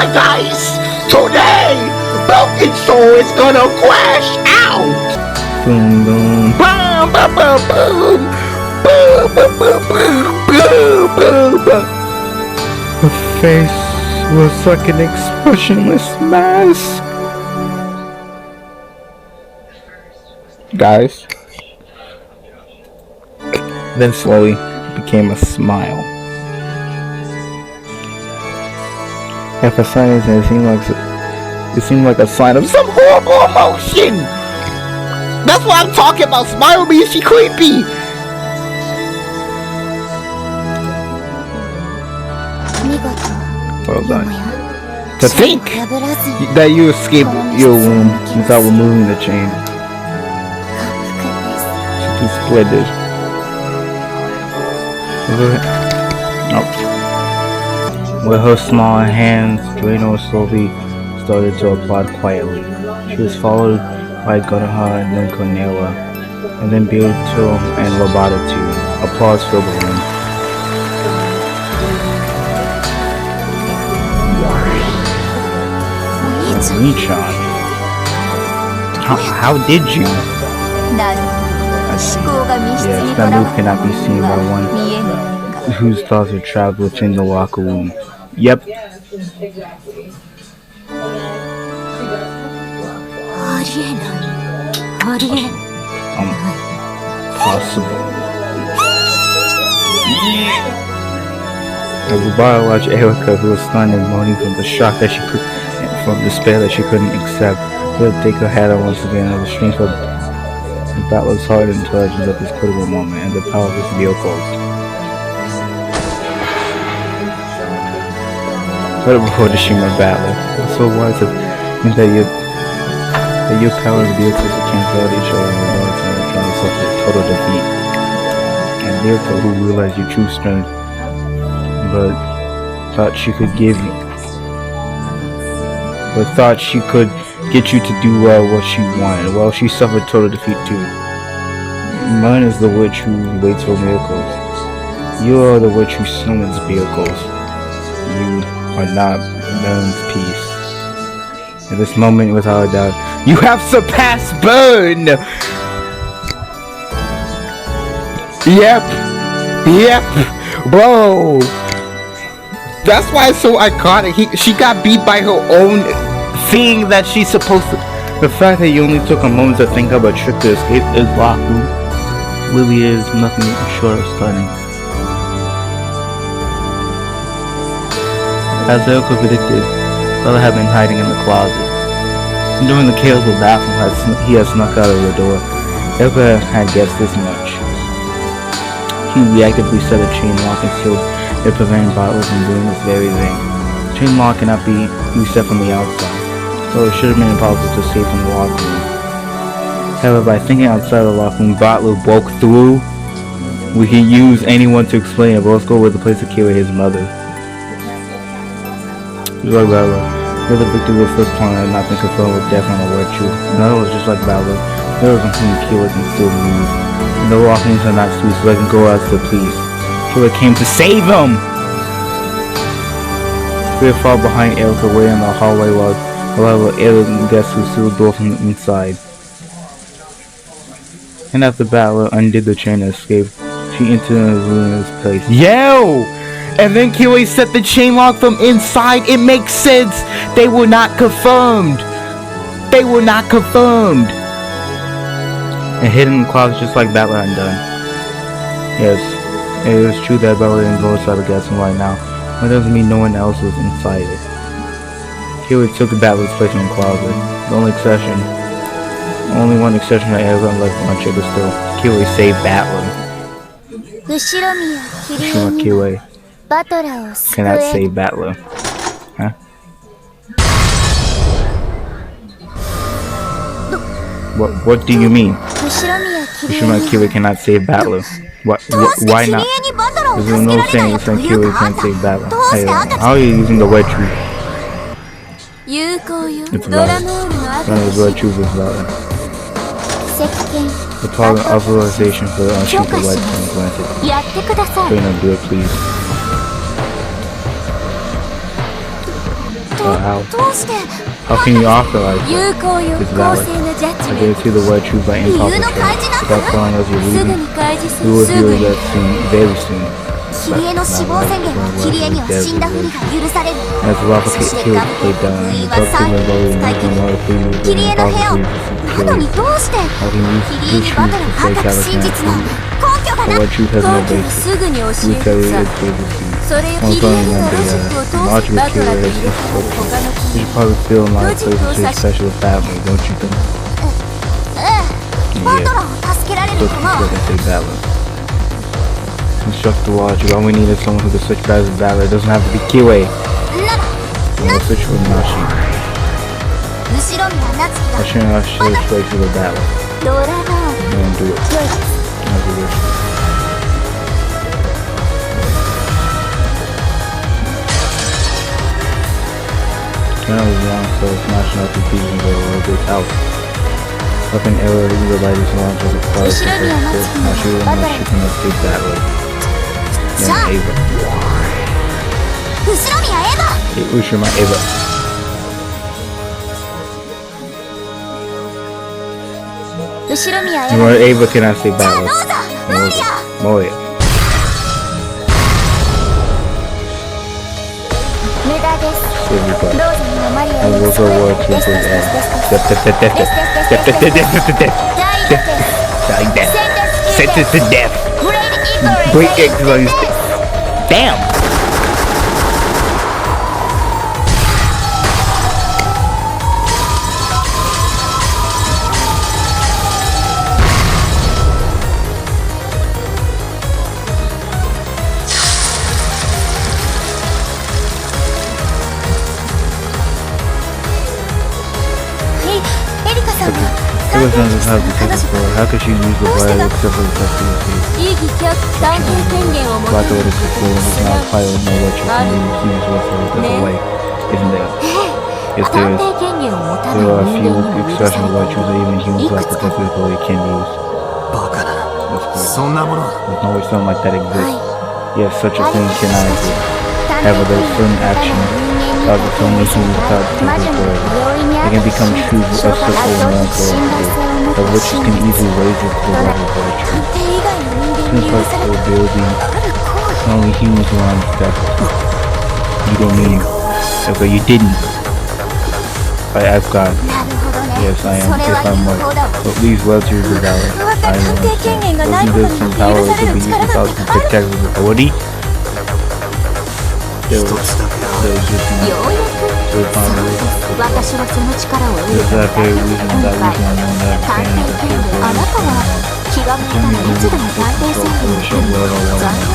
my dice! Today, Broken Soul is gonna crash out! Boom, boom, boom, boom, boom, boom! Boom, boom, boom, boom, boom, boom, boom! Her face was like an expressionless mask. Guys. Then slowly became a smile. And for some reason it seemed like a sign of some horrible emotion. That's what I'm talking about. Smile means she creepy. Well done. To think that you escaped your wound without removing the chain. Too splendid. With her small hands, Draenor slowly started to applaud quietly. She was followed by Gunaha and then Cornelia, and then Beatrice and Robata too. Applause filled the room. Nichan, how did you? I see. Yes, that move cannot be seen by one whose thoughts are trapped within the locker room. Yep. Possible. Everybody watched Erika, who was stunned and moaning from the shock that she could, from despair that she couldn't accept. She would take her head on once again as the strength of the battler's heart and intelligence at this critical moment, and the power of his vehicles. What a Hiroshima battler. It's so wise to think that your power and Beatrice cancel out each other and results in trying to suffer total defeat. And Erika, who realized your true strength, but thought she could get you to do what she wanted. Well, she suffered total defeat too. Mine is the witch who waits for miracles. You are the witch who summons miracles. You are not Burns' peace. At this moment, without a doubt, you have surpassed Burn! Yep! Bro! That's why it's so iconic. She got beat by her own thing that she's supposed to. The fact that you only took a moment to think of a trick to escape is Baku. Really is nothing short of stunning. As Erika predicted, Bella had been hiding in the closet. During the chaos of the bathroom, he had snuck out of the door. Erika had guessed this much. He reactively set a chain lock and sealed it, preventing bottlers from doing this very thing. Chain lock cannot be reset from the outside, so it should have been impossible to escape from the locker room. However, by thinking outside the locker room, Bottler broke through. We can use anyone to explain it, but let's go with the place to kill his mother. Just like Battler, you're the victim of the first point had not been confirmed with death on the word truth. In other words, just like Battler, there was something to kill it and still move. And the locker rooms are not sweet, so I can go out to the police. Killer came to save him! We were far behind Erika, way in the hallway while Erika guests who sealed the door from the inside. And after Battler undid the chain and escaped, she entered the room in his place. Yo! And then Kiwi set the chain lock from inside. It makes sense! They were not confirmed! They were not confirmed! And hidden in the closet just like Battler had done. Yes. It is true that Bella didn't go inside the gas room right now, but it doesn't mean no one else was inside it. Kiwi took the Battler's place in the closet. The only one exception that everyone left on check was still Kiwi saved Battler. Sure, Kiwi cannot save Battler. Huh? What do you mean? Kiwi cannot save Battler. Why not? There's no saying Kiwi can't save Battler. Hey, how are you using the word truth? It's valid. None of the word truth is valid. The problem authorization for the unspeakable word is granted. Draenor, do it please. How can you authorize that? It's valid. I guarantee the word truth by improper choice. Without telling us your reason, we will hear that soon, very soon. As Rodolph killed played down, the doctor was already making water for you, but impossible reasons to kill you. How can you use truth to say California? But what truth has no basis? We tell you its basis. One phone remember that logical killer has instruction. You should probably feel in my place to a special family, don't you think? Yeah. So people can say valor. Instruct the logic. All we need is someone who can switch back to valor. It doesn't have to be QA. We'll switch with Nashi. I shouldn't have to switch to the valor. Don't do it. I'll do it. Turn was wrong, so smashing out the fusion go a bit out. Up in error, the light is launched as a fire compressor. Not sure how much you can escape that way. Then Ava. Hey, Ushima Ava. You know, Ava cannot say battle. Moya. I will also work with his sentence to death. Great explosion. Damn. How could she use the blade except for the festivity? Batter is control and is not a pilot, no electric, and use whatsoever. There's a way, isn't there? If there is, there are a few exceptional elections that even humans lack the technical they can use. That's correct. There's no way something like that exists. Yes, such a thing cannot exist. However, there's certain action that only humans without technical ability. They can become true of such a non-collectible. The witches can easily raise it to the level of electric. Seems like the ability only humans will understand. You don't mean okay, you didn't. I've got. Yes, I am. If I'm right. But these words are the valor. I understand. Wasn't there some power that could be used without some protective authority? There was just there's that very reason that we can understand that there's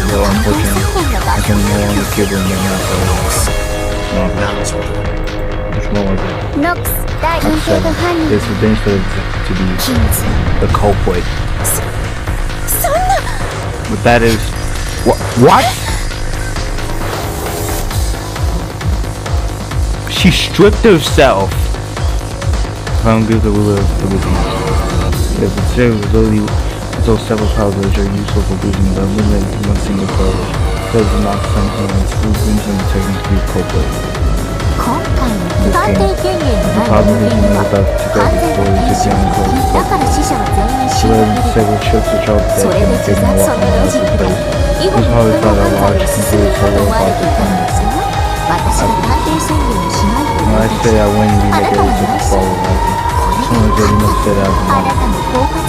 well, unfortunately, I can no longer give them their mouth. It's more like that. It's the danger to be the culprit. But that is what? She stripped herself. If I don't give the ruler of the disease. If it's there, those several powers which are useful for boosting the limit one single power. Does not sometimes brings them technically culprit. This game, the problem is you know about to go before you to get close. So several trips which are dead and take them walk on the place. This is how we found our large computer several about the finance. When I say I win, you make everything follow like it. Someone said you must set out the money.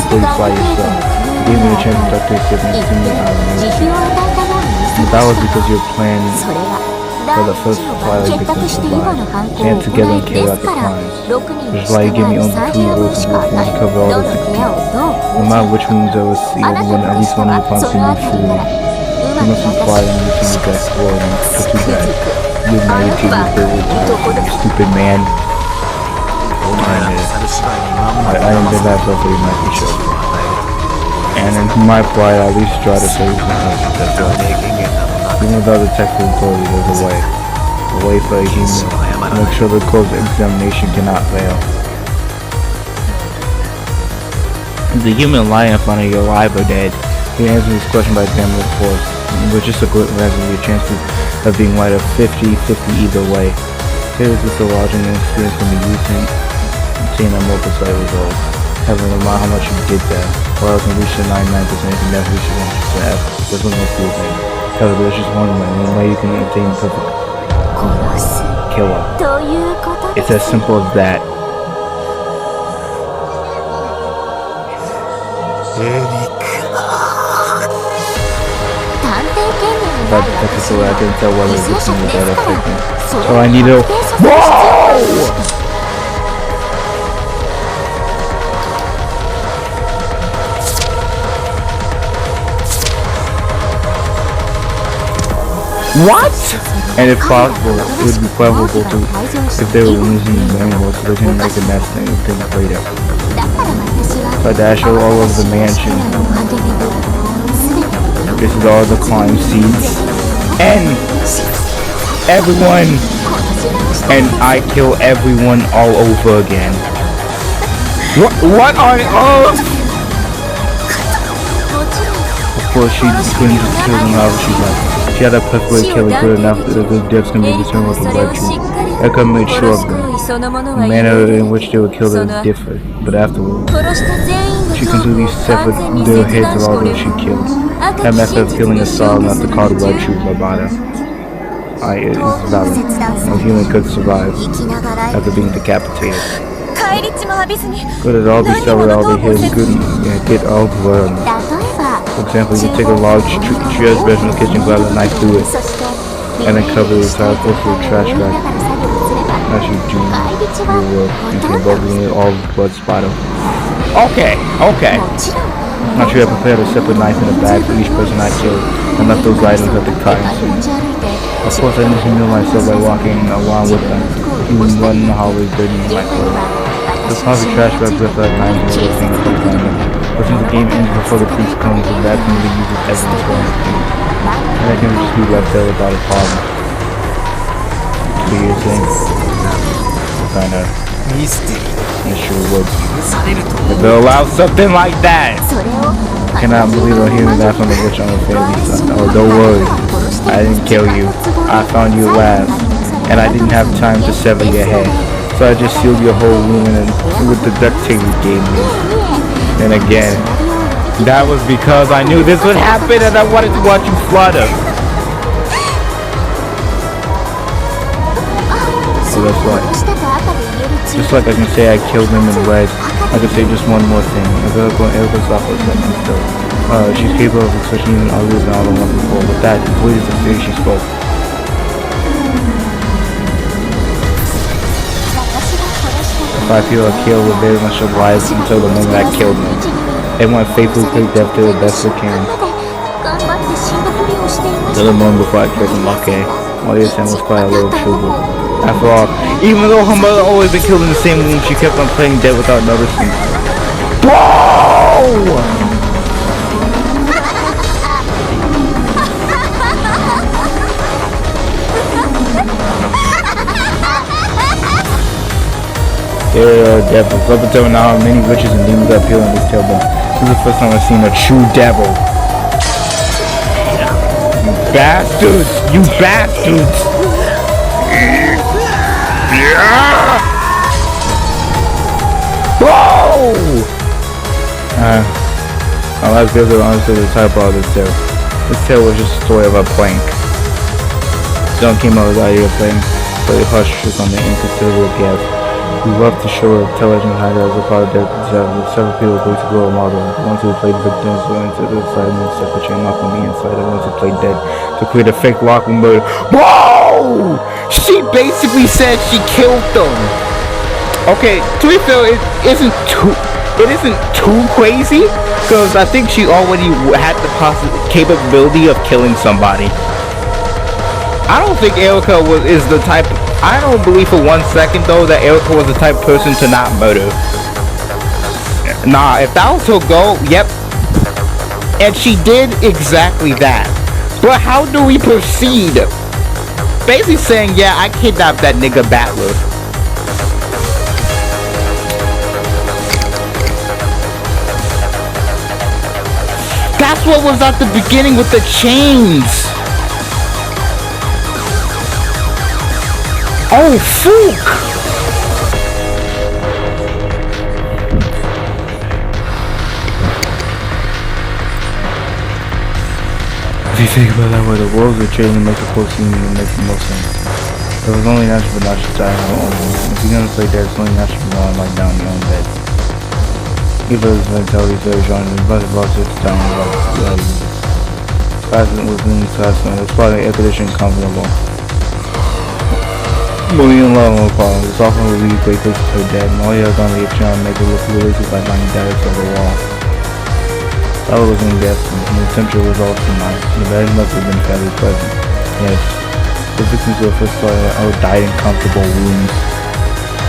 Please fly yourself. You gave me a chance to talk to yourself and see me out of the but that was because your plan for the first Twilight victims survived. Band together and carry out the crimes. Which is why you gave me only 3 rules and wolf to cover all the 16. No matter which moves I was see, at least one of the punks in each food. You must be quiet and listen to that sword and for too bad. You married to your favorite stupid man. I am the last of you might be sure. And in my pride, I at least try to save myself. Even without the technical authority, there's a way for a human to make sure the close examination cannot fail. Is the human lying in front of you alive or dead? You can answer this question by examining the force, which is a good answer your chances of being right of 50-50 either way. Here is just a lodging experience from the using, seeing a more precise result. Having in mind how much you did that. While I can reach the 99%, you can never reach the 1%. This was no cool thing. However, there's just one way you can obtain perfect killer. It's as simple as that. But technically I can tell whether this thing is that effective. So I need to... Whoa! What? And if possible, it would be preferable to if they were losing the animals so they can make a nest and things later. So I dash all over the mansion. This is all the climb seeds. And everyone. And I kill everyone all over again. What on earth? Of course she couldn't just kill them however she liked. She had a perfect way to kill it good enough that the good deaths can be determined with the virtue. Erika made sure of them. The manner in which they were killed is different, but afterwards, she completely severed their heads of all those she killed. That method of killing is solid enough to call the virtue by Batter. It is valid. No human could survive after being decapitated. Could it all be severed, all the hairs good and get all the blood on them? For example, you can take a large trash bag from the kitchen, grab a knife through it, and then cover the entire floor with a trash bag. Nashi do your work until bubbling all the blood spatter. Okay. Now she had prepared a separate knife in a bag for each person I killed, and left those items at the crime scene. Of course, I didn't humiliate myself by walking around with them, even running the hallways dirty in my clothes. The closet trash bag with like knives and other things like that. But since the game ends before the police comes, the bag can be used as evidence for anything. And I can just be left there without a problem. Do you think? Kinda. It sure would. If they allow something like that! I cannot believe I'm hearing that from the witch on the family son. Oh, don't worry. I didn't kill you. I found you last. And I didn't have time to sever your head. So I just sealed your whole room with the duct tape you gave me. And again, that was because I knew this would happen and I wanted to watch you flutter. So that's why. Just like I can say I killed him in red, I can say just one more thing. Erika's off for a second still. She's capable of expressing even uglier than all the ones before. With that, completed the fear she spoke. If I feel a kill with very much of life until the moment I killed them. They want faithfully put death to the best they can. Until the moment before I killed them, okay. All you're saying was quite a little trouble. After all, even though her mother always been killed in the same room, she kept on playing dead without noticing. Whoa! There are devils. Up until now, many witches and demons appear in this tale, but this is the first time I've seen a true devil. You bastards! You bastards! Whoa! My last videos are honestly the type of this tale. This tale was just a story of a prank. Don't came out with the idea of playing hush trick on the inconsiderable guest. We love to show a television hider as a part of that several people agreed to grow a model. Ones who played victims went into the side and set the chain lock on the inside, and ones who played dead to create a fake locking mode. Whoa! She basically said she killed them. Okay, to be fair, it isn't too crazy, because I think she already had the capability of killing somebody. I don't think Erika is the type. I don't believe for 1 second though that Erika was the type of person to not murder. Nah, if that was her goal, yep. And she did exactly that. But how do we proceed? Basically saying, yeah, I kidnapped that nigga Battler. That's what was at the beginning with the chains. Oh, Fuch! If you think about that way, the worlds are changing to make the course seem to make the most sense. It was only natural for Nashi to die on her own. If you're gonna play dead, it's only natural for no one like down your own bed. Even though his mentality is very strong, his brother brought it down about the President was in the classroom. It's probably air conditioning comfortable. Moving along, no problem. It's often a really great place to play dead, and all you're gonna be trying to make it look really good by finding diets on the wall. I was in guess, and the temperature was also nice. The bed must have been fairly pleasant. Yes. The victims were first started all died in comfortable wounds.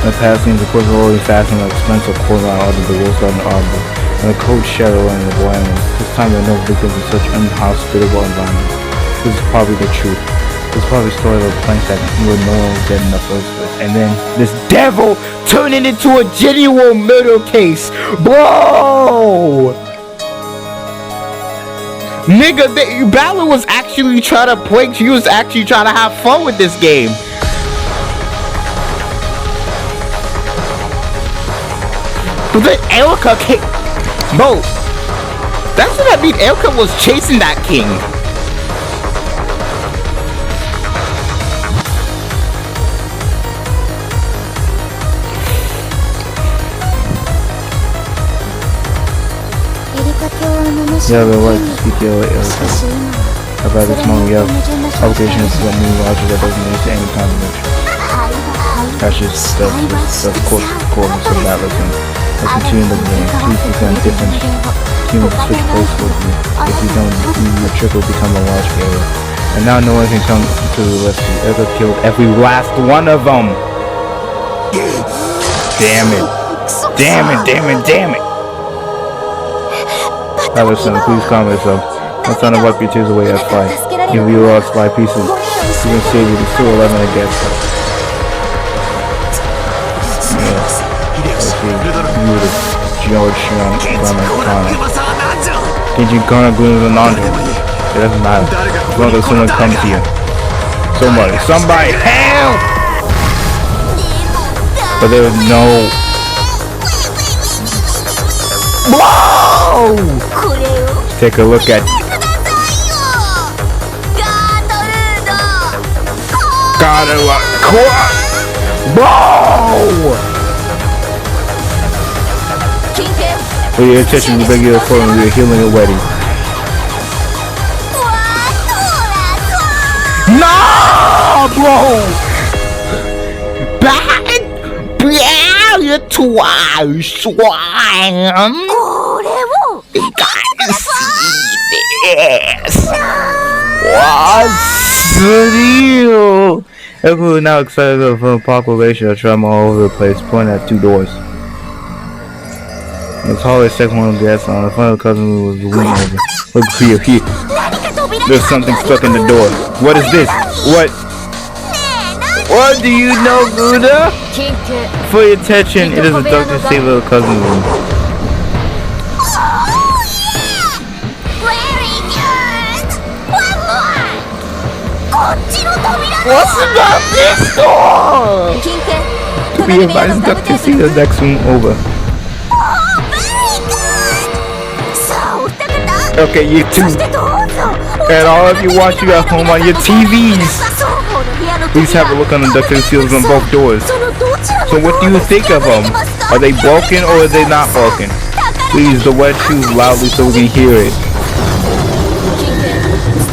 In the past scenes, of course, were already fastened an expensive corner out of the rose-garden arbor, and a cold shadow in the boiling. This time there were no victims in such inhospitable environment. This is probably the truth. This is probably the story of a plank that where no one was dead in the first place. And then this devil turned it into a genuine murder case. Bro! Nigga, Balor was actually trying to prank. She was actually trying to have fun with this game. But then Erika came. Bro, that's what I mean. Erika was chasing that king. Yeah, but what to speak your Erika? About this moment, yeah. Obligation is a new logic that doesn't lead to any contradiction. That's just the course of that lesson. Let's continue the game. Please present different humans switch places with you. If you don't, your trick will become a large area. And now no one can come to the rescue. Erika killed every last one of them. Damn it. Damn it, damn it, damn it. Listen, please calm yourself. I'm trying to wipe your tears away, that's fine. Give you lost 5 pieces. You can save you, there's still 11 against us. You the George The Gooning Alpha. Did you gonna go to the laundry? It doesn't matter. As long as someone comes to you. Somebody, help! But there was no... Whoa! Take a look at Whoa! For your attention, we beg you to follow me. We're healing a wedding. No, bro! Bad! You're twice swine! You gotta see this! What's the deal? Everyone was now excited for a population of trauma all over the place, pointing at 2 doors. The tallest second one of the gas on the front of the cousin was leaning over. Look here. There's something stuck in the door. What is this? What do you know, Buddha? For your attention, it is a Dr. Steve little cousin room. What's about this door? To be advised, Dr. See the next room over. Okay, you two, and all of you watching at home on your TVs, please have a look on the ducting seals on both doors. So what do you think of them? Are they broken or are they not broken? Please, the wet shoes loudly so we can hear it.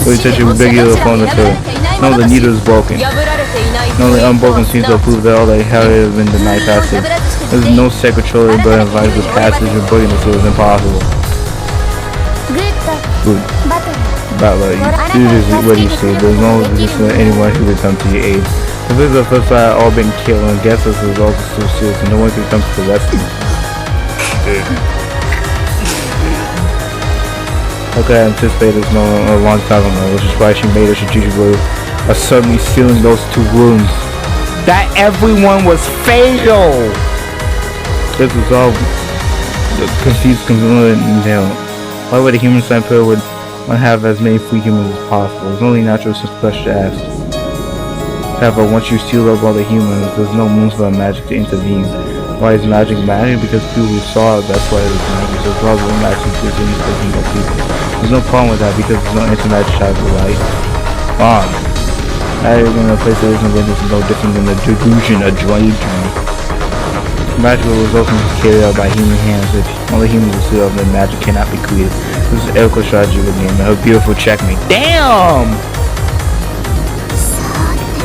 Please touch your big ear upon the turn. No, the needle is broken. No, the unbroken seems to prove that all they have is in the night passage. There's no secretary but advice the passage of breaking the seal is impossible. Good. Battler, this is what you say. There's no resistance anyone who will come to your aid. If this is the first side all been killed and guess this is also so serious and no one can come to the rescue. Okay, I anticipated this moment a long time ago, which is why she made a strategic move of suddenly sealing those 2 rooms. That everyone was fatal! This was all confused component in hell. Why would a human sniper would want to have as many free humans as possible? It's only natural such question to ask. However, once you seal up all the humans, there's no means for magic to intervene. Why is magic magic? Because people saw it, that's why it's magic. So probably magic is intervening of people. There's no problem with that because there's no internet travel, right? Magic in a place that isn't witness is no different than the delusion of Draenor. Magic was ultimately carried out by human hands. If only humans will seal up, then magic cannot be created. This is Erika's strategy with the game. A beautiful checkmate. Damn!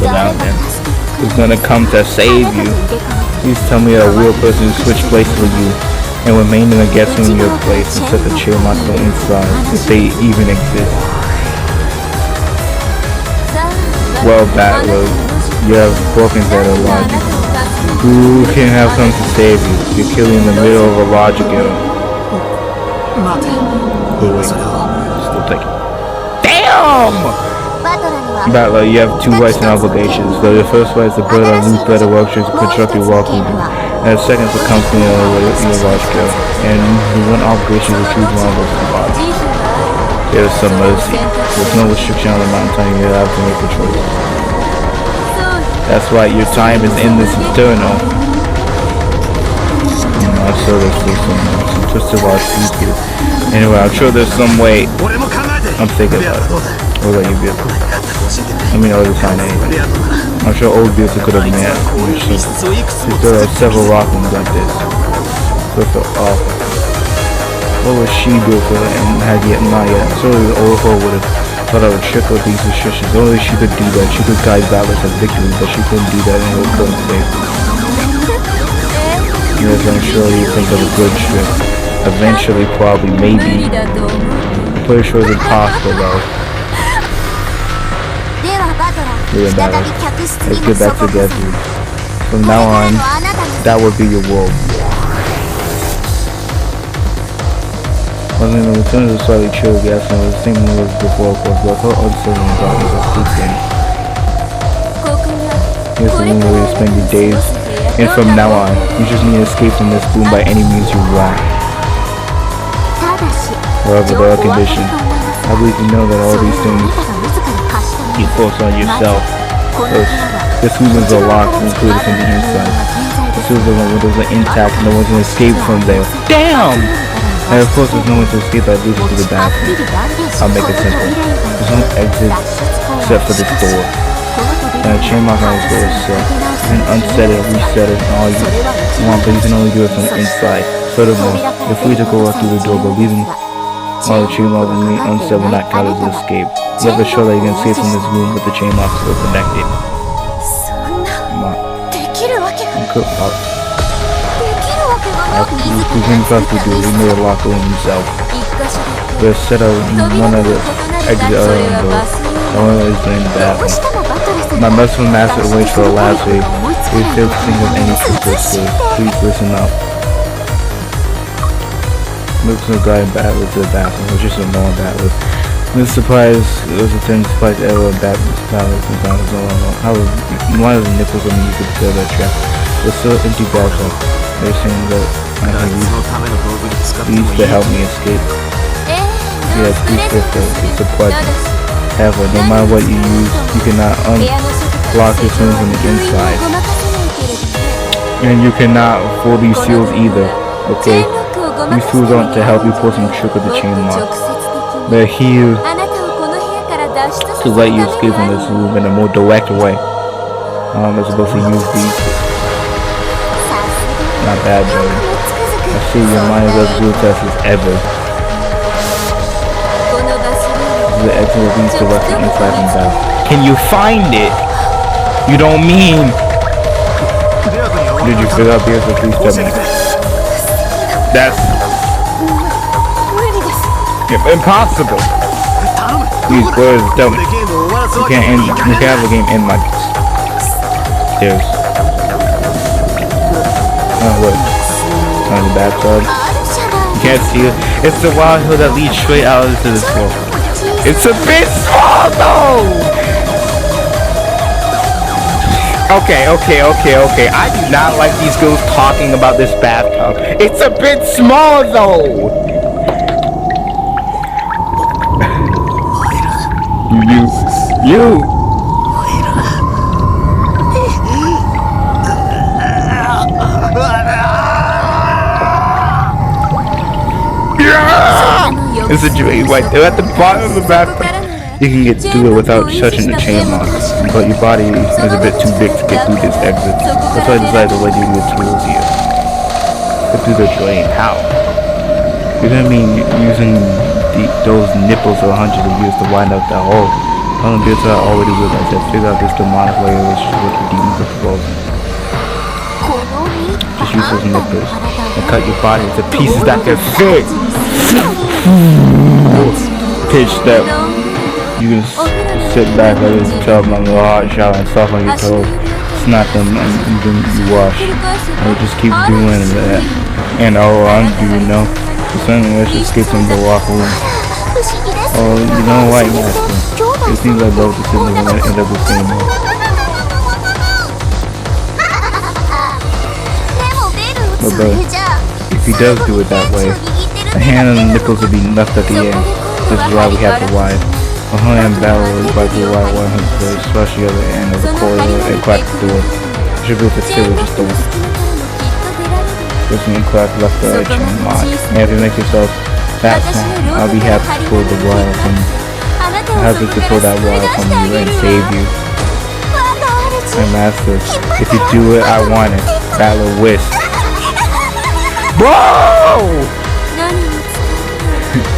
Go down then. Who's gonna come to save you? Please tell me a real person who switched places with you and remained in the guest room in your place and set the chair monster inside, if they even exist. Well, Battler, you have broken that logic. Who can have come to save you? You're killing in the middle of a logic error. Oh wait, still taking. Damn! Battler, you have two rights and obligations. So the first right is to build a new better workshops to construct your welcome, and the second is to accompany your large scale. And the one obligation is to choose one of those two bodies. There is some mercy. There's no restriction on the amount of time you have to make a choice. That's right, your time is in this eternal. I'm sure there's some twisted logic here. Anyway, I'm sure there's some way. I'm thinking about it. What about you, Beatrice? I mean, I'll find anything. I'm sure old Beatrice could have made it. There are several rockings like this. So feel awful. What was she beautiful and had yet not yet? Surely the old her would have thought I would trick her these restrictions. Only she could do that. She could guide Battle to victory, but she couldn't do that in her current state. Yes, I'm sure you think of a good trip. Eventually, probably, maybe. I'm pretty sure it's impossible though. Let's get back together. From now on, that would be your world. I mean, the return is slightly chill, yes, and the same move as before, of course, but her uncertain darkness is speaking. Here's the room where you spend your days, and from now on, you just need to escape from this room by any means you want. However, there are conditions. I believe you know that all these things you force on yourself. First, this room is locked, included from the inside. The silver windows are intact, no one can escape from there. Damn! And of course there's no one to escape by leading to the bathroom. I'll make it simple. There's no exit except for this door. And a chain lock on this door is set. You can unset it, reset it, and all you want, but you can only do it from the inside. Furthermore, you're free to go out through the door, but leaving while the chain lock remains unset will not count as an escape. You have to show that you can escape from this room with the chain lock still connected. Come on. He came across the door, he made a lock on himself. There's set out one of the exit other doors. One of those in the bathroom. My merciful master waits for the last week. We failed to think of any future. Please listen up. Looks no guy in battle to the bathroom, it was just a normal battle. This surprise, it was a 10 surprise error of Batman's palace and found no longer. However, one of the nipples on me you could fill that trap. There's still empty bathtub. They're saying that I have used to help me escape. Yes, please feel it's a pleasure. However, no matter what you use, you cannot unlock this room from the inside. And you cannot fold these seals either, okay? These tools aren't to help you pull some trick with the chain lock. They're here to let you escape from this room in a more direct way. I'm supposed to use these. Not bad, brother. I see your mind is as good test as ever. This is the exit of these directly inside and back. Can you find it? You don't mean? Did you figure out here? So please tell me. That's impossible. These words tell me. You can't have a game in like this. There's what? On the bathtub. You can't see it. It's the wild hill that leads straight out into this floor. It's a bit small though! Okay. I do not like these girls talking about this bathtub. It's a bit small though! It's a drain right there at the bottom of the bathroom. You can get through it without touching the chain lock, but your body is a bit too big to get through this exit. That's why I decided to let you do the tools here. Get through the drain. How? You're gonna be using those nipples for hundreds of years to wind up that hole. Some of the bits I already realized that figure out this demonic layer which is what the demons are proposing. Just use those nipples and cut your body into pieces that can fit. Pitch step. You can sit back, let it tub on the hot shower and stuff on your toes. Snap them and then you wash. And just keep doing that. And undo, you know. The sun just escapes from the locker room. Oh, you know what, Master? It seems like both the siblings are gonna end up the same way. But if he does do it that way, the hand and the nipples will be left at the end. This is why we have to wide. A hand battle is by the wide 100 especially the other end of the corridor and crack the door. It should be the still just the Listen and crack left the edge and lock. And if you make yourself fast now, I'll be happy to pull the wire from you. I'm happy to pull that wire from you and save you. My master, if you do it, I want it. Battle whisk. Whoa!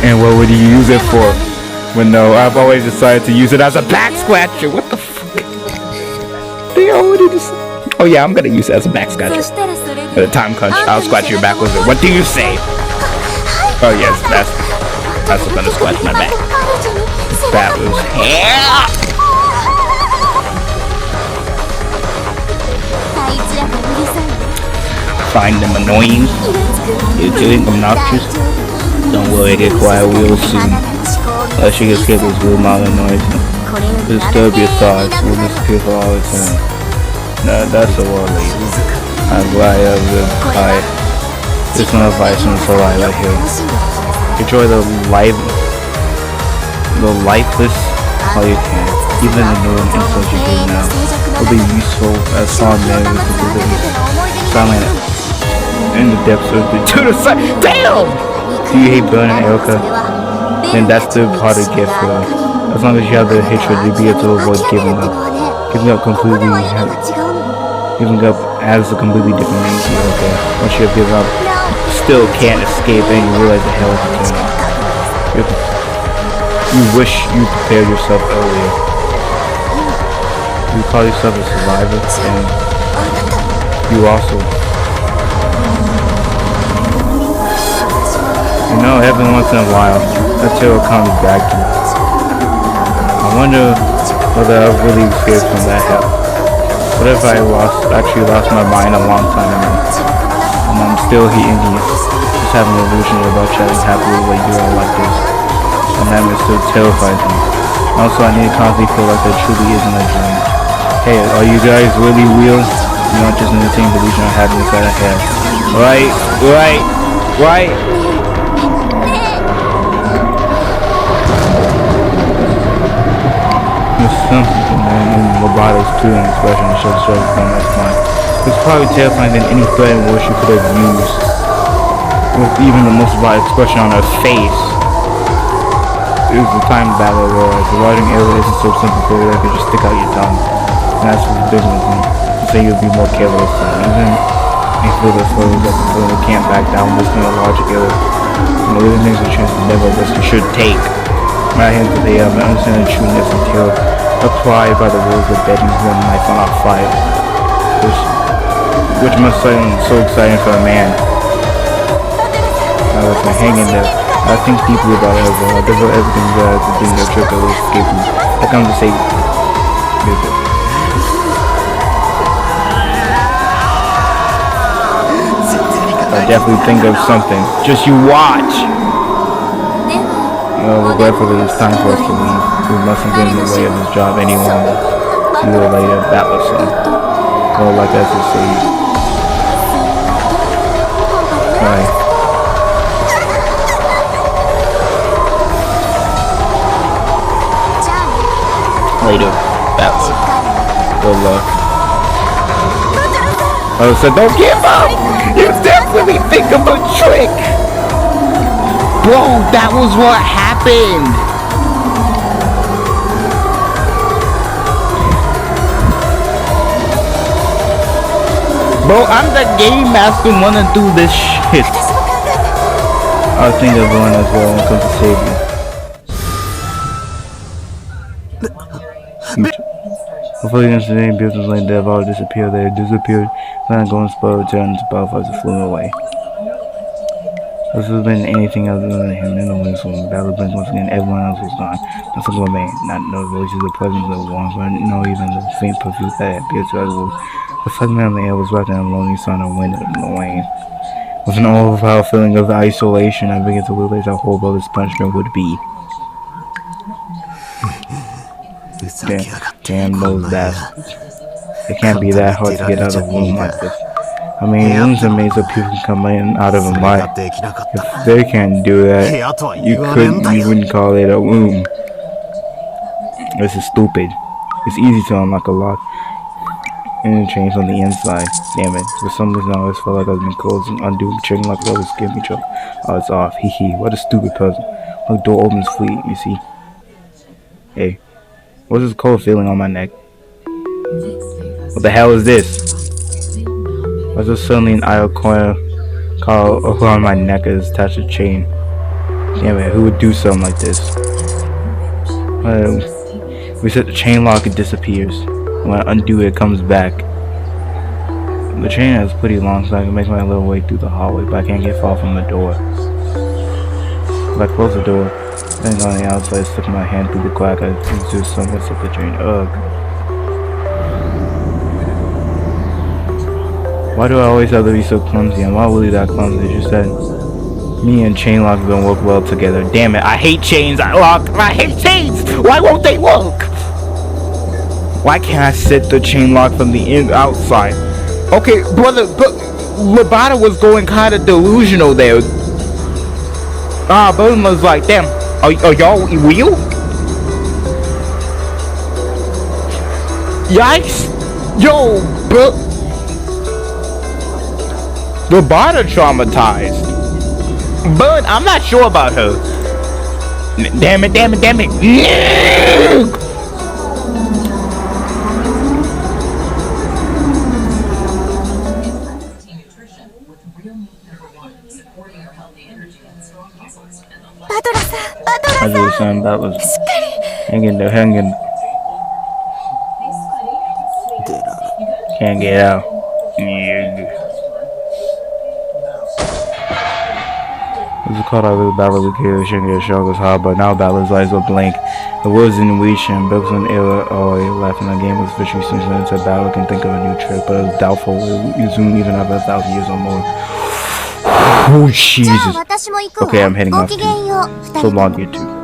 And what would you use it for? Well, no, I've always decided to use it as a back scratcher. What the fuck? They already just... Oh yeah, I'm gonna use it as a back scratcher. At a time crunch, I'll scratch your back with it. What do you say? Oh yes, that's gonna scratch my back. That was hair. Find them annoying. You're doing obnoxious. Don't worry, get quiet real soon. Unless you get scared of this real mild noise. Disturb your thoughts, will disappear for all the time. Nah, that's a war lady. I'm glad I have good quiet. There's no advice on the right here. Enjoy the lifeless while you can. Even the new insults you do now will be useful as far as silent in the depths of the to the side. Damn! Do you hate burning, Erika? Then that's the part of gift for us. As long as you have the hatred, you'll be able to avoid giving up. Giving up completely, giving up adds a completely different meaning to Erika. Once you have given up, still can't escape and you realize the hell is going on. You wish you prepared yourself earlier. You call yourself a survivor, and you also... You know, every once in a while, that terror comes back to me. I wonder whether I've really escaped from that hell. What if I actually lost my mind a long time ago, and I'm still here, just having an illusion about chatting happily like you all like this, and that still terrifies me. Also, I need to constantly feel like there truly isn't a dream. Hey, are you guys really real? You're not just entertaining the illusion of happiness that I have. Right. There's something in Roboto's too, an expression that shows straight from that point. It's probably terrifying than any threat and words you could have used. With even the most violent expression on her face. It was the time battle where dividing area isn't so simple for you that you just stick out your tongue. And that's what the business means. You say you'll be more careless. Even if the slows up until you can't back down, listening to logic error. And the living things are chance to never risk you should take. My hands are there, I understand the trueness and terror applied by the words of Betty's one knife on our fire. Which must sound so exciting for a man. I was hanging there. I think deeply about it as well. I devote everything there to being a trick that will escape me. I come to say music. I definitely think of something. Just you watch! Regretfully, it's time for us to leave. We mustn't get in the way of this job any longer. See you later, Battlesome. Or like I should say. Bye. Later, Battlesome. Good luck. I said, don't give up! You definitely think of a trick! Bro, that was what happened. Bro, I'm the game master wanna do this shit. I think there's one as well when it comes to saving. Before you today, buildings like that all disappeared. They disappeared. Then I go and spoil turns about as it flew away. This has been anything other than him in the wind swing. Battle brings once again, everyone else was gone. Nothing remained. Not no voices of presence of one, but no even the faint perfume that appeared to us. The fragment on the air was wrapped in a lonely sound of wind in the lane. With an overpowered feeling of isolation, I began to realize how horrible this punishment would be. Damn those bastards. It can't be that hard to get out of a room like this. I mean, rooms are made so people can come in out of them light. If they can't do that, you wouldn't call it a room. This is stupid. It's easy to unlock a lock and change on the inside. Damn it. For some reason I always felt like I've been closed and undo checking like always give me trouble. Oh, it's off. Hee hee. What a stupid puzzle. The door opens free, you see. Hey. What's this cold feeling on my neck? What the hell is this? Why's there suddenly an idle coil around my neck as attached to a chain? Damn it, who would do something like this? We set the chain lock, it disappears. When I undo it, it comes back. The chain is pretty long, so I can make my little way through the hallway, but I can't get far from the door. If I close the door, then on the outside, slip my hand through the crack, I just somewhat slip the chain. Ugh. Why do I always have to be so clumsy? I'm not really that clumsy, you said. Me and chain locks don't work well together. Damn it, I hate chains, I hate chains! Why won't they work? Why can't I set the chain lock from the outside? Okay, brother, but Labata was going kind of delusional there. Boom was like, damn, are y'all real? Yikes! Yo, but Labata traumatized. But I'm not sure about her. Damn it. I just saying that was hanging there. Can't get out. This is called out with battle with Kira Shinga Shoga's hard, but now battle's eyes are blank. The words didn't reach him. Bilks and Ira laughing the game was officially since then said battle can think of a new trick, but it's doubtful it will resume even after 1,000 years or more. Oh Jesus. Okay, I'm heading off too. So long, you two.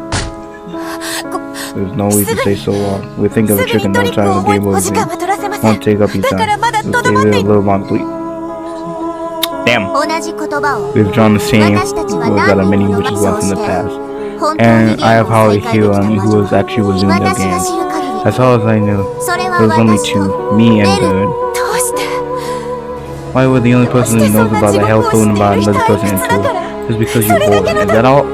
There's no way to say so long. We'll think of a trick in no time the game will resume. Won't take up your time. Stay there a little long, please. Damn. We've drawn the same words out of many witches left in the past. And I have Holly here on who was actually resuming their games. As far as I knew, there was only two, me and Bird. Why were the only person who knows about the hell thrown about another person into it? Just because you're bored. Is that all?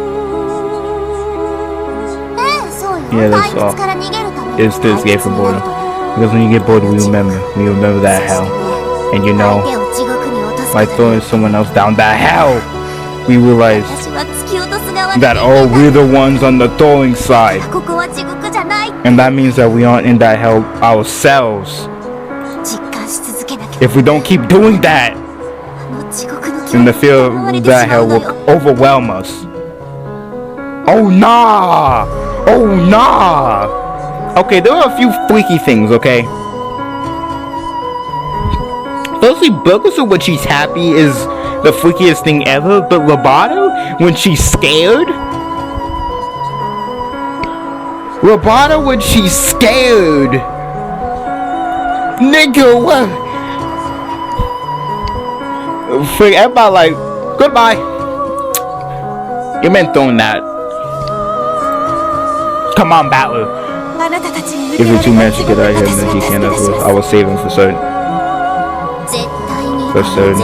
Yeah, that's all. It's to escape from boredom. Because when you get bored, we remember that hell. And you know, by throwing someone else down that hell, we realize that oh, we're the ones on the throwing side. And that means that we aren't in that hell ourselves. If we don't keep doing that, then the fear of that hell will overwhelm us. Oh nah! Oh nah! Okay, there are a few freaky things, okay? Firstly, Burgers when she's happy is the freakiest thing ever, but Roboto, when she's scared? Roboto when she's scared! Nigga, what? Everybody like, goodbye. You meant throwing that. Come on, Battler. If you're too mad to get out of here, then he can't as well. I will save him for certain. For certain.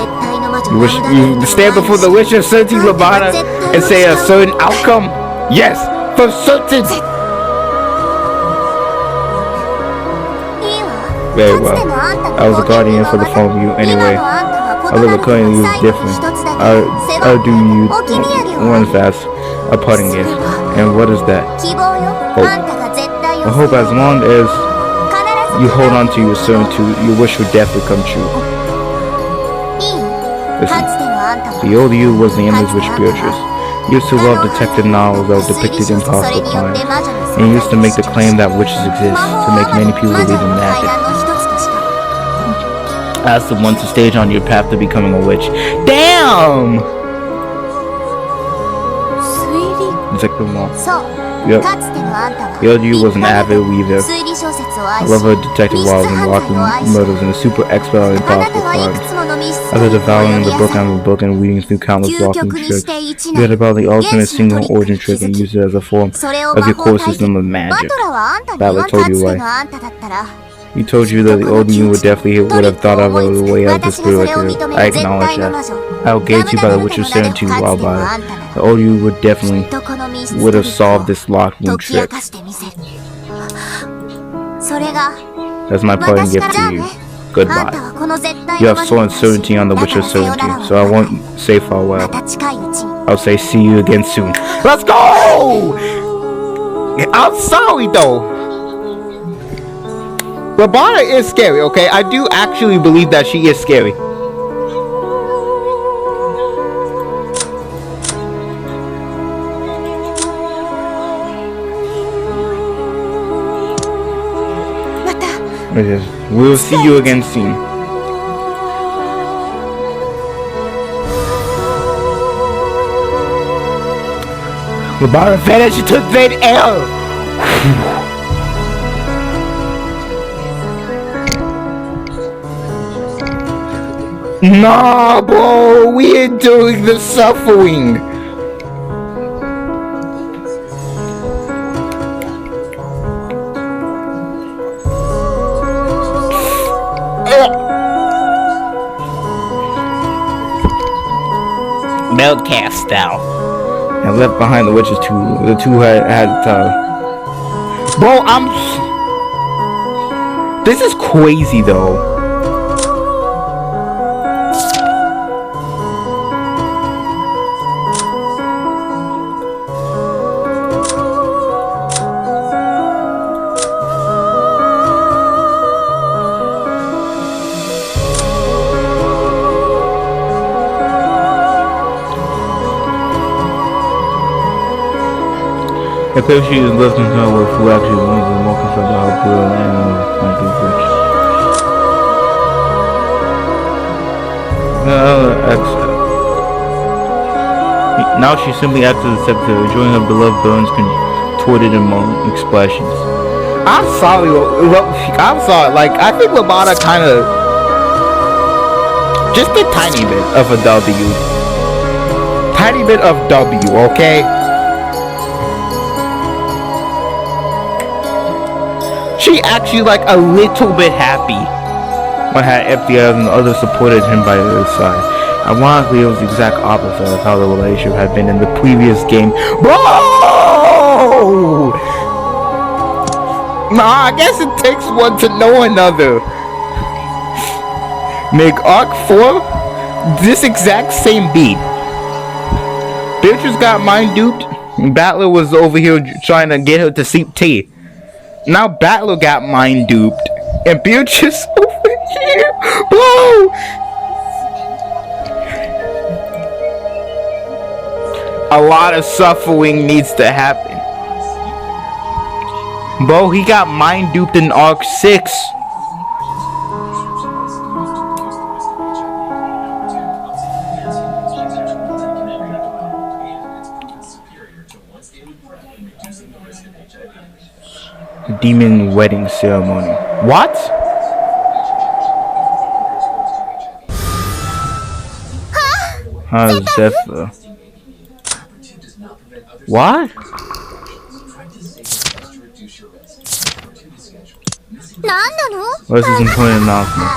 You stand before the wish of certainty, Labata, and say a certain outcome? Yes, for certain! Very well. I was a guardian for the form of you anyway. Although the current you is different. I'll do you one fast, a parting gift. And what is that? Hope. I hope as long as you hold on to your certitude, your wish will definitely come true. Listen, the old you was the image which Beatrice used to love detective novels that depicted impossible crimes, and used to make the claim that witches exist to make many people believe in magic. As the one to stage on your path to becoming a witch. Damn! Detective Mom. Yep. The old you was an avid weaver. I love her detective wiles and walking murders and a super expert on impossible crimes. After devouring the book and weeding through countless walking tricks, you had about the ultimate single origin trick and used it as a form of your core system of magic. Battler told you why. He told you that the old you would have thought of a way out of this spiritual. I acknowledge that. I will gauge you by the witch of certainty while by the old you would have solved this locked room trick. That's my parting gift to you. Goodbye. You have sworn certainty on the witch of certainty, so I won't say farewell. I'll say see you again soon. Let's go! I'm sorry though. Rabana is scary, okay? I do actually believe that she is scary. We'll see you again soon. Rabana vanished into thin air. Nah, bro, we ain't doing the suffering. Milk cast out. And left behind the witches too. The two had bro, this is crazy though. If she is left in her with who actually wins and more concerned about how brutal an animal might be rich. Now she simply acts as a secretary, enjoying her beloved Burns' contorted and moan expressions. I'm sorry, like, I think Labata kind of, just a tiny bit of a W. Tiny bit of W, okay? She actually like a little bit happy when had FDR and the others supported him by their side. Ironically, it was the exact opposite of how the relationship had been in the previous game. Bro! Nah, I guess it takes one to know another. Make Arc 4 this exact same beat. Beatrice got mind duped. Battler was over here trying to get her to seep tea. Now Battler got mind duped, and Beatrice over here, bro. A lot of suffering needs to happen, bro. He got mind duped in Arc 6. Demon wedding ceremony. What? How's Zephyr? What? What's this important announcement?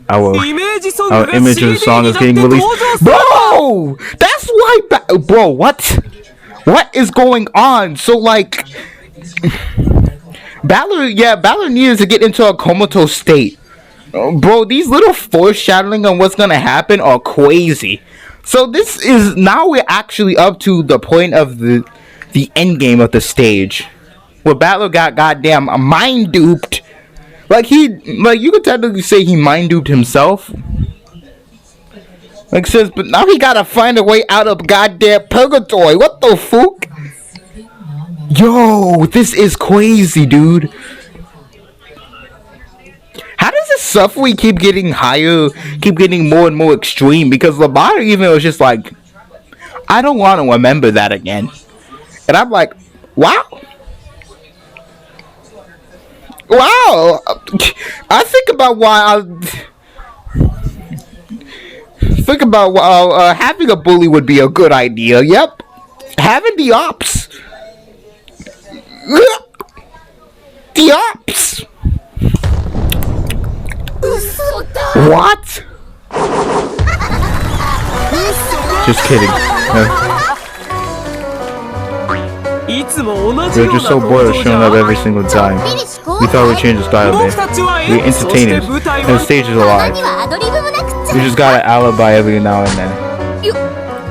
Our image of the song is getting released. Bro! That's why bro, what? What is going on? So like Battler needed to get into a comatose state. Bro, these little foreshadowing on what's gonna happen are crazy. So this is now we're actually up to the point of the end game of the stage, where Battler got goddamn mind duped. Like you could technically say he mind duped himself. Like says, but now he gotta find a way out of goddamn purgatory. What the fuck? Yo, this is crazy, dude. How does this suffering keep getting higher, keep getting more and more extreme? Because Batter even was just like, I don't want to remember that again. And I'm like, wow. Wow. I think about why having a bully would be a good idea. Yep. Having the ops. The ops. What? Just kidding. We're just so bored of showing up every single time. We thought we'd change the style a bit. We're entertainers, and the stage is alive. We just got an alibi every now and then.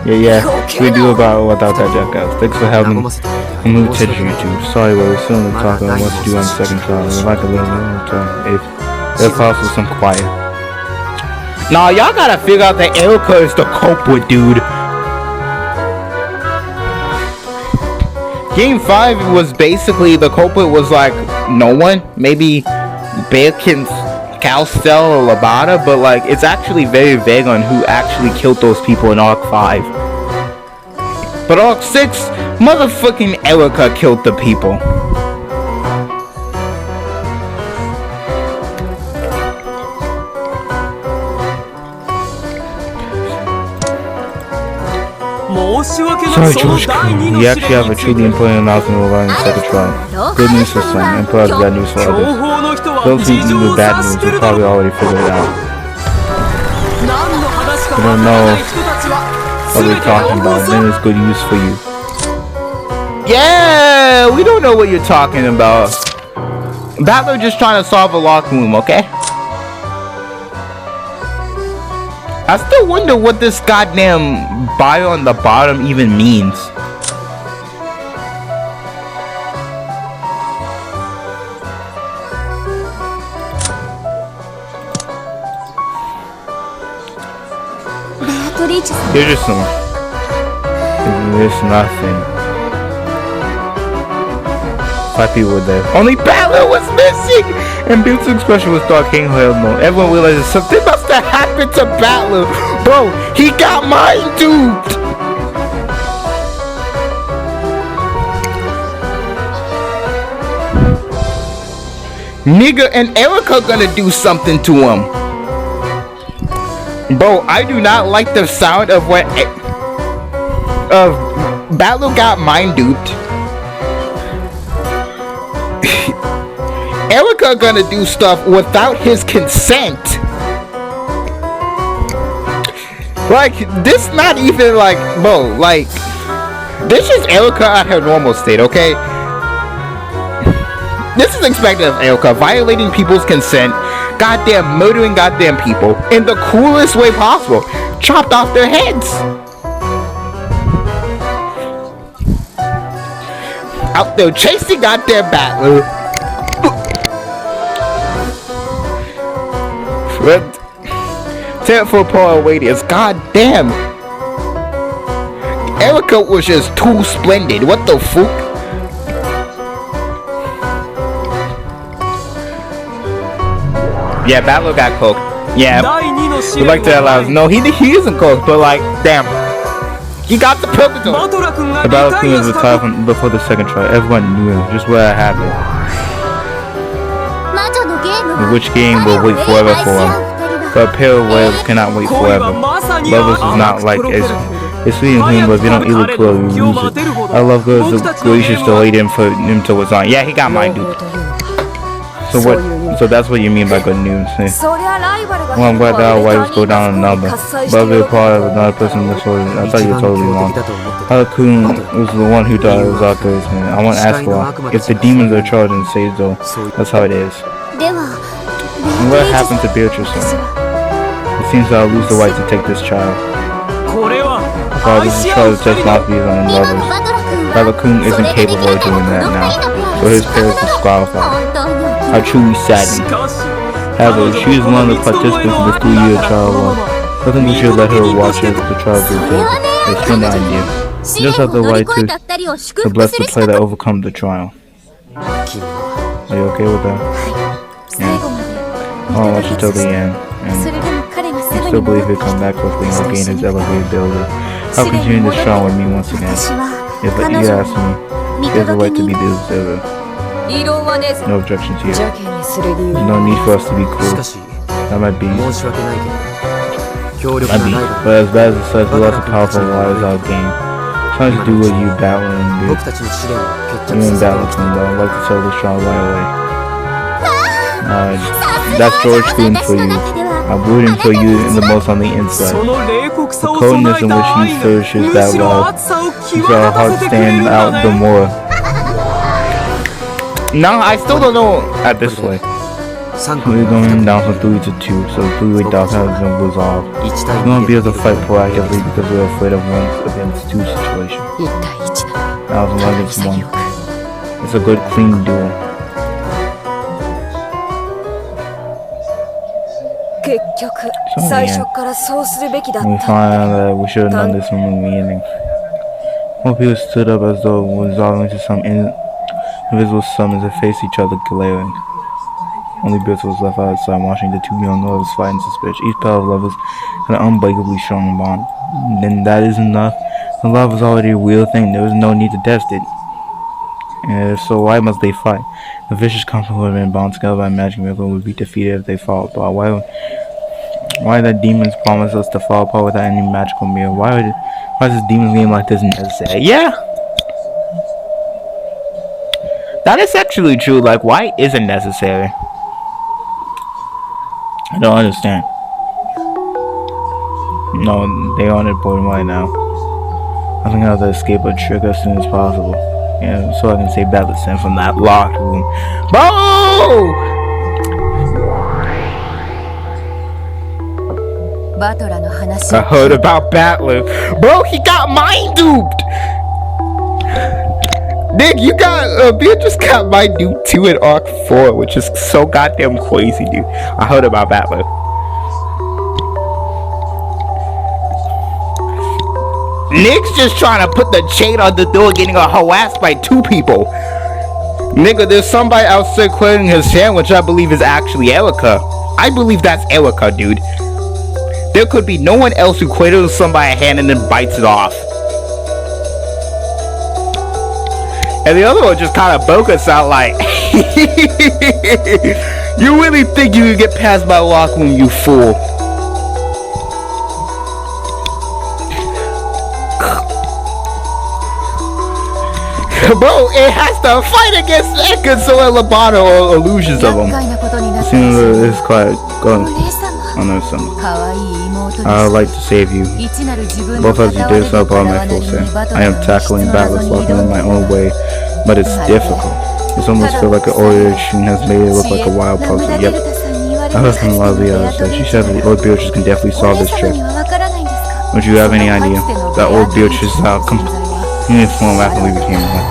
Yeah, we do about without that jackass. Thanks for having me. I'm new to YouTube. Sorry, but we're still talking on what to do on the second trial. We'd like a little more time. If possible, some quiet. Nah, y'all gotta figure out that Erika is the culprit, dude. Game 5 was basically the culprit was like no one. Maybe Bearkin, Calstel, or Labata, but like it's actually very vague on who actually killed those people in Arc 5. But Arc 6, motherfucking Erika killed the people. Sorry, George. We actually have a truly important announcement regarding the second trial. Good news for some, and perhaps bad news for others. Those who need the bad news will probably already figure it out. We don't know what we're talking about, then it's good news for you. Yeah, we don't know what you're talking about. Battler just trying to solve a lock room, okay? I still wonder what this goddamn bio on the bottom even means. You're just some... There's nothing. 5 people were there. Only Battler was missing! And Bute's expression was dark, King Hell no. Everyone realizes something must have happened to Battler. Bro, he got mind duped! Nigga and Erika gonna do something to him. Bro, I do not like the sound of what Battler got mind duped. Erika gonna do stuff without his consent. Like, this not even like, bro, like, this is Erika at her normal state, okay? This is expected of Erika, violating people's consent, goddamn murdering goddamn people in the coolest way possible. Chopped off their heads. Out there chasing goddamn Battler. 10 foot power radius, god damn. Erika was just too splendid. What the fuck? Yeah, Battler got cooked. Yeah, we like to allow. No, he isn't cooked, but like, damn, he got the purgatory. The Battle Queen was retired before the second try. Everyone knew him, just what happened. Which game will wait forever for him? But a pair of whales cannot wait forever. Lovers is not like it's sweet and him, but if you don't eat it close, you lose it. I love girls the gracious to lead him for him to what's on. Yeah, he got mine, dude. So what? So that's what you mean by good news. Eh? Well, I'm glad that our wives go down in number. But we're part of another person in this order. I thought you were totally wrong. Goon was the one who thought it was our case, man. I want to ask why. If the demons are charged and saved, though, that's how it is. And what happened to Beatrice? It seems that I'll lose the right to take this child. Father, this child takes mouthpiece on lovers. Father Goon isn't capable of doing that now, so his parents disqualified. How truly saddened. However, she is one of the participants in this 3-year trial walk. I think we should let her watch as the trial goes on. It's an idea. You just have the right to bless the play that overcomes the trial. Are you okay with that? Yeah. Oh, I should tell the end. I still believe he'll come back quickly and regain his elevated ability. I'll continue this trial with me once again. If you ask me, he has the right to be the observer. No objections here. There's no need for us to be cool. That might be. But as bad as it says, we're lots of powerful wise out game. Try to do what you battling do. You and battling from though. I'd like to tell this trial right away. That's George Gooning for you. I'm rooting for you in the most on the inside. The coldness in which he searches that love. He's our heart stand out the more. No, I still don't know at this way. We're going down from 3 to 2, so the 3-way dog has been resolved. We're going to be able to fight proactively because we're afraid of 1 against 2 situation. That was 1 against 1. It's a good clean duel. So we find out that we should have done this from the beginning. More people stood up as though resolving to some invisible summons and faced each other glaring. Only Beatrice was left outside watching the 2 young lovers fight in suspension. Each pair of lovers had an unbreakably strong bond. Then that is enough. The love is already a real thing. There was no need to test it. And so why must they fight? The vicious couple who had been bound together by magic miracle would be defeated if they fought apart. Why the demons promise us to fall apart without any magical miracle? Why is this demon game like this necessary? Yeah! That is actually true. Like, why is it necessary? I don't understand. No, they aren't important right now. I think I have to escape a trick as soon as possible. Yeah, so I can save Batter Fanum from that locked room. Bro! I heard about Battler. Bro, he got mind duped! Nick, you got, Beatrice got mind duped too in Arc 4, which is so goddamn crazy, dude. I heard about Battler. Nick's just trying to put the chain on the door, getting harassed by 2 people. Nigga, there's somebody outside quitting his sandwich I believe is actually Erika. I believe that's Erika, dude. There could be no one else who quitted somebody a hand and then bites it off. And the other one just kind of bogus out like, you really think you can get past my locker room, you fool? Bro, it has to fight against Kenzo and Loboto or illusions of them. Seems it's quite good. Oh no, son. I would like to save you. Both as you did so by my full sense. I am tackling battles locking in my own way, but it's difficult. It's almost feel like an origin has made it look like a wild puzzle. Yep. I heard from a lot of the others that she said that the old Beatrice can definitely solve this trick. Would you have any idea? That old Beatrice is out community form after we became one.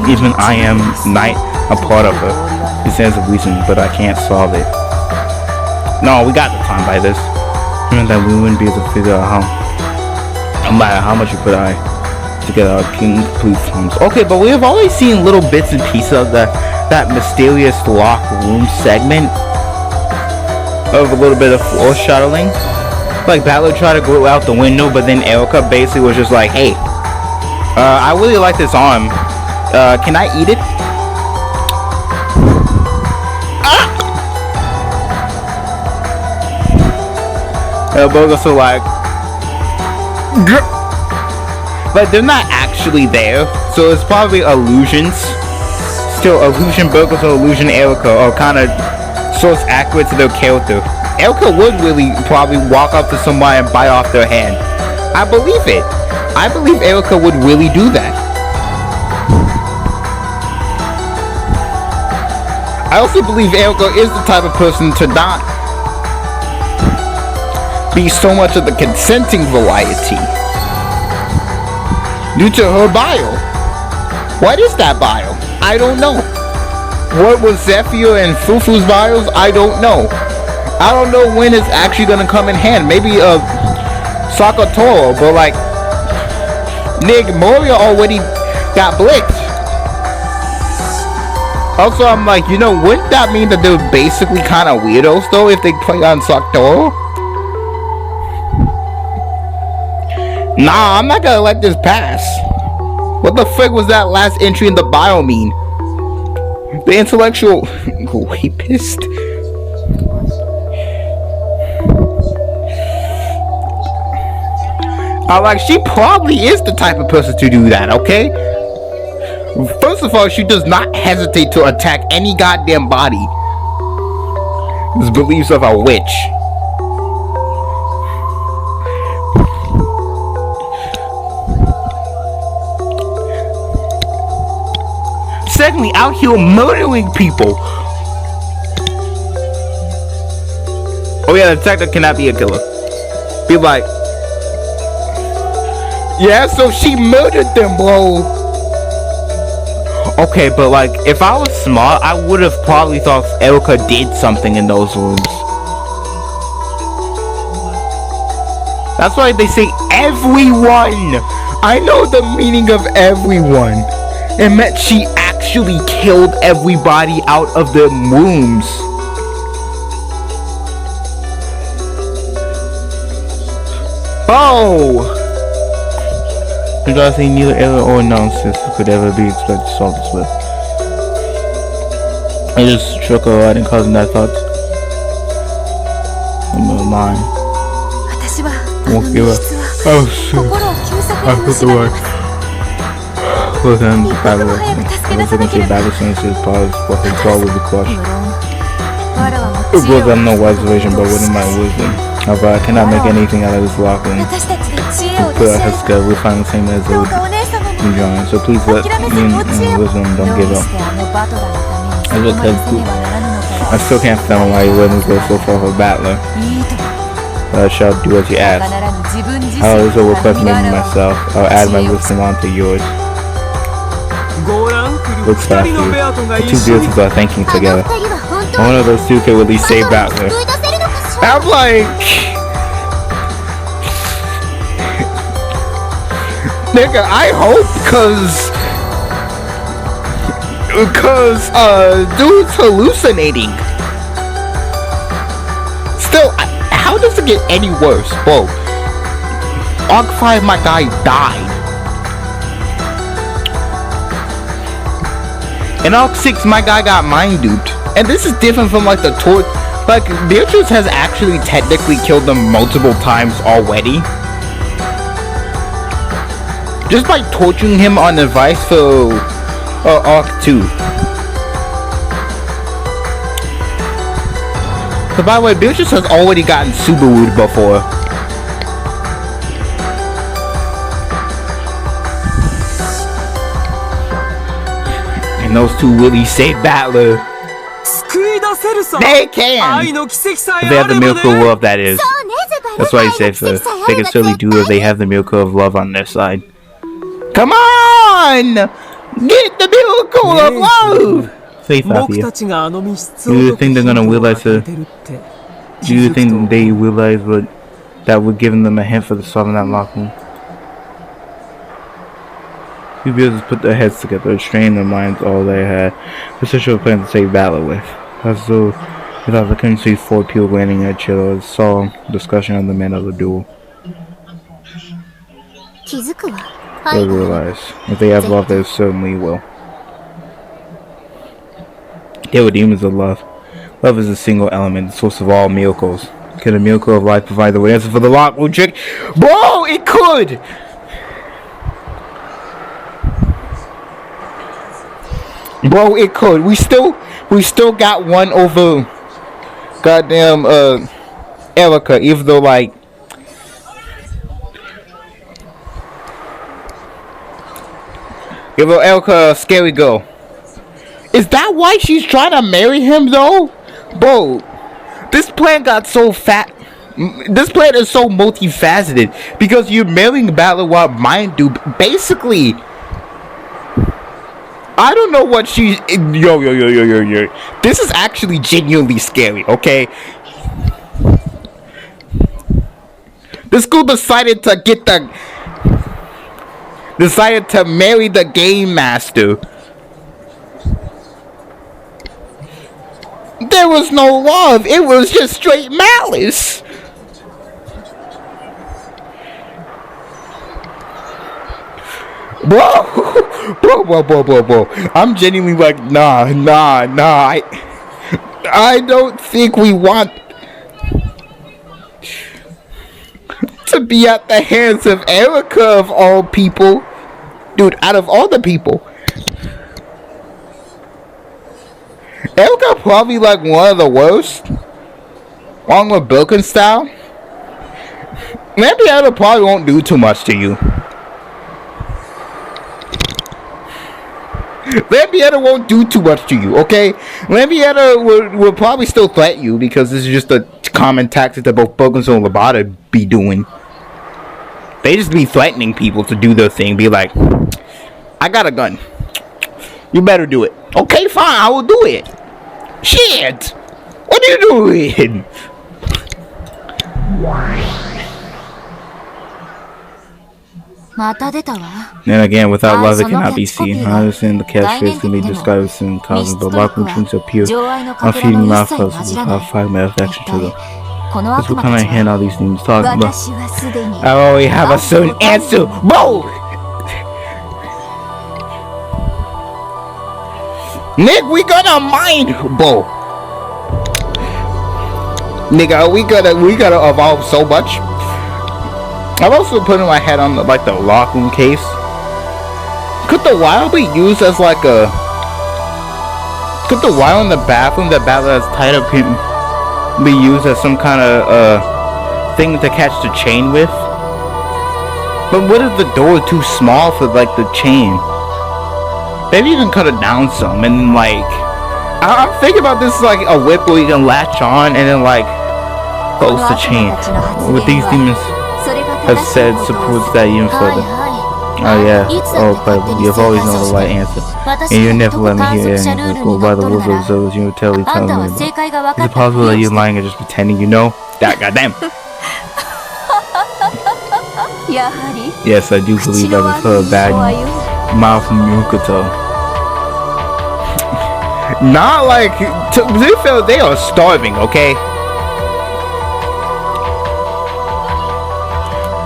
Even I am not a part of her. It stands a reason, but I can't solve it. No, we got the time by this. Even that we wouldn't be able to figure out how, no matter how much you put to get our complete forms. Okay, but we have always seen little bits and pieces of that mysterious locked room segment of a little bit of foreshadowing. Like Battler tried to go out the window, but then Erika basically was just like, hey, I really like this arm. Can I eat it? Both are so like, but they're not actually there, so it's probably illusions to illusion burgers or illusion Erika are kind of source accurate to their character. Erika would really probably walk up to somebody and bite off their hand. I believe it. I believe Erika would really do that. I also believe Erika is the type of person to not be so much of the consenting variety due to her bio. What is that bio? I don't know. What was Zephyr and Fufu's bios? I don't know. I don't know when it's actually gonna come in hand. Maybe Sakatoro, but like Nick Moria already got blicked. Also, I'm like, you know, wouldn't that mean that they're basically kind of weirdos though if they play on Sakatoro? Nah, I'm not gonna let this pass. What the frick was that last entry in the bio mean? The intellectual rapist? Like, she probably is the type of person to do that, okay? First of all, she does not hesitate to attack any goddamn body. This beliefs of a witch. Secondly, out here murdering people. Oh yeah, the detective cannot be a killer. Be like, yeah, so she murdered them, bro. Okay, but like, if I was smart, I would have probably thought Erika did something in those rooms. That's why they say everyone. I know the meaning of everyone. It meant she actually killed everybody out of their rooms. Oh! I think neither error or nonsense could ever be expected to solve this with. I just struck her right and causing that thought. I'm mine. Won't give up. Oh shit. I put the work. Look at him, battle. Once I can see battle since his pause, but his ball will be crushed. It was I'm no wise vision, but within my wisdom. However, I cannot make anything out of this lock room. We find the same as the enjoying. So please let me and wisdom don't give up. I still can't fathom why you wouldn't go so far for battler. But I shall do as you ask. I will also request me myself. I'll add my wisdom onto yours. Looks past you. The two beauties are thinking together. One of those two can really save battler. I'm like, nigga, I hope, cause dude's hallucinating. Still, how does it get any worse? Whoa, Arc 5, my guy died. In Arc 6, my guy got mind duped. And this is different from like the torch. Like, Beatrice has actually technically killed them multiple times already. Just by torturing him on advice for Arc 2. So by the way, Beatrice has already gotten Subaru'd before. And those two really save battler. They can! If they have the miracle of love, that is. That's why he said they can certainly do if they have the miracle of love on their side. Come on! Get the miracle of love! Faith out here. Do you think they're gonna realize Do you think they realize what that would give them a hint for the solving that lock room? Two builders put their heads together, strained their minds all they had. Essential plan to save battle with. As though without the couldn't see four people landing at each other, saw discussion on the men of the duel. They realize if they have love, they certainly will. They were demons of love. Love is a single element, the source of all miracles. Could a miracle of life provide the answer for the lock room trick? Bro, it could! Bro, it could. We still got one over goddamn Erika, even though like Erika, scary girl. Is that why she's trying to marry him though? Bro, this plan got so fat. This plan is so multifaceted because you're marrying Battler while mine do basically. I don't know what she's. Yo. This is actually genuinely scary, okay? The school decided to marry the game master. There was no love, it was just straight malice. Bro. I'm genuinely like, nah. I don't think we want to be at the hands of Erika of all people. Dude, out of all the people. Erika probably like one of the worst. Along with Broken style. Maybe Erika probably won't do too much to you. Lambietta won't do too much to you, okay? Lambietta will probably still threaten you because this is just a common tactic that both Bogus and Labata be doing. They just be threatening people to do their thing. Be like, I got a gun. You better do it. Okay, fine, I will do it. Shit! What are you doing? Then again, without love, it cannot be seen. I understand the catchphrase can be described as in causes, but locker rooms appear on feeding mouth puzzles without fragment affection to them. That's what kind of hand all these things talking about. I already have a certain answer. Bro! Nick, we gonna mind, bro. Nigga, we gotta evolve so much. I'm also putting my head on the lock room case. Could the wire be used as like a? Could the wire in the bathroom that Battler has tied up be used as some kind of thing to catch the chain with? But what if the door is too small for like the chain? Maybe you can cut it down some and then like I'm thinking about this like a whip where you can latch on and then like close the chain. With these demons have said supports that even further. Oh yeah, but you've always known the right answer. And you never let me hear it. Go by the rules of observers, you tell me about. Is it possible that you're lying or just pretending you know? That goddamn. Yes, I do believe I was her bad mouth from Yukato. Not like they are starving, okay?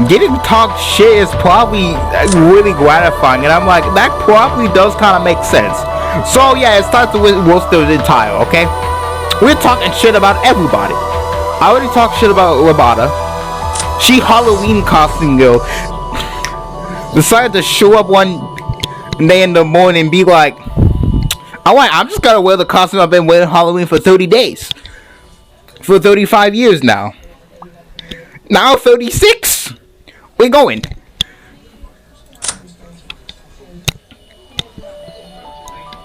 Getting talked shit is probably really gratifying, and I'm like, that probably does kind of make sense. So yeah, it starts with Worcester entire, okay? We're talking shit about everybody. I already talked shit about Labata. She Halloween costume girl decided to show up one day in the morning and be like, alright, I'm just gonna wear the costume I've been wearing Halloween for 30 days. For 35 years now. Now 36. We're going.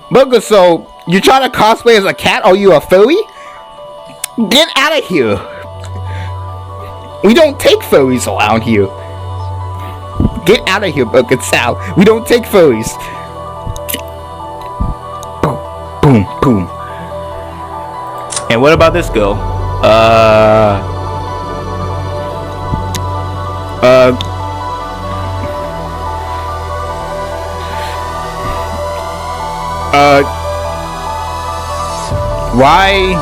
Booger, so you trying to cosplay as a cat? Are you a furry? Get out of here. We don't take furries around here. Get out of here, Booger Sal. We don't take furries. Boom, boom, boom. And what about this girl? Why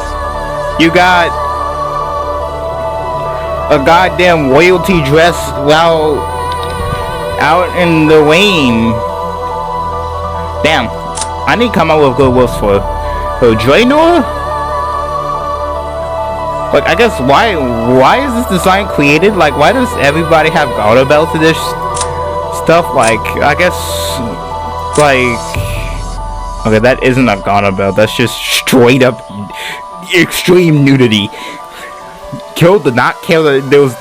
you got a goddamn royalty dress while out in the rain? Damn, I need to come up with good words for Draenor? Like, I guess why is this design created? Like, why does everybody have garter belts to this stuff? Like, I guess, like, Okay, that isn't a Ghana belt. That's just straight up extreme nudity. Kill did not kill. There was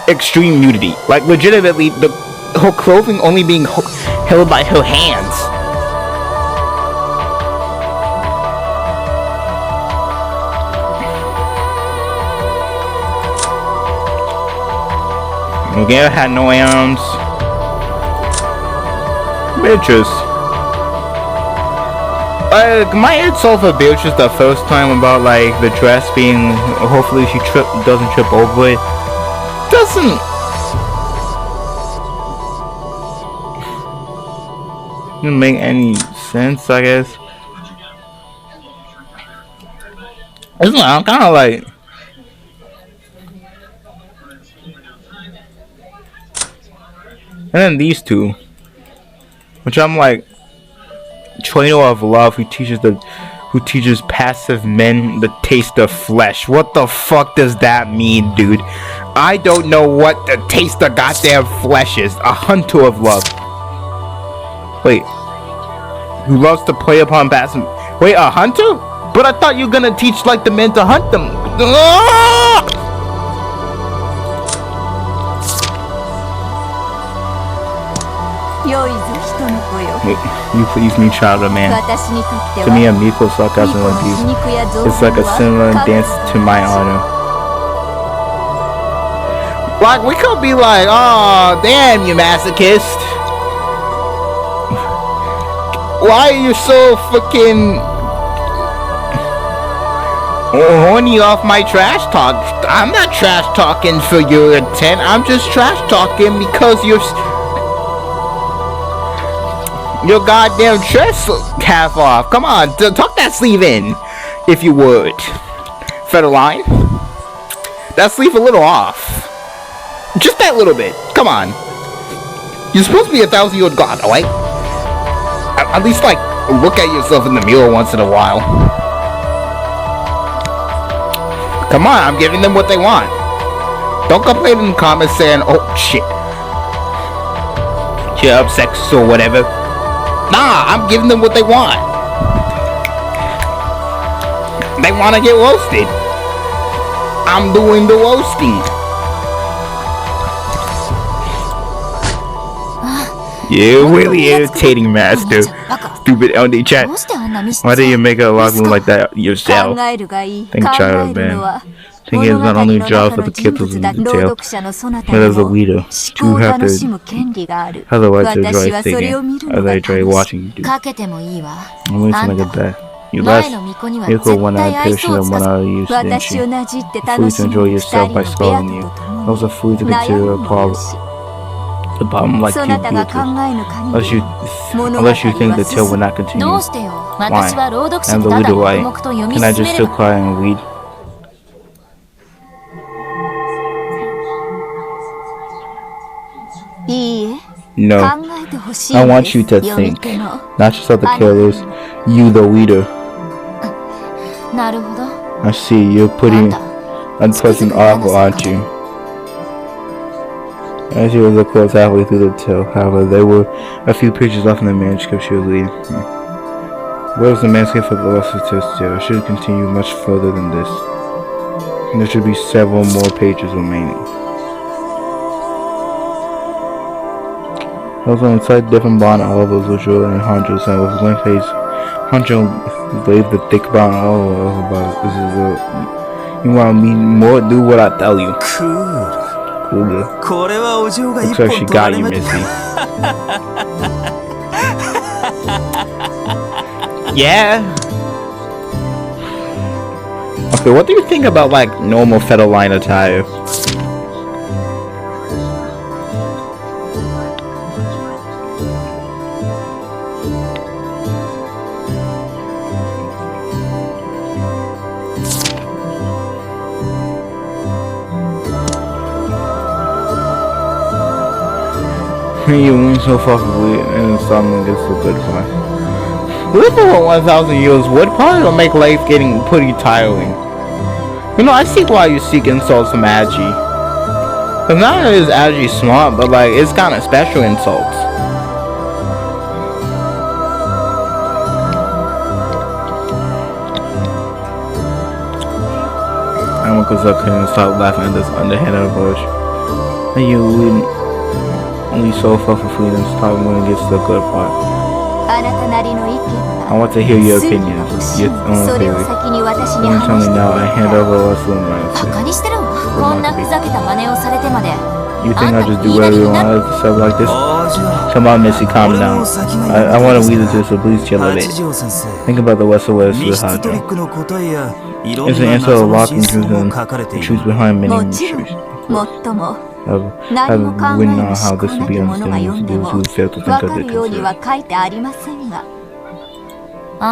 extreme nudity. Like legitimately, her clothing only being held by her hands. Miguel had no arms. Bitches. My insult for Beatrice the first time about like the dress being, hopefully she doesn't trip over it, doesn't make any sense, I guess. I'm kind of like, and then these two, which I'm like, Draenor of love who teaches passive men the taste of flesh. What the fuck does that mean, dude? I don't know what the taste of goddamn flesh is. A hunter of love. Wait. Who loves to play upon passive. Wait, a hunter? But I thought you were gonna teach like the men to hunt them. You please me, child of man. To me, amigo sarcasm and abuse. It's like a similar dance to my honor. Like, we could be like, oh, damn, you masochist. Why are you so fucking horny off my trash talk? I'm not trash talking for your intent. I'm just trash talking because your goddamn dress half off. Come on, tuck that sleeve in, if you would. Federline, that sleeve a little off. Just that little bit. Come on. You're supposed to be a 1,000-year-old god, alright? At least, like, look at yourself in the mirror once in a while. Come on, I'm giving them what they want. Don't complain in the comments saying, oh, shit. Cheer up, sex, or whatever. Nah, I'm giving them what they want. They want to get roasted. I'm doing the roasting. You're really irritating, master. Stupid LD chat. Why did you make a lock room like that yourself? Think, child, man. Think it's not only a job for the kiddos in detail, but as a leader, you have the right to enjoy thinking, as I enjoy watching you do. I'm going to look at that. You last Erika one-eyed person and one-eyed use, didn't you? Free to enjoy yourself by scolding you. Also free to consider a problem like you Beatrice. Unless you think the tale will not continue. Why? I'm the leader, right? Can I just still cry and read? No. I want you to think. Not just of the killers. You, the leader. I see. You're putting unpleasant armor, aren't you? As you look close halfway through the tale, however, there were a few pages left in the manuscript she was reading. Where was the manuscript for the rest of this tale? It should continue much further than this. And there should be several more pages remaining. Also inside different bond elbows which were in hundreds, and with one page, Hunter laid the thick bond elbow about it. This is the. You want me more? Do what I tell you. Cool. Looks like she got you, Missy. Yeah. Okay, what do you think about like normal Federline attire? You win so fucking weird, and suddenly gets a good part. Living for 1,000 years would probably make life getting pretty tiring. You know, I see why you seek insults from Agi. Cause not only is Agi smart, but like, it's kind of special insults. Emma goes up here and starts laughing at this underhanded approach. And you only so far for freedom, start when it gets to the good part. I want to hear your opinion, your own theory. Don't tell me now, I hand over what's in my You think I just do whatever you want to stuff like this? Come on, Missy, calm down. I want to weed into this, so please chill a bit. Think about the west of west to the hot dog. It's an answer to lock and the truth behind many mysteries. I've written on how this would be understandable to those who fail to think of it considered. I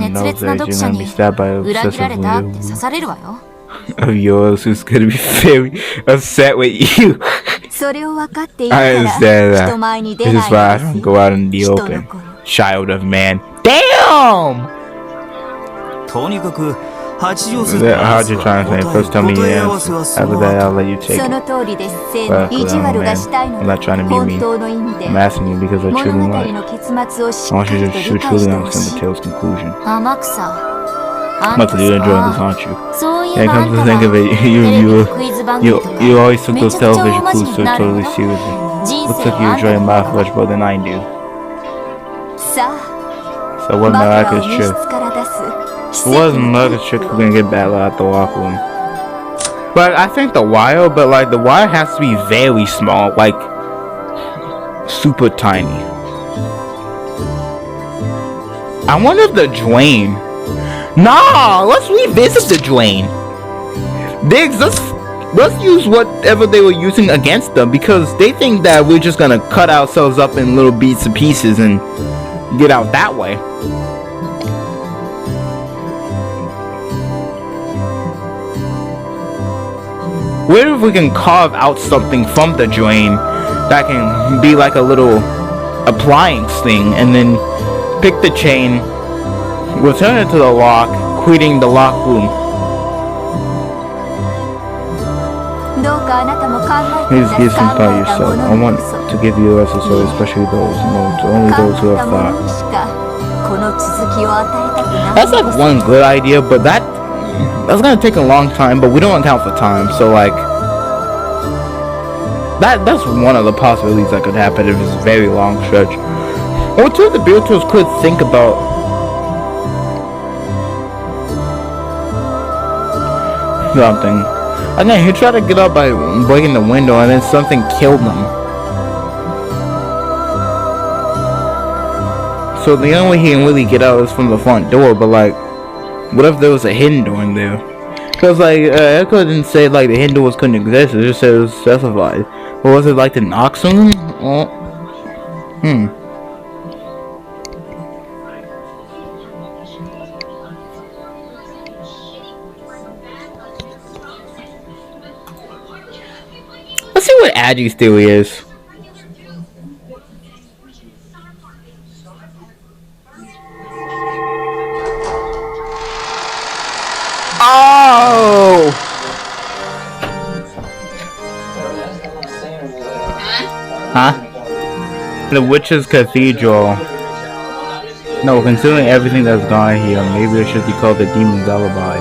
know that you're gonna be stabbed by an obsessive reader of yours who's gonna be very upset with you. I understand that. This is why I don't go out in the open. Child of man. Damn! How'd you try to say? First tell me your answer. After that I'll let you take it. But I'm not trying to be mean. I'm asking you because I truly want it. I want you to truly understand the tale's conclusion. Much you enjoy this, aren't you? Yeah, come to think of it, you always took those television clues so totally seriously. Looks like you enjoy math much more than I do. So what miraculous trick? What was miraculous trick we're gonna get battle at the locker room? But I think the wire, but like the wire has to be very small, like super tiny. I wonder if the drain. Nah, let's revisit the drain. Diggs, let's use whatever they were using against them because they think that we're just gonna cut ourselves up in little bits and pieces and get out that way. What if we can carve out something from the drain that can be like a little appliance thing and then pick the chain, return it to the lock, quitting the lock room. Please give some thought yourself. I want to give you a lesson, so especially those, only those who have thought. That's like one good idea, but that's gonna take a long time, but we don't account for time, so like that's one of the possibilities that could happen if it's a very long stretch. Or two of the builders could think about something. Again, he tried to get up by breaking the window and then something killed him. So the only way he can really get out is from the front door, but like, what if there was a hidden door in there? Cause like, Erika didn't say like the hidden doors couldn't exist, it just said it was specified. But was it like the knock soon? Let's see what Aggie's theory is. Oh! Huh? The Witch's Cathedral. No, considering everything that's gone here, maybe it should be called the Demon's Alibi.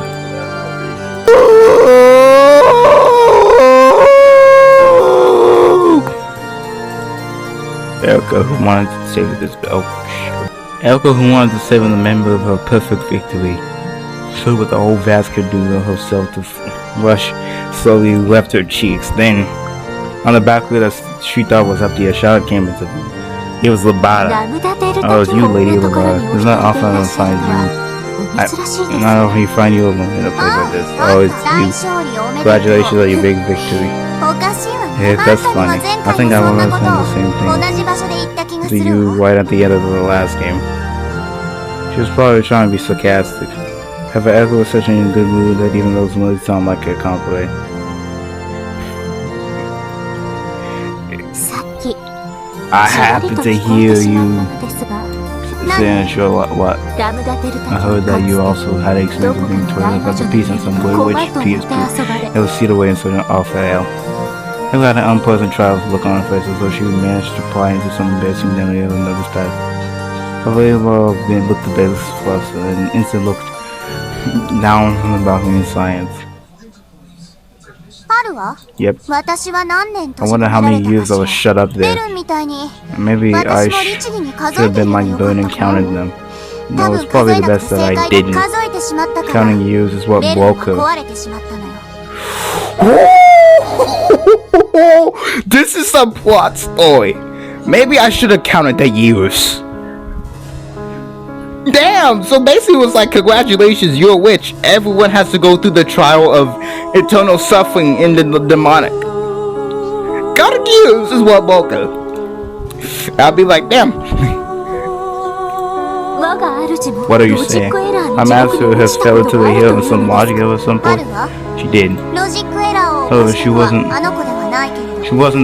Erika, who wanted to save this bell. Erika, who wanted to save the member of her perfect victory. So with the whole vascular do of herself to rush slowly left her cheeks. Then, on the back of that she thought was up the shot came into view. It was Labata. Oh, it was you, Lady Labata. It's not often I find you. Not often you find you alone in a place like this. Oh, it's you. Congratulations on your big victory. Yeah, that's funny. I think I remember saying the same thing to you right at the end of the last game. She was probably trying to be sarcastic. However, Erika was such in a good mood that even those words sound like a compliment. I happen to hear you saying sure what? I heard that you also had an experience of being tortured about the piece in some way which PSP. It was seated away in such an awful hell. It had an unpleasant trial look on her face as though she managed to pry into some embarrassing memory of another's past. However, then looked a bit flustered and instant looked Down from the balcony in science. Yep. I wonder how many years I was shut up there. Maybe I should have been like Boone and counted them. No, it's probably the best that I didn't. Counting years is what broke her. This is some plot story. Maybe I should have counted the years. Damn, so basically it was like, congratulations, you're a witch. Everyone has to go through the trial of eternal suffering in the demonic. Got accused is what broke her. I'll be like, damn. What are you saying? My master has fell into the hill in some logic error at some point? She did. However, she wasn't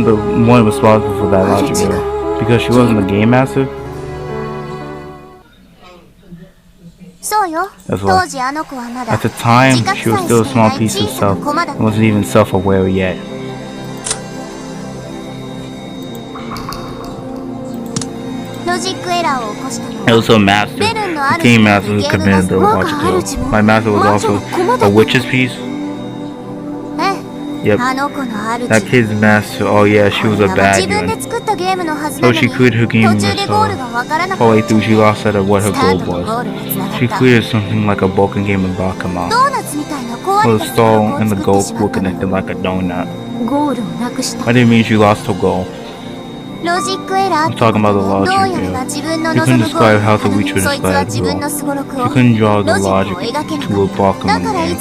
the one responsible for that logic error. Because she wasn't the game master? That's why. At the time, she was still a small piece of self and wasn't even self-aware yet. It was her master, the game master, who committed the logic error. My master was also a witch's piece? Yep. That kid's master, oh yeah, she was a bad one. So she created her game herself. All the way through, she lost sight of what her goal was. She created something like a broken game of Bakuman. Where the stall and the goal were connected like a donut. I didn't mean she lost her goal. I'm talking about the logic error. You couldn't describe how to reach her desired goal. You couldn't draw the logic to a Bakuman game.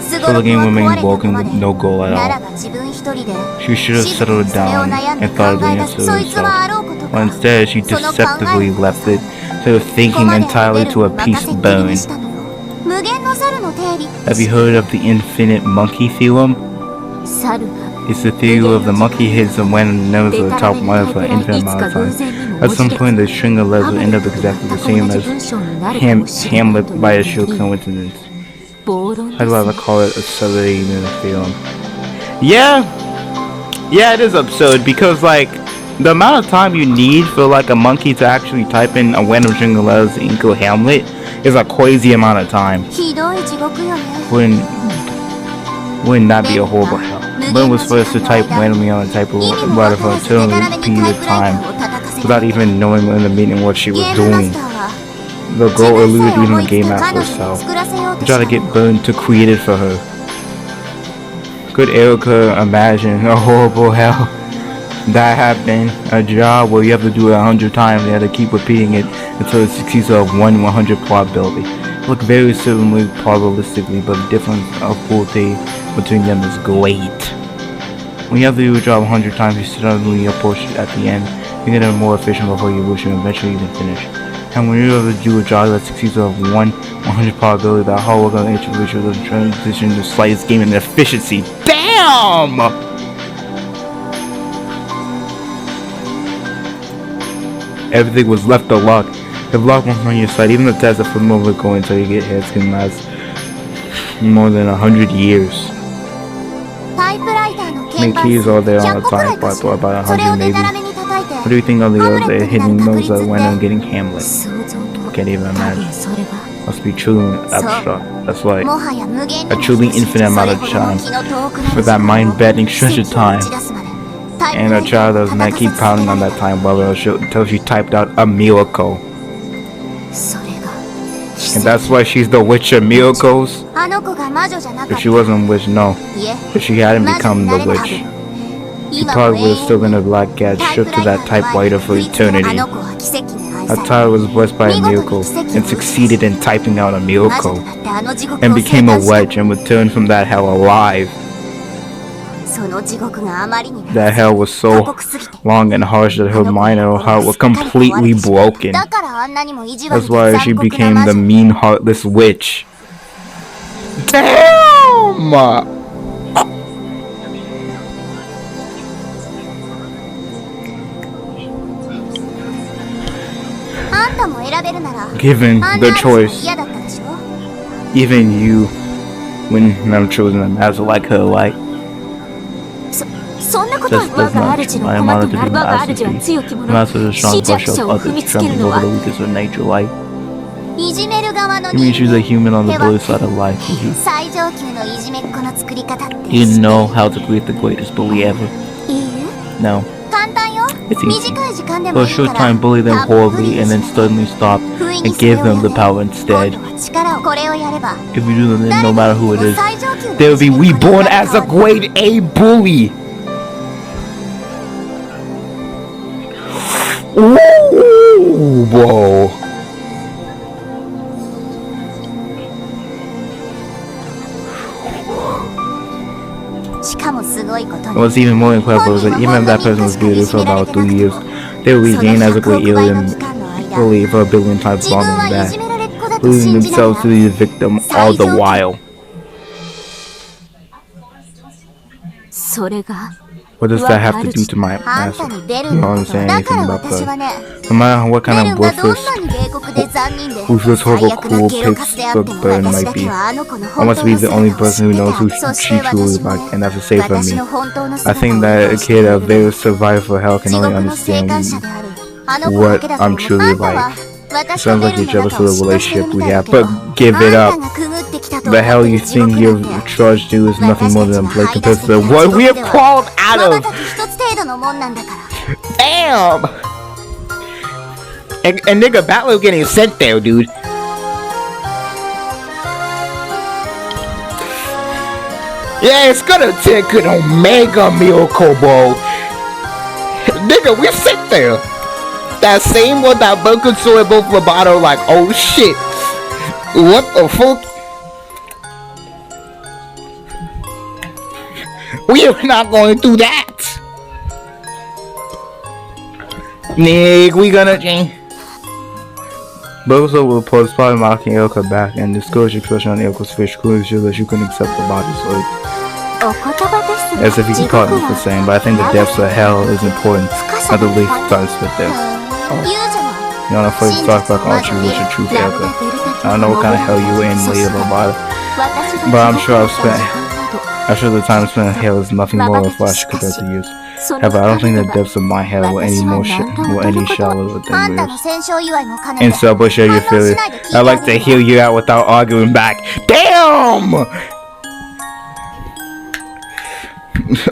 So the game remained broken with no goal at all. She should have settled down and thought of the answer herself. But instead, she deceptively left it instead of thinking entirely to a piece of bone. Have you heard of the infinite monkey theorem? It's the theory of the monkey hits and when knows at the top line for an infinite amount of time. At some point, the string of letters will end up exactly the same as Hamlet by a sheer coincidence. I'd rather call it absurdity than a theorem. Yeah, it is absurd because like the amount of time you need for like a monkey to actually type in a random string of letters and equal Hamlet is a crazy amount of time. Wouldn't that be a horrible hell? Boone was forced to type randomly on a typewriter for a eternally period of time without even knowing in the meaning what she was doing. The girl eluded even the game master herself. Tried to get Boone to create it for her. Could Erika imagine a horrible hell that happened? A job where you have to do it 100 times and you have to keep repeating it until it succeeds of 1/100 probability. Look very similarly probabilistically, but the difference of quality between them is great. When you have to do a job 100 times, you suddenly approach it at the end. You get it more efficient before you reach and eventually you can finish. And when you're able to do a job that succeeds of 1/100 probability, that hard work on each individual doesn't transition to the slightest gain in efficiency. Damn! Everything was left to luck. If luck wasn't on your side, even the test of familiar going until you get hits can last more than 100 years. Many keys are there on the time, but about 100 maybe. What do you think of the others that are hitting those that went on getting Hamlet? Can't even imagine. Must be truly abstract. That's like a truly infinite amount of time for that mind-bending stretch of time. And a child does not keep pounding on that time bubble until she typed out a miracle. And that's why she's the witch of miracles? If she wasn't a witch, no. If she hadn't become the witch, she probably would have still been a black cat stripped to that typewriter for eternity. That child was blessed by a miracle and succeeded in typing out a miracle and became a witch and returned from that hell alive. That hell was so long and harsh that her mind and her heart were completely broken. That's why she became the mean, heartless witch. Damn! Given the choice, even you wouldn't have chosen a master like her, like. Just does not I am honored to be master. Master is a strong brush of others, trembling over the weakness of nature, like. You mean she's a human on the bully side of life. You know how to create the greatest bully ever. No. It's easy. For a short time, bully them horribly and then suddenly stop and give them the power instead. If you do them, then no matter who it is, they will be reborn as a grade A bully. Ooh, whoa. What's even more incredible is that even if that person was bearded for about 3 years, they will regain as a great alien bully for 1 billion times longer than that, losing themselves to the victim all the while. What does that have to do to my master? You don't understand anything about that. No matter what kind of worthless, ruthless, horrible, cruel pigs the bird might be, I must be the only person who knows who she truly like, and that's a save for me. I think that a kid of very survivor hell can only understand what I'm truly like. It sounds like you're jealous of the relationship we have, but give it up. The hell you think you're charged to is nothing more than a blade compared to what we have crawled out of. Damn! And nigga, Battle getting sent there, dude. Yeah, it's gonna take an Omega miracle, bro. Nigga, we sent there. That same one that broken sword both Roboto like, oh shit. What the fuck? We are not going through that. Nick, we gonna change. Bozo will post probably mocking Erika back and discourage expression on Erika's face, clearly show that she couldn't accept the body sword. As if he could call it for saying, but I think the depths of hell is important, not the least starts with this. You're not afraid to talk about Archie with your truth, Erika. I don't know what kind of hell you were in later about it, but I'm sure the time spent in hell is nothing more of a flash compared to yours. However, I don't think the depths of my hell were any shallower than yours. And so, but share your feelings. I'd like to hear you out without arguing back. Damn!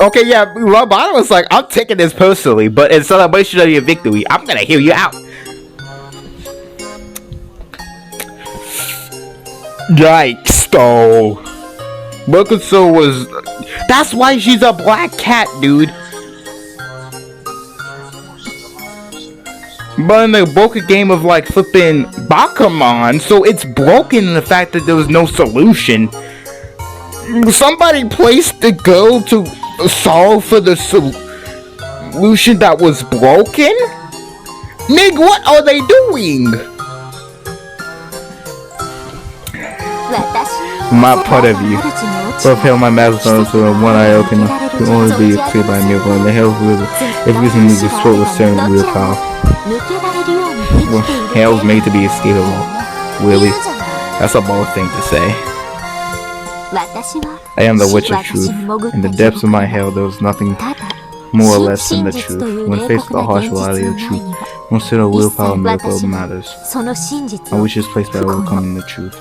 Okay, yeah, Roboto was like, I'm taking this personally, but in celebration of your victory, I'm gonna hear you out. Yikes, though. Bokuso was... That's why she's a black cat, dude. But in the broken game of like flipping Bakuman, so it's broken in the fact that there was no solution. Somebody placed the girl to solve for the solution that was broken? Nigga, what are they doing? My part of you. Both hell my master so one eye open can only be cleared by a miracle, and the hell's wizard. If reason needs to throat with certain willpower. Well, hell's made to be escapable. Really? That's a bold thing to say. I am the witch of truth. In the depths of my hell, there was nothing more or less than the truth. When faced with the harsh reality of truth, consider willpower miracle matters. My wish is placed by overcoming the truth.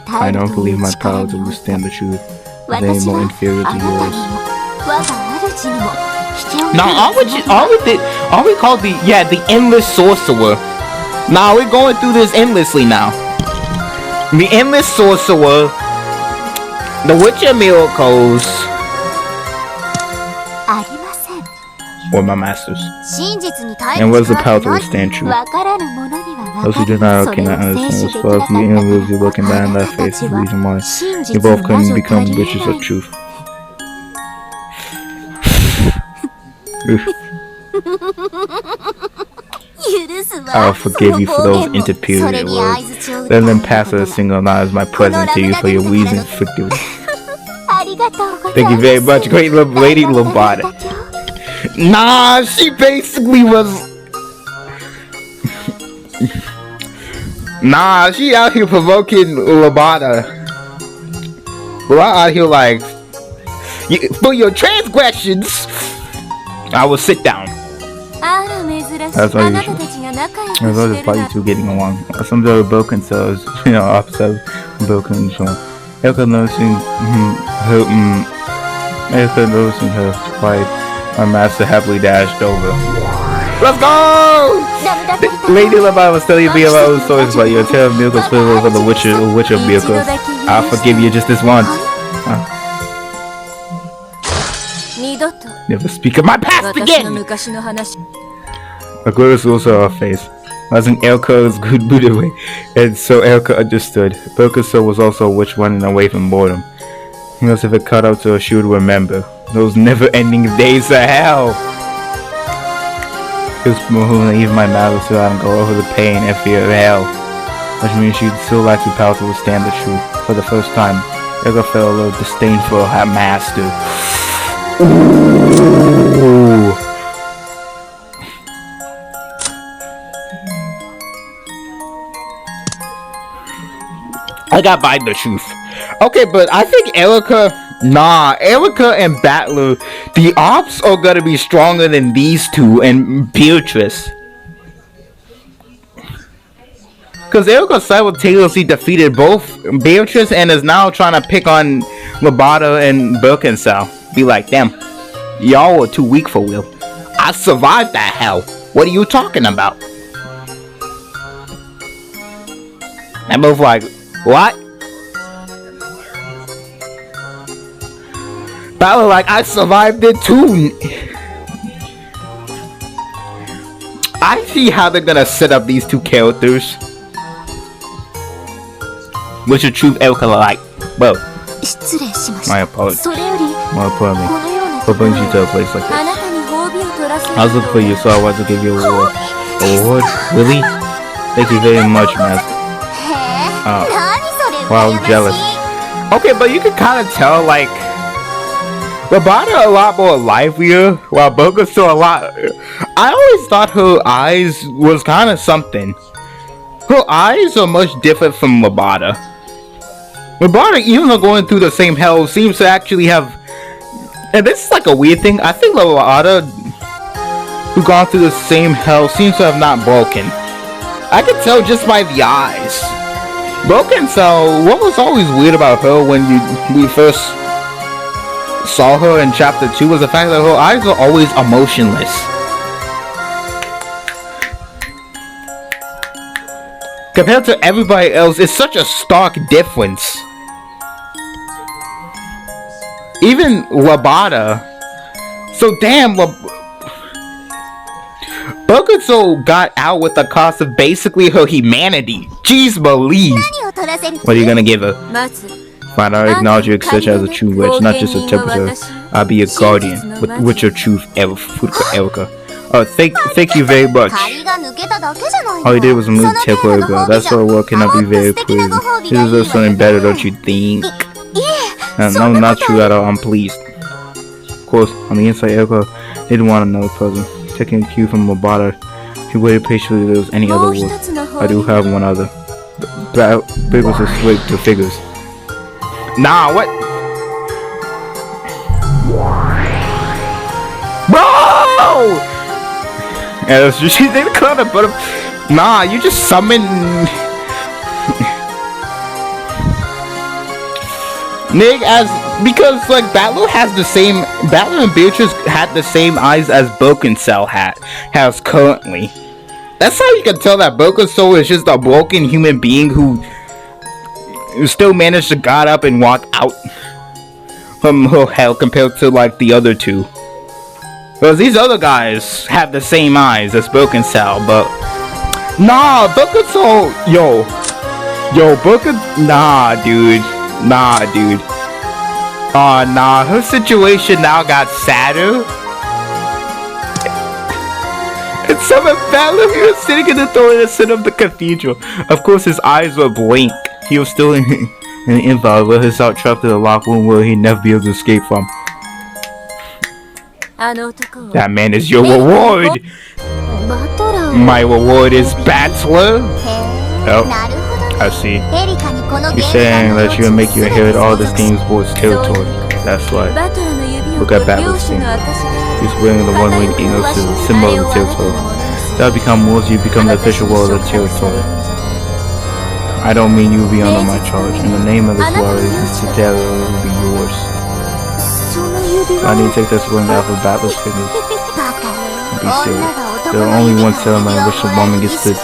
I don't believe my power to withstand the truth is any more inferior to yours. Now, are we called the endless sorcerer? Now we're going through this endlessly now. The endless sorcerer, the witch of miracles, or my masters. And what is the power to withstand truth? Those who do not cannot understand as well as the interviews you looking down in that face is the reason why you both couldn't become witches of truth. I'll forgive you for those interperiod words. Let them pass as a single night as my present to you for your reasons for doing. Thank you very much, great lady Lobata. Nah, she basically was... Nah, she out here provoking Lobata. We're out here like... For your transgressions, I will sit down. That's unusual. There's always about you two getting along. Some of the broken cells, opposite of broken shown. Erika noticing her quiet, our master happily dashed over. Let's go! Lady Levi was telling me about those stories about your tale of miracles filled with the witch of miracles. I'll forgive you just this once. Never speak of my past again! A grimace was on her face. Wasn't Erika's good mood away, and so Erika understood. Bozo was also a witch running away from boredom. He must have it cut out so she would remember those never-ending days of hell. It was moving even my mouth so I don't go over the pain and fear of hell, which means she still lacks the power to withstand the truth. For the first time, Erika felt a little disdain for her master. Ooh. I got by the truth. Okay, but I think Erika and Battler, the ops are gonna be stronger than these two and Beatrice. Because Erika simultaneously defeated both Beatrice and is now trying to pick on Labata and Birkenstow. Be like, damn, y'all were too weak for Will. I survived that hell. What are you talking about? I'm both like, what? Battler like, I survived it too. I see how they're gonna set up these two characters. Which the truth Erika like, bro. My apologies. My apologies. What brings you to a place like this? I was looking for you, so I wanted to give you a award. Award? Really? Thank you very much, master. Wow, I'm jealous. Okay, but you can kind of tell, like, Labata a lot more livelier, while Bogo's still a lot. I always thought her eyes was kind of something. Her eyes are much different from Labata. Labata, even though going through the same hell, seems to actually have. And this is like a weird thing. I think Labata, who gone through the same hell, seems to have not broken. I could tell just by the eyes. Broken, so what was always weird about her when we first saw her in chapter 2 was the fact that her eyes are always emotionless. Compared to everybody else, it's such a stark difference. Even Labata. So damn, Bokuto got out with the cost of basically her humanity. Jeez Louise. What are you gonna give her? Fine, I acknowledge your such as a true witch, not just a interpreter. I'll be a guardian with your truth, Erika. Oh, thank you very much. All you did was remove temporary girl. That sort of work cannot be very pleasing. You deserve something better, don't you think? No, not true at all. I'm pleased. Of course, on the inside, Erika didn't want another puzzle. Taking a cue from Labata, he waited patiently if there was any other word. I do have one other. Big was a swig to figures. Nah, what? Bro! Yeah, she didn't cut it, but nah, you just summoned. Nick, because like Battler and Beatrice had the same eyes as Birkenstow has currently. That's how you can tell that Birkenstow is just a broken human being who still managed to get up and walk out from her hell compared to like the other two. Because these other guys have the same eyes as Birkenstow, but nah, Birkenstow, nah, dude. Oh, nah, her situation now got sadder. And some of Battler, he was sitting in the throne in the center of the cathedral. Of course, his eyes were blank. He was still in an invalid, but his heart trapped in a locked room where he'd never be able to escape from. That man is your reward. My reward is Battler. Oh, I see. You're saying that you'll make you inherit all this game's board's territory. That's right. look at Battler's finger. He's wearing the one-winged eagle, symbol of the territory. That will become wolves, you become the official warrior of the territory. I don't mean you will be under my charge. In the name of this warrior, this territory will be yours. I need to take this one out of Battler's fingers. Be serious. There are only one ceremony in which the woman gets to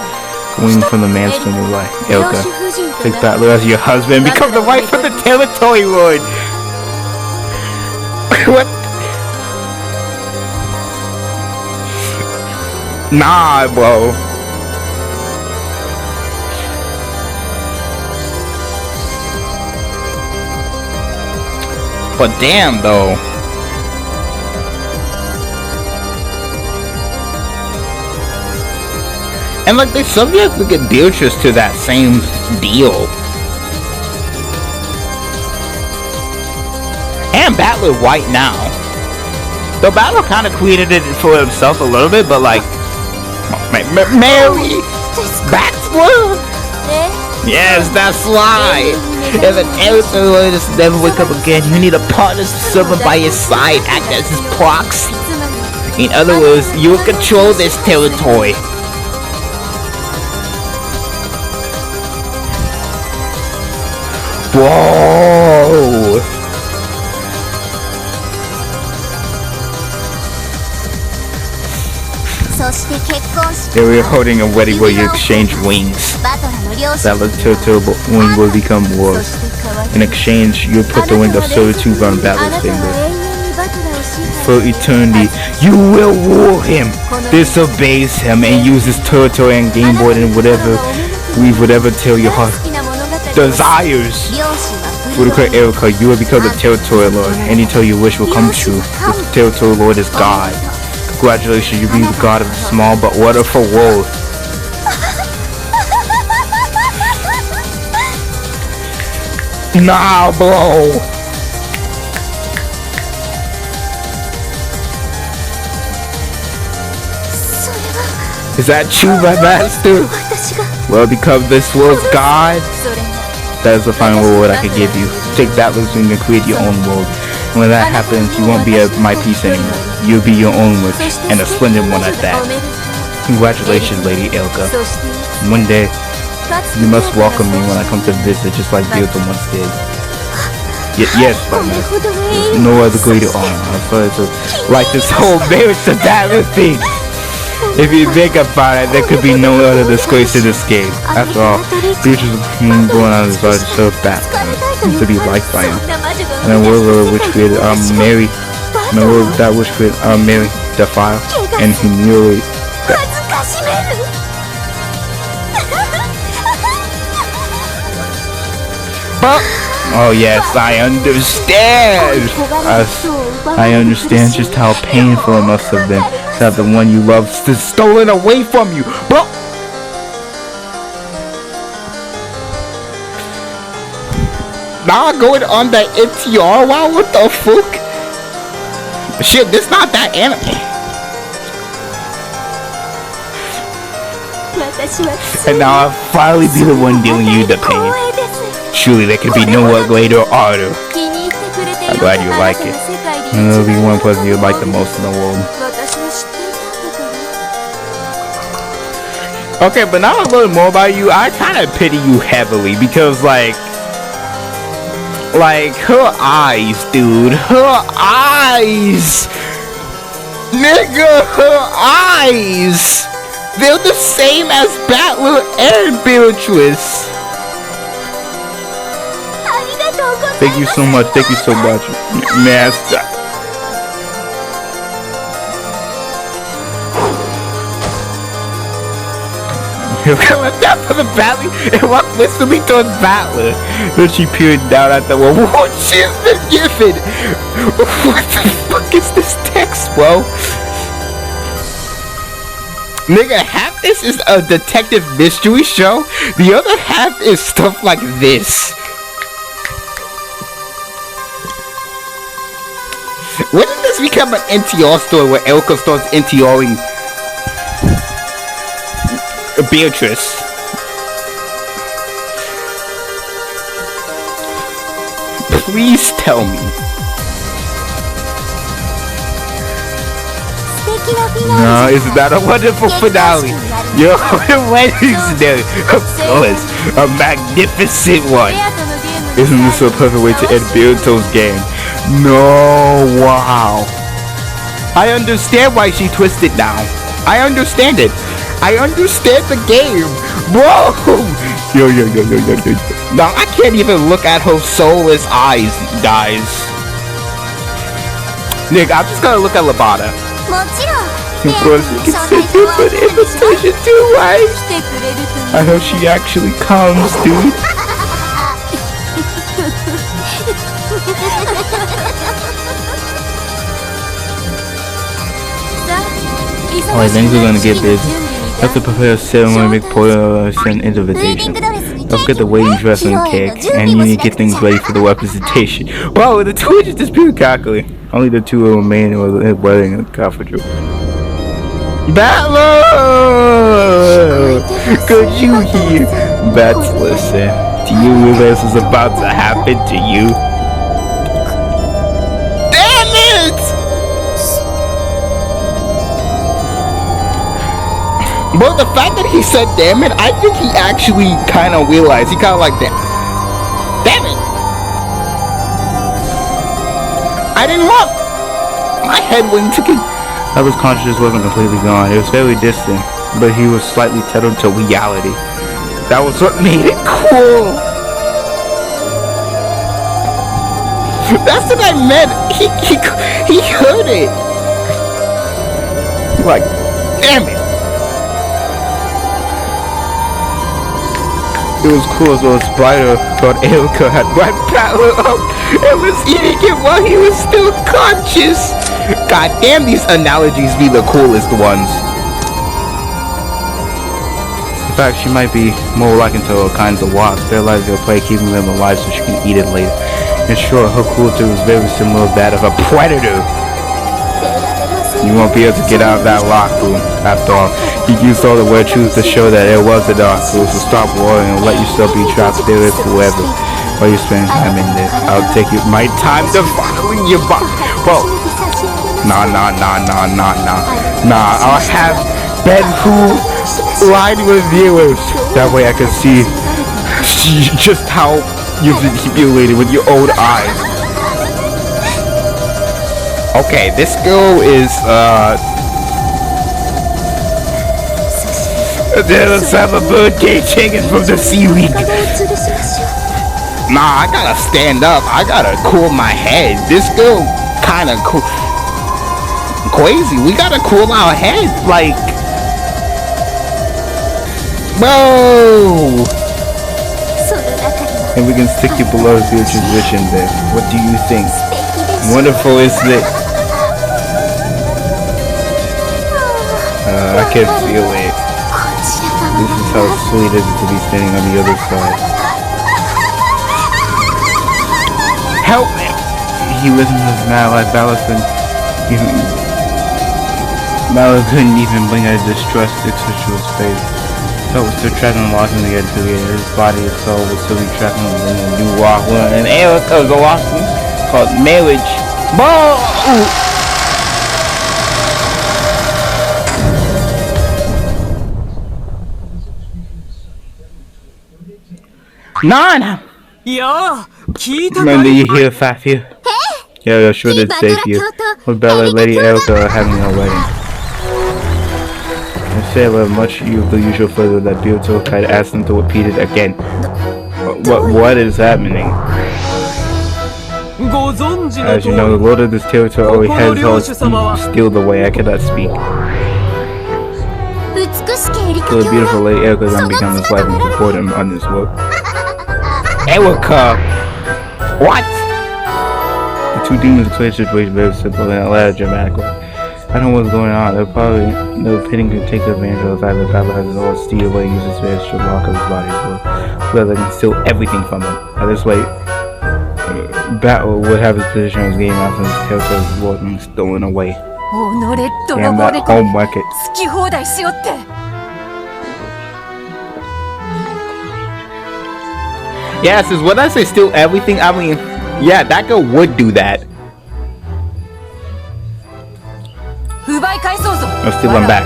wing from the man's finger, right? Erika, take Battler as your husband and become the wife of the territory lord! What? Nah, bro. But damn, though. And like they subject to get Beatrice to that same deal. And Battler white now. Though Battler kind of created it for himself a little bit, but like, Mary, Battler. Yes, that's why. If a territory just never wake up again, you need a partner to serve him by your side, act as his proxy. In other words, you will control this territory. Whoa! They were holding a wedding where you exchange wings. Battler's territorial wing will become yours. In exchange, you put the wing of servitude on Battler's finger. For eternity, you will rule him, disobeys him, and use his territory and game board and whatever tell your heart desires. For the correct Erika, you will become the territory lord. Any tell you wish will come true. The territory lord is God. Congratulations, you be the god of the small but wonderful world. Nah, bro. Is that true, my master? Well, because this world's God, that is the final reward I can give you. Take that wing and create your own world. And when that happens, you won't be at my peace anymore. You'll be your own witch, and a splendid one at that. Congratulations, Lady Erika. One day, you must welcome me when I come to visit, just like Beatrice once did. Yes, my master. There's no other greater honor. I'm sorry to like this whole marriage to Batter thing. If you think about it, there could be no other disgrace in this game. After all, Beatrice was going on his heart to serve Batman, to be liked by him. And then which created Mary, that which created Mary, defile, and humiliate. Oh yes, I understand! I understand just how painful it must have been to have the one you love stolen away from you, bro! Nah, going on that NTR, wow, what the fuck? Shit, this not that anime. And now I'll finally be the one dealing you the pain. Surely there can be no one greater honor. I'm glad you like it. And there'll be one person you like the most in the world. Okay, but now I learn more about you. I kind of pity you heavily because, like her eyes, dude. Her eyes, nigga. Her eyes. They're the same as Battler and Beatrice. Thank you so much. Thank you so much, master. He'll come at that for the Battler and walk wistfully towards Battler. Then she peered down at the wall. What she's been given? What the fuck is this text, bro? Nigga, half this is a detective mystery show. The other half is stuff like this. When did this become an NTR story where Erika starts NTRing Beatrice? Please tell me. No, isn't that a wonderful finale? Your wedding scenario, of course, a magnificent one. Isn't this a perfect way to end Naruto's game? No, wow. I understand why she twisted now. I understand it. I understand the game, bro. Yo. Now I can't even look at her soulless eyes, guys. Nick, I'm just gonna look at Labata. Of course, you can send you an invitation too, right? I hope she actually comes, dude. Alright, things are gonna get busy. I have to prepare a ceremony, make send invitation. Don't forget the wedding dress and cake, and you need to get things ready for the representation. Whoa, the Twitch is disputed calculating. Only the two will remain with the wedding and Kafadru. Battler! Could you hear? Bats, listen. Do you realize what's about to happen to you? Damn it! But the fact that he said damn it, I think he actually kind of realized. He kind of like that. Damn it! I didn't want my head went to get. His consciousness wasn't completely gone. It was very distant, but he was slightly tethered to reality. That was what made it cool. That's what I meant. He heard it. Like, damn it. It was cool as well as Spider thought Erika had wrapped Battler up and was eating it while he was still conscious. God damn, these analogies be the coolest ones. In fact, she might be more likened to all kinds of wasps. Their lives are play keeping them alive so she can eat it later. And sure, her cruelty was very similar to that of a predator. You won't be able to get out of that lock room. After all, you used all the word truth to show that it was a dark room. So stop worrying and let yourself be trapped there forever. While you spend time in there, I'll take my time to follow your body. Well, nah. I'll have Ben who line with viewers. That way I can see just how you've been humiliated with your own eyes. Okay, this girl is let's have a birthday chicken from the seaweed. Nah, I gotta stand up. I gotta cool my head. This girl kinda cool. Crazy. We gotta cool our heads. Like, whoa. And we can stick you below the rich in there. What do you think? Wonderful, isn't it? I can feel it. This is how sweet it is to be standing on the other side. Help me! He wasn't as mad like Ballison. Mallow couldn't even blink at a distressed expression to his face. So was still trapped and lost in the together. His body and soul was still be trapped in a new rock. And Erika was a lost called marriage. Whoa! Nana! Man, do you hear Fafia? Yeah, sure did save you. With Bella and Lady Erika are having a wedding. I say much of the usual further that Naruto had asked them to repeat it again. What is happening? As you know, the lord of this territory has still the way I cannot speak. So the beautiful Lady Erika is going to become his wife and support him on this work. Erika! What? The two demons explain the situation very simple and a lot dramatically. I don't know what's going on. They're pitting to take advantage of the fact that Papa has all steal away and use his face to lock up his body as well. So that they can steal everything from him. At this rate, Battle would have his position on his game after his territory was being stolen away. Damn that home market. Yeah, since when I say steal everything, I mean, yeah, that girl would do that. Let's steal him back.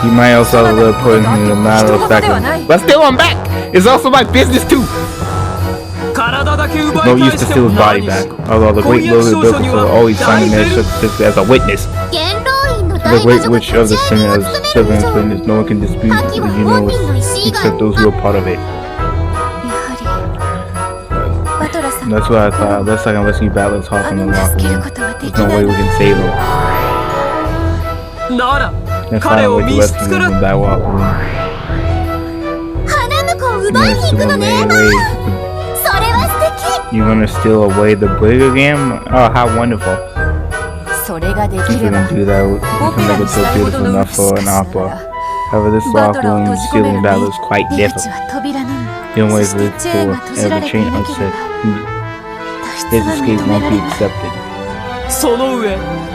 You might also have a little poison in the matter of fact. Let's steal him back! It's also my business too! No use to steal his body back. Although the great lord of the biblical are always signing their certificate as a witness. The great witch of the sin as serving as witness, no one can dispute the universe except those who are part of it. That's what I thought. Let's like rescue Battlers Hawk from the locker room. There's no way we can save him. And find a way to rescue him from that locker room. You're gonna steal away the brig again? Oh, how wonderful. If we can do that, we can make it so beautiful enough for an opera. However, this locker room stealing battle is quite difficult. The only way for this door ever chain unset. His escape won't be accepted.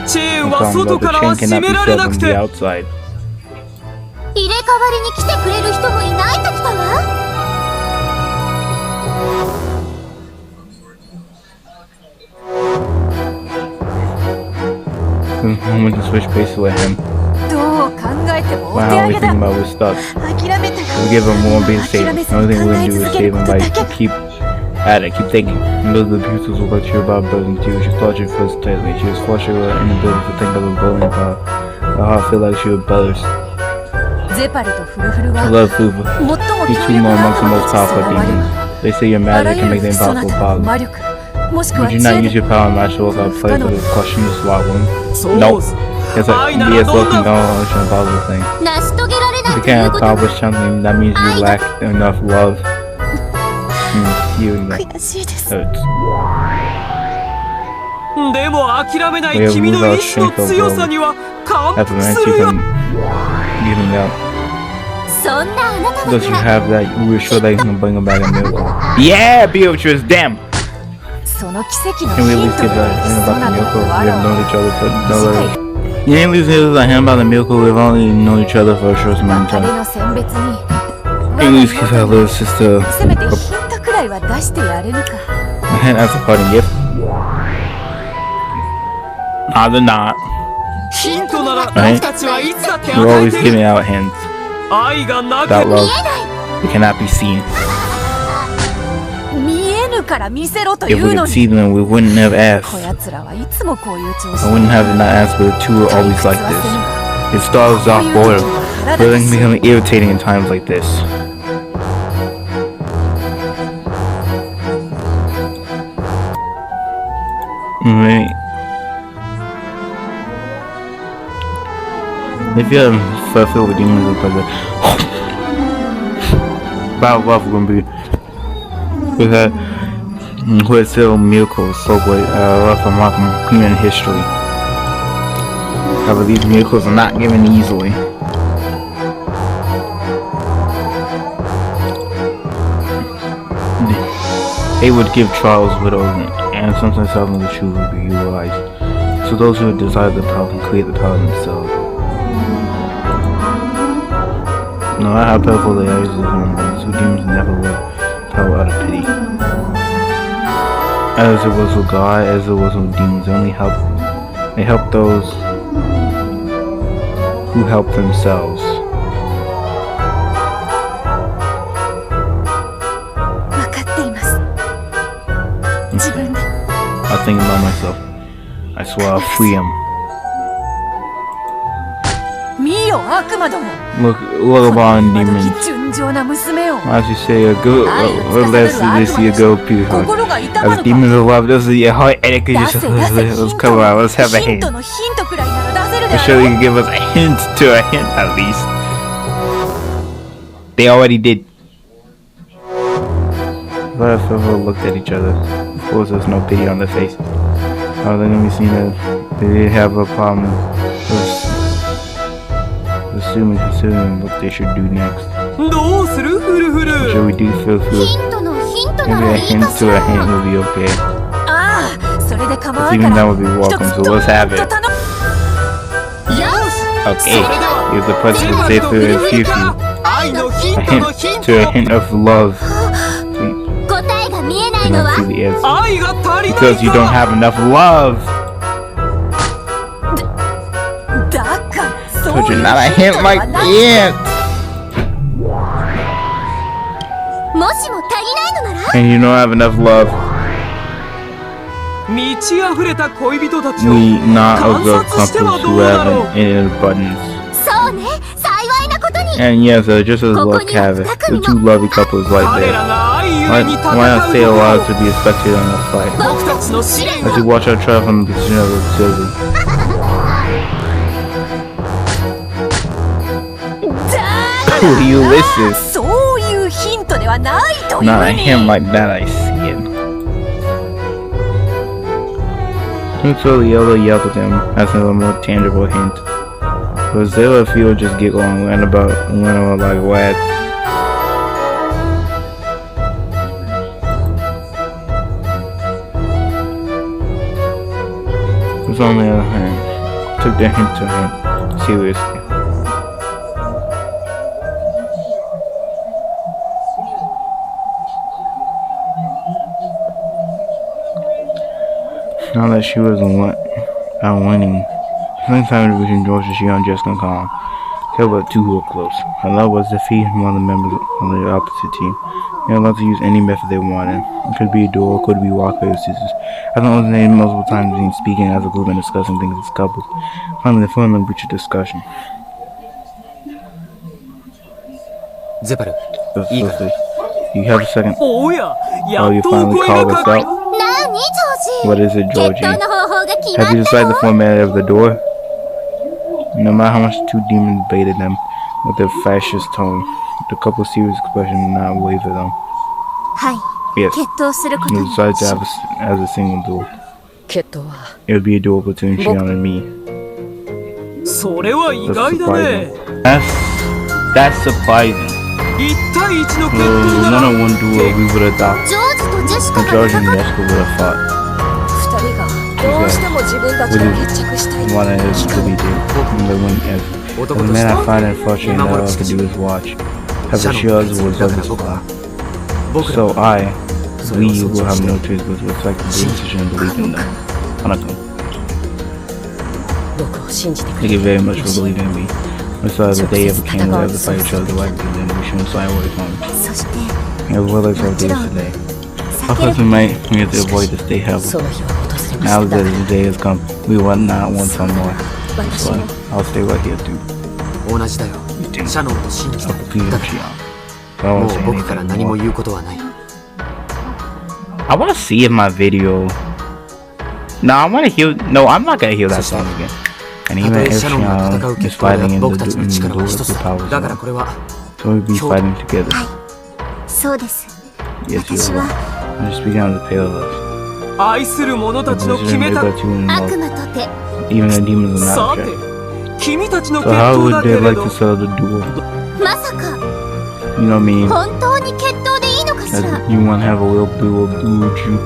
The chain cannot be severed from the outside. There's no moment to switch places with him. Wow, we think about we're stuck. We'll give him more being safe. The only thing we can do is save him by keep at it, keep thinking. And those are the pupils will let you about building too. She's clutching first tightly. She was flushing with her inability to think of a bullying power. Her heart felt like she was brothers. I love Fufu. He's two more amongst the most powerful demons. They say your magic can make the impossible possible. Would you not use your power and match those out play for the crushing this locker room? Nope. It's like BS looking down on an impossible thing. If you can't accomplish something, that means you lack enough love. Hearing that hurts. We have moved our strength of will. After that, you can give him out. Does you have that? We're sure that you can bring him back a miracle. Yeah, Beatrice, damn! Can we at least get that thing about the miracle? We have known each other for no other. You ain't at least hear that him about the miracle. We've only known each other for a short amount of time. At least give our little sister a hand as a parting gift. Nah, they're not. Right? We're always giving out hints. Without love, it cannot be seen. If we could see them, we wouldn't have asked. I wouldn't have not asked, but the two are always like this. It starts off bored, but it can become irritating in times like this. Right. If you have fulfilled with demons and pleasure, about love will be with that. Who has still miracles so great, love from human history. However, these miracles are not given easily. They would give trials widows, and sometimes help them the truth would be utilized. So those who desire the power can create the power themselves. No matter how powerful they are, so demons never will power out of pity. As it was with God, as it was with demons, they help those who help themselves. Okay. I think about myself. I swear I'll free him. Look upon demons. As you say, a good, let's see a girl beautiful. As demons of love, this is your heart, Erika. Let's come on, let's have a hint. I'm sure you can give us a hint to a hint at least. They already did. But if ever looked at each other, of course there's no pity on their face. They're gonna be seen as they have a problem with assuming considering what they should do next. Should we do feel free? Maybe a hint to a hint will be okay. Even that would be welcome, so let's have it. Okay, here's the president say for his future. A hint to a hint of love. You don't see the answer. Because you don't have enough love. told you not a hint like it. And you don't have enough love. We not of the couples who haven't ended buttons. And yes, just as love cabin. The two lovely couples right there. Why not stay alive to be a spectator in a fight? As we watch our trial from the position of the silver. Ulysses. Not a hint like that, I see it. So the yellow yelled at him as a more tangible hint. But still, if you would just get along and about like wax. It was on the other hand, took the hint to him seriously. Now that she was out winning, sometimes between George and she and Jessica and Colin, there were two who were close. Her love was defeated from one of the members of the opposite team. They were allowed to use any method they wanted. It could be a duel, it could be rock, paper, scissors. As long as they named multiple times between speaking as a group and discussing things as couples. Finally, the four of them reached a discussion. You have a second? Oh, you finally called us out? What is it, Georgie? Have you decided the format of the door? No matter how much the two demons baited them with their fascist tone, the couple's serious expression did not waver them. Yes, they decided to have as a single duel. It would be a duel between Shion and me. That's surprising. One-on-one duel we would have thought. And George and Jessica would have fought. One of his Skibidi. As a man, I find it frustrating that all I can do is watch. However, she also was on this fly. So we will have no choice but to respect the decision and believe in them. Hanako. Thank you very much for believing in me. We saw the day ever came to ever fight each other directly, then we shouldn't shy away from it. And as well as our days today. Of course, we have to avoid this day heavy. Now that the day has come, we will not want some more. So I'll stay right here too. I'll please Shion. So I won't say anything more. I want to see if my video... No, I want to hear... No, I'm not going to hear that song again. And even if Shion is fighting in the dualistic powers, so we'll be fighting together. Yes, you are. I'm just speaking on the pale of us. Even the demons are not object. So how would they like to settle the duel? You know what I mean? You want to have a little duel, would you?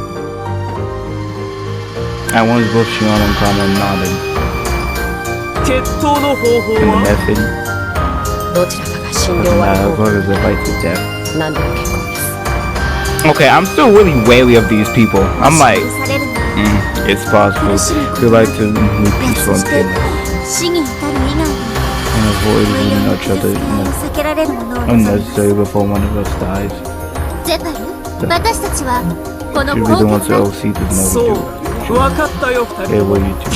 At once both Shion and Colin nodded. And the method doesn't matter as long as they fight to death. Okay, I'm still really wary of these people. I'm like, it's possible. They like to be peaceful and painless. And avoid wounding each other unnecessary before one of us dies. Should be the ones that OC does know to do. Hey, will you two?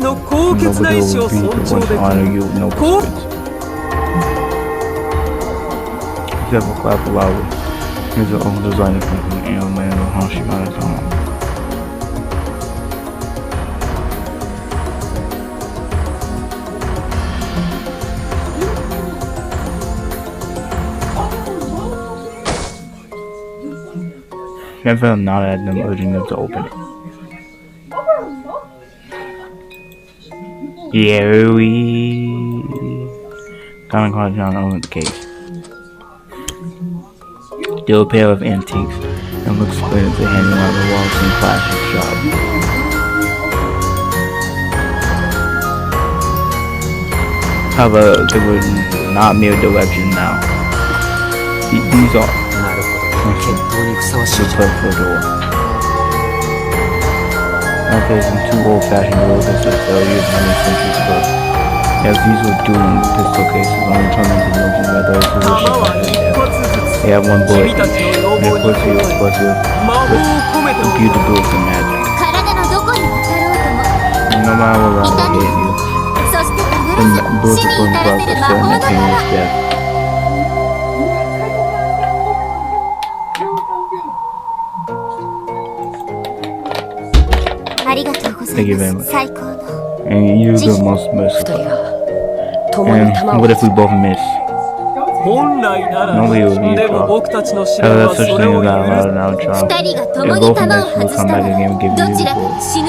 Nobody will be the ones to honor you, no pursuits. Except for clap loudly. Here's the old designer from the man of Hashimana's home. Never nodded at them, urging them to open it. Yeah, we kind of caught John open the case. Still a pair of antiques, and looks good as they're hanging out the walls in classic shop. However, they were not mere direction now. These are the perfect door. Okay, some two old-fashioned doors that still used many centuries ago. As these were dueling pistol cases, only tormented looking by those who wish to find them death. They have one bullet each, and of course he was blessed with imputed bullets and magic. No matter what round they hit you, the bullets are pulling blood for certain and painless death. Thank you very much. And you're the most merciful. And what if we both miss? Nobody will be a draw. However, that's such thing is not allowed in our trial. If both miss, we'll come back again and give you the bull. So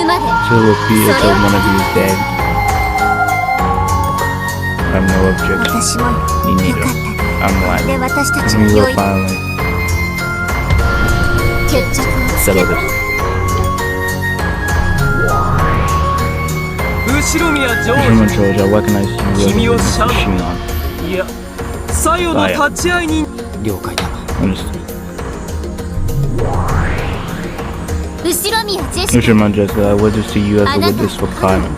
we'll repeat until one of you is dead. I'm no objection. Me neither. I'm glad. We will finally settle this. Human George, I recognize you as a machine on. Understood. Fisherman Jessica, I witness to you as a witness for Kaiman,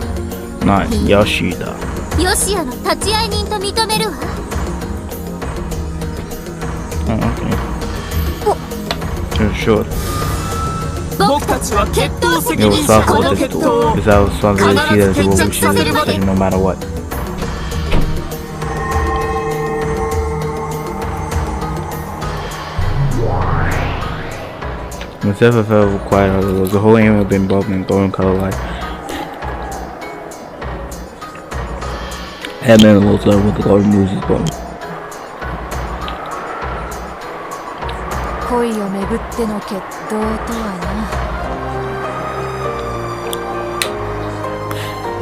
not Yoshida. Oh, okay. Sure. It was thoughtful with this tool, because I was responsible to see that the will wish you decision no matter what. When Sefer fell quiet, however, the whole aim had been involved in golden color light. Had been a little slow with the golden news is born.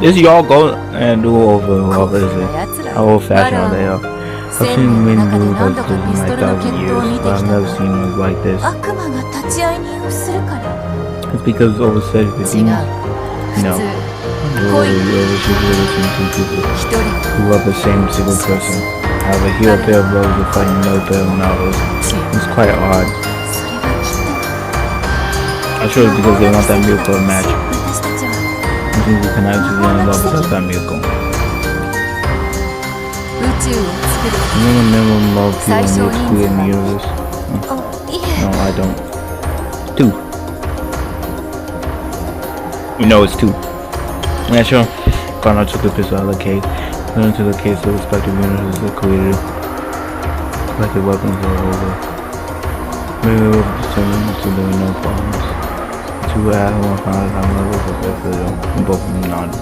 This y'all go and do over is it? How old fashioned they are. I've seen many movies like this in my 1,000 years, but I've never seen movies like this. It's because over 70 demons. No. You always usually listen to people who love the same single person. However, here a pair of brothers are fighting another pair of novels. It's quite odd. I'm sure it's because they want that miracle match. I think we can actually end up without that miracle. You know the minimum love people needs to be in the universe? No, I don't. 2. You know it's 2. Yeah, sure. Garner took the pistol out of the case. Put into the case of the respective universes that created collected weapons all over. Maybe we will determine so there were no problems. 2 had 1 found out how levels of them, and both of them nodded.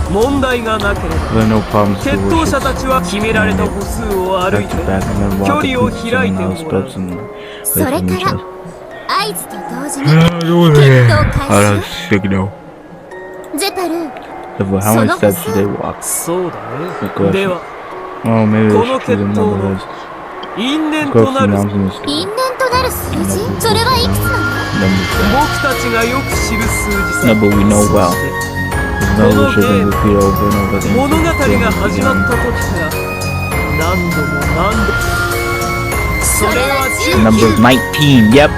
There are no problems to worship. Back to back, and then walk the pieces and now spells and away from each other. I don't signal. Therefore, how many steps did they walk? Good question. Oh, maybe they should do the numbers. Go to the mountains in the store. No, but we know well. There's no which have been repeated over and over again. Number 19, yep.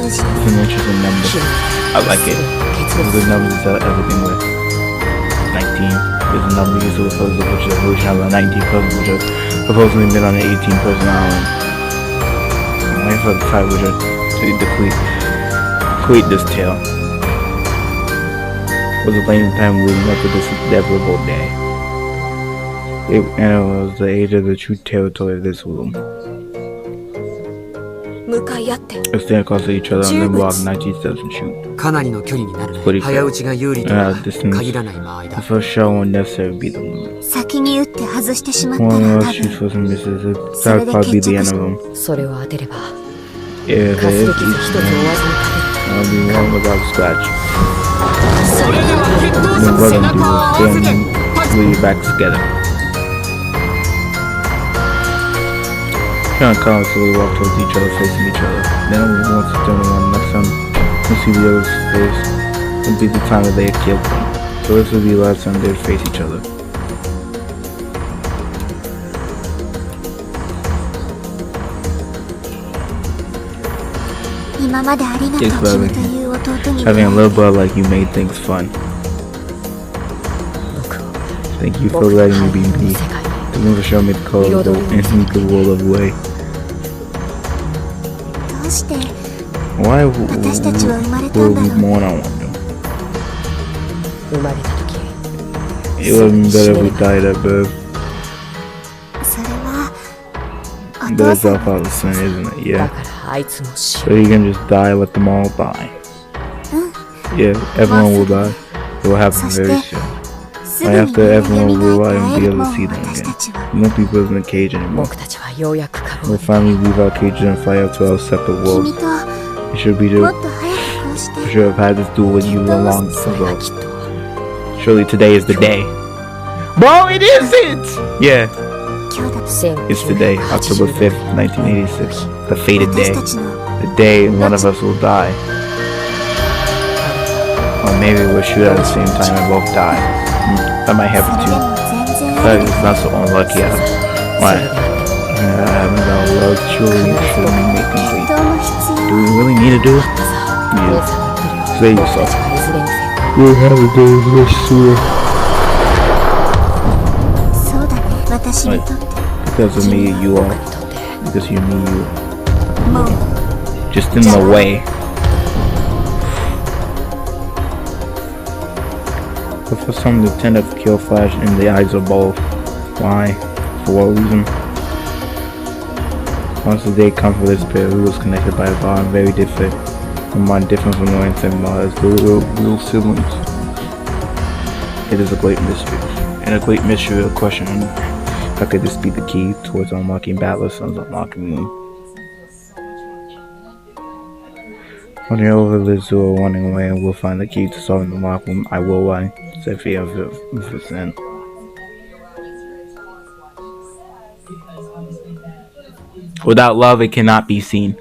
It's an interesting number. I like it. It's a good number to tell everything with. 19 is a number used to refer to which have a 19 persons which have supposedly been on an 18-person island. I'm waiting for the fight which are to complete this tale. Was a lame time leading up to this inevitable day. It was the age of the true territory of this room. They stand across to each other and then walk 19 steps and shoot. What he said. Distance. The first shot won't necessarily be the limit. One of us shoots for some misses. That would probably be the end of them. If it is each time, I'll be one without a scratch. Then what I'm doing is stand with your backs together. Trying to slowly walk towards each other, facing each other. Then once it's done one next time, you'll see the other's face. It'll be the time that they had killed them. So this will be the last time they would face each other. Thanks for everything. Having a little brother like you made things fun. Thank you for letting me be me. Thank you for showing me the color of the world of way. Why were we born, I wonder? It would have been better if we died at birth. But it's our father's sin, isn't it? Yeah. So you can just die, let them all die. Yeah, everyone will die. It will happen very soon. Right after, everyone will lie and be able to see them again. We won't be living in a cage anymore. We'll finally leave our cages and fly out to our separate worlds. You should have had this duel with you long ago. Surely today is the day. Bro, it isn't! Yeah. It's today, October 5th, 1986. The fated day. The day one of us will die. Or maybe we'll shoot at the same time and both die. That might happen too. That is not so unlucky. Why? I haven't done well. Surely make complete. Do we really need to do it? Yeah. Say yourself. We'll have to do this sooner. Because of me, you are. Because you me, you. Just in the way. But for some, the tend to kill Flash in the eyes of both. Why? For what reason? Once the day comes for this pair, we was connected by a bond very different. From mine different from the same as the real siblings. It is a great mystery. And a great mystery of question. How could this be the key towards unlocking Batter Fanum's unlocking room? When you're over rizzer or running away and we'll find the key to solving the lock room, I will run. Said everthing. Without love, it cannot be seen.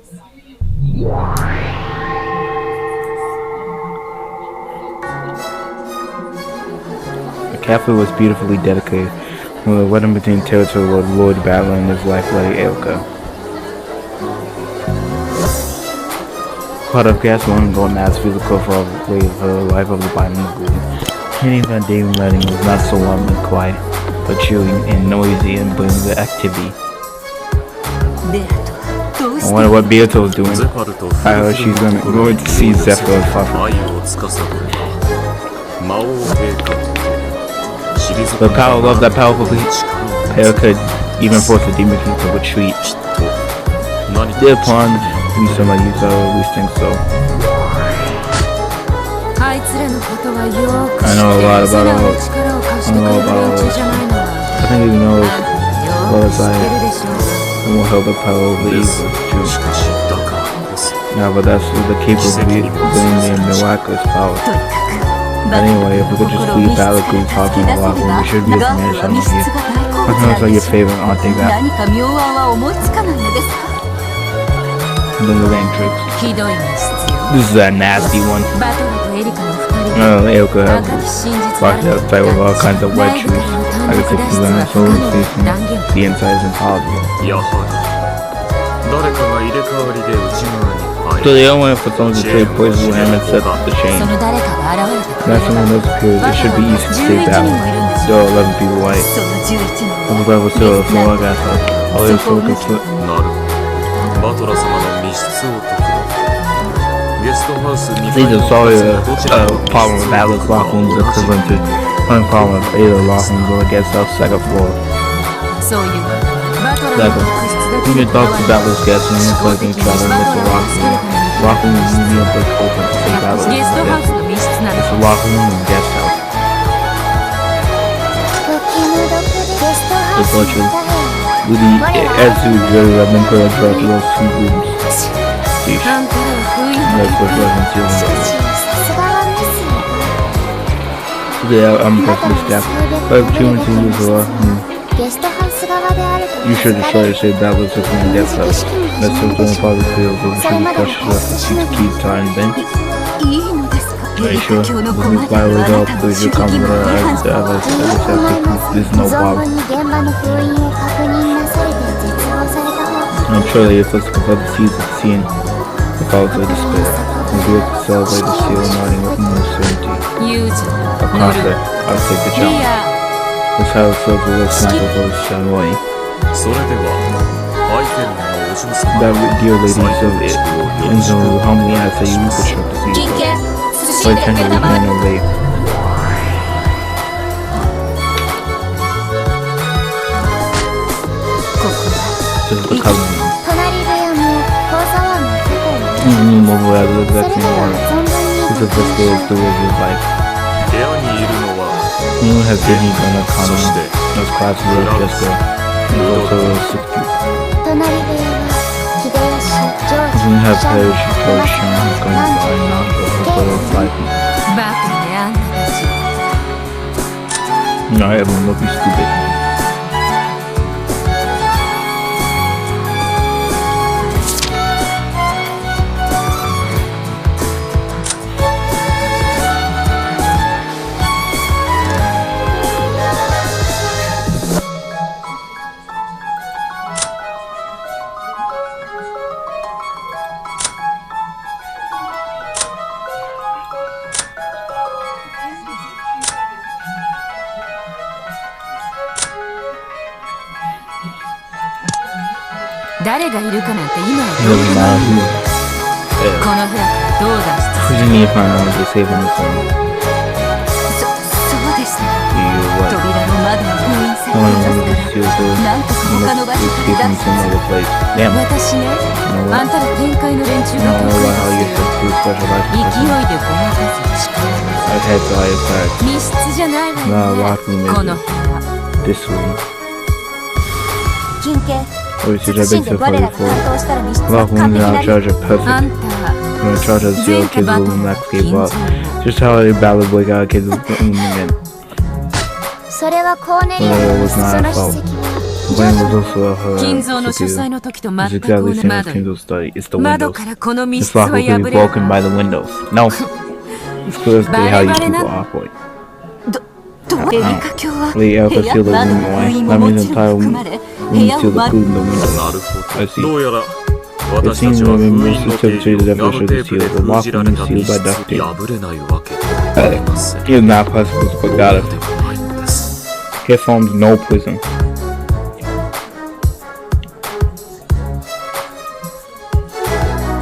The cafe was beautifully dedicated. With a wedding between territory Lord Batter and his wife Lady Erika. Part of gas one gold mass physical for her life of the bottom of the goon. Hitting that day wedding was not so warm and quiet, but chilling and noisy and bringing the activity. I wonder what Beatrice was doing. I heard she's going to see Zephyr and Fuch. The power of that powerful pair could even force the demon king to retreat. Thereupon, in some of you at least think so. I know a lot about all this. I think he knows well as I will help the power of the evil too. Now, but that's the capability of bringing me a miraculous power. Anyway, if we could just leave Batter Fanum talking a lot, then we should be able to manage something here. What sounds like your favorite, aren't they, that? And then the rain tricks. This is a nasty one. Erika had locked outside with all kinds of wet shoes. I could take them and so the inside is impossible. So the other one for someone to trade poison with him and set up the chain. Now someone else appears, it should be easy to save that one. There are 11 people white. I'm glad we're still a small gas house. All your focus foot. They just saw a problem with Batter's lock rooms equivalent to one problem with either lock rooms on the guest house second floor. Second, you can talk to Batter's guest and look like each other and it's a lock room. Lock room is usually a big open to say Batter's guest. It's a lock room and guest house. As you observe, I've been put across those two rooms. That's what wasn't yeah, I'm perfectly staffed. But if 2 and 2 is a lot, you should just try to say that was just when the guest house. That's what the probably feels, but we should be cautious enough to see the key time then. Are you sure? This is by Rodolph, please you come with her as the others there's no problem. I'm sure that you're supposed to confront the seeds of the scene. Followed by despair. We grew up to celebrate the seal nodding with no certainty. A conquer, I'll take the challenge. This how it felt to live sample for the Shamoi. That dear lady of it, and so humbly I say you could shut the sea. But tenderly hand of rape. This is the covenant. Move out of the exact same order. This is the story of the river's life. Who has Disney done a condom? Those class of Jessica, and also 6 people. Doesn't have perished George Sean going by now, but a photo of life. No, everyone will be stupid. 誰がいるかなんて今はどうでもない。このフラッグどう脱出する？そうでした。扉の窓を封印されていますから、なんとか他の場所から脱出する。私ね、あんたら天界の連中が得意ですよ。勢いでごまかす力が。密室じゃないわよね、この部屋。金系。Which is a big support for Love women are in charge of perfect. We're in charge of 0 kids of women that gave up. Just how a ballad boy got kids of women again. But it was not her fault. The blame was also her superior. It's exactly the same as Kenzo's study. It's the windows. This lock will be broken by the windows. No! It's clearly how you people operate. The Erika sealed the room away. That means the entire room sealed the food in the window. I see. It seems to be most sensitive to the definition of the seal. The lock room is sealed by duct tape. It is not possible to put got it. Here forms no prison.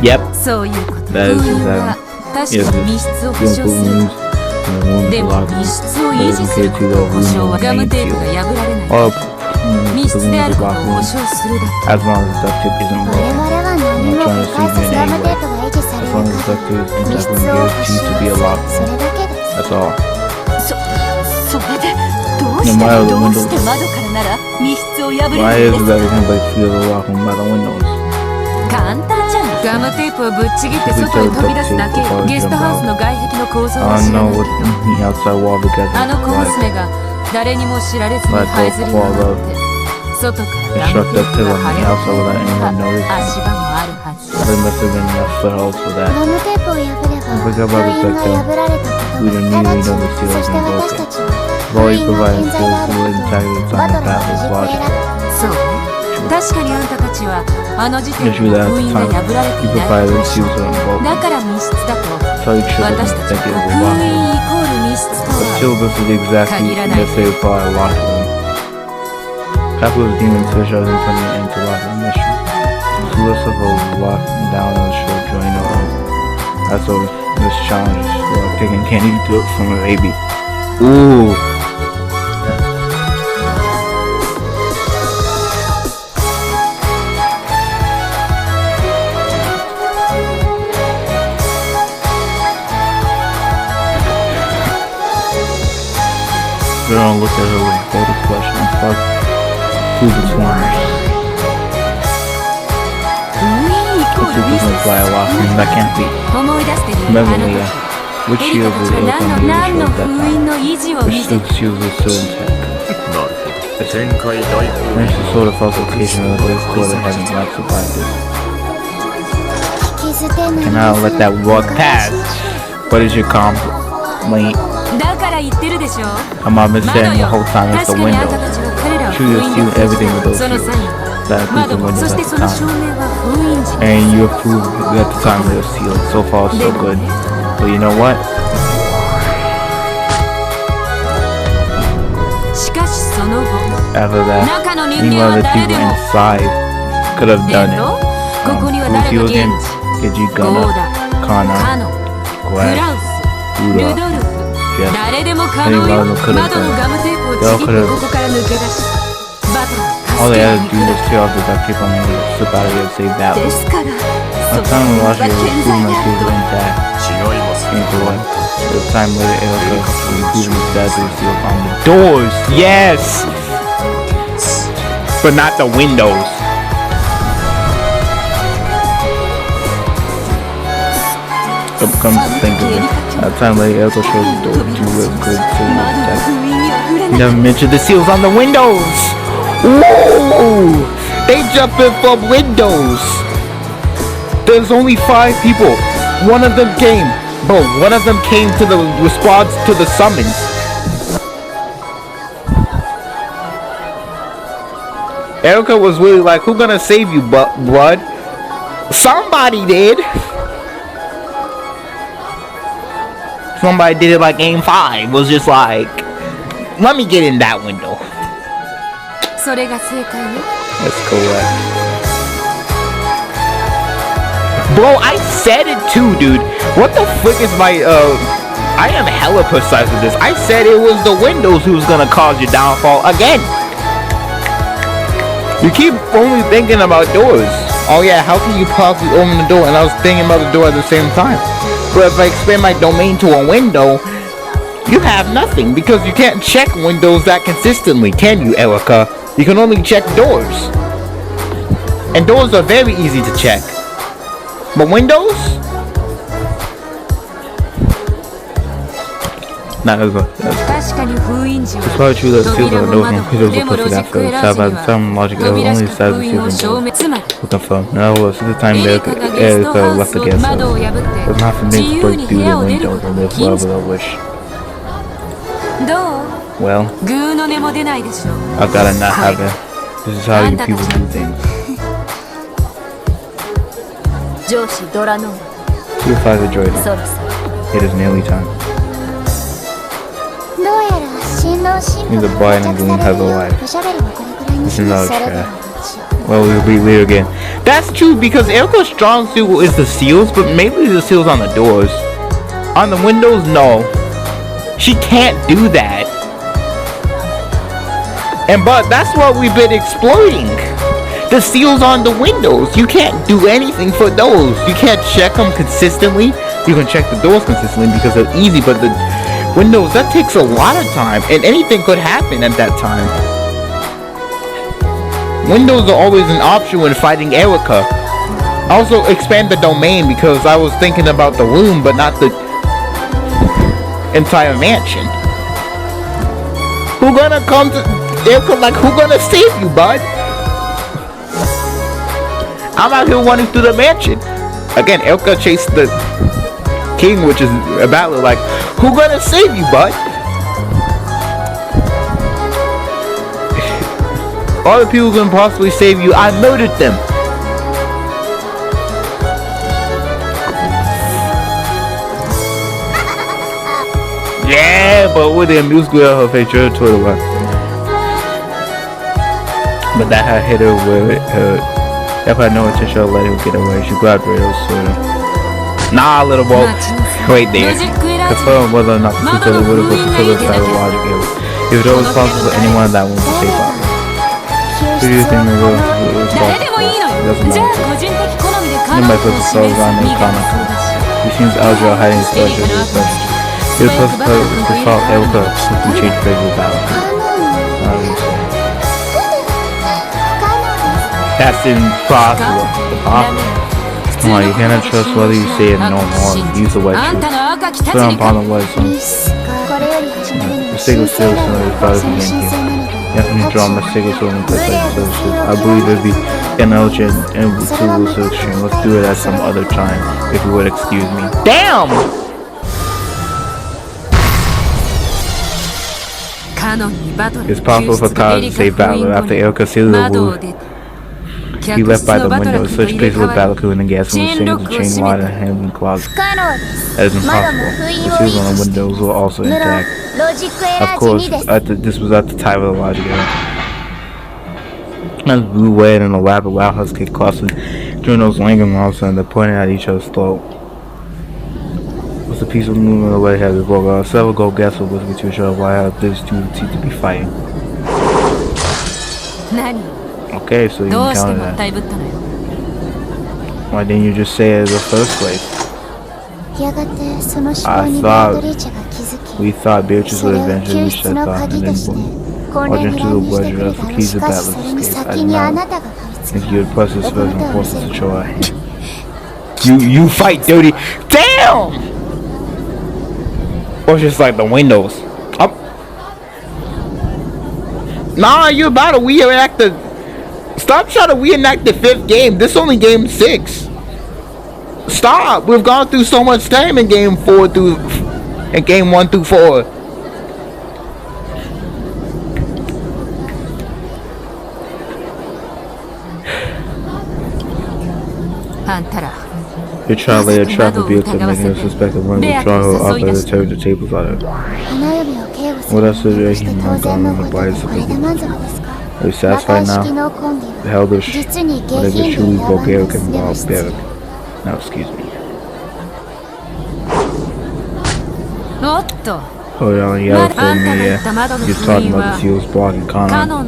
Yep. That is exactly. Yes, it's still good news. でも密室を維持することを保証はガムテープが破られない密室であることを保証するだけ我々は何も破壊さずガムテープが維持されるから密室を保証それだけですそれでどうして窓からなら密室を破れるんですか簡単じゃんガムテープをぶっちぎって外へ飛び出すだけよゲストハウスの外壁の構造を知らないけどあの小娘が誰にも知られずに這いずり回って外からガムテープが剥げ落ちた足場もあるはずガムテープを破れば隊員が破られたことが直ちにそして私たちは隊員の健在があることをバトルをじって選ぶそう確かにあんたたちはあの時点で封印が破られていないだから密室だと私たちは封印イコール密室とは限らないCapitalist demons fish out and turning it into lock mission. Lucifer locked down on the shore Draenor. That's all this challenge for taking candy to it from a baby. Ooh. Draenor looked at her with bold expression. Fuck. Who's the swarmers? This is fly a lot from that can't be. Memory, which shield was open and which was that time? Which shield was still intact? There's the sort of falsification of this quarter having not survived it. Cannot let that walk past. What is your complaint? I'm not been saying the whole time it's the windows. True to steal everything with those shields. that includes the windows at the time. And you approved at the time they were sealed. So far, so good. But you know what? After that, meanwhile the people inside could have done it. Who's you again? Giji, Gunna, Kana, Quass, Uda, yes. Any one of them could have done it. They all could have. All they had to do was tear off the duct tape on the slip out of here and save that one. By the time we watched it, it was proven like he was intact. The time later, Erika was proven his dad to seal on the doors. Yes! But not the windows. Come to think of it, at the time later, Erika showed the door to a good seal intact. He never mentioned the seals on the windows! Whoa! They jumping from windows! There's only 5 people. One of them came. Bro, one of them came to the response to the summons. Erika was really like, who gonna save you, blood? Somebody did. Somebody did it like game 5. Was just like, let me get in that window. That's correct. Bro, I said it too, dude. What the frick is my, I am hella precise with this. I said it was the windows who was gonna cause your downfall again. You keep only thinking about doors. Oh yeah, how can you possibly open the door? And I was thinking about the door at the same time. But if I expand my domain to a window, you have nothing, because you can't check windows that consistently, can you, Erika? You can only check doors. And doors are very easy to check. But windows? Nah, that's good. It's probably true that seals are no windows are put after the by the time logic error only the size of seals will confirm. In other words, since the time Erika left the gas house, it's not for me to break through the windows and live wherever they wish. Well, I've gotta not have it. This is how you people do things. 2-5 the Draenor. It is nearly time. Neither Brian and Goon have a wife. This is not a trap. Well, we'll be later again. That's true, because Erika's strong suit is the seals, but mainly the seals on the doors. On the windows, no. She can't do that. But that's what we've been exploiting. The seals on the windows. You can't do anything for those. You can't check them consistently. You can check the doors consistently because they're easy, but the windows, that takes a lot of time, and anything could happen at that time. Windows are always an option when fighting Erika. Also expand the domain, because I was thinking about the room, but not the entire mansion. Who gonna come to Erika? Like, who gonna save you, bud? I'm out here running through the mansion. Again, Erika chased the king, which is a battle. Like, who gonna save you, bud? All the people who can possibly save you, I murdered them. Yeah, but with the music her face toward the one. But that had hit her where it hurt. If I know intention, I'll let him get away. She grabbed Radio's sword. Nah, little boy. Wait there. Confirm whether or not the future would have fulfilled the side of logic is. If it was responsible for anyone that wants to save up. Who do you think the world is responsible for? It doesn't matter. Nobody puts the souls on in comic. He seems Algero hiding his pleasure with his message. He was supposed to solve Erika simply change phrases about it. That's impossible. Come on, you cannot trust whether you say it no more. Use the wet truth. Put on upon the wet son. The single seal is part of the game here. You have to draw my single seal and play the seal. I believe it would be intelligent and too extreme. Let's do it at some other time, if you would excuse me. Damn! It's possible for Kyle to save Battler after Erika sealed the wound. He left by the window. Such places with battle cooling and gas when the chain wide and hands in the closet. That is impossible. The seals on the windows were also intact. Of course, this was at the time of the logic era. As blue wet and a rapid loud husky clustered during those lingering all of a sudden they're pointing at each other's throat. With the peaceful movement of the way had been broke out, several gold gas were whispering to each other why these two seemed to be fighting. Okay, so you encountered that. Why didn't you just say it in the first place? We thought Beatrice would eventually reach that thought and then march into the wedge of the keys of battle escape. I did not think you would press this first and force us to show our hand. You fight, duty! Damn! Or just like the windows. Up. Nah, you about to reenact the. Stop trying to reenact the 5th game. This is only game 6. Stop. We've gone through so much time in game 4 through. In game 1 through 4. You're trying to lay a trap for Beatrice, making her suspect of one withdrawing her offer to turn the tables on her. What else is there human on gone on the bodies of people? Are you satisfied now? The hellish, whatever truly vulgaric and barbaric. Now excuse me. Oh yeah, you have told me, yeah. You're talking about the seals blocking Kanon.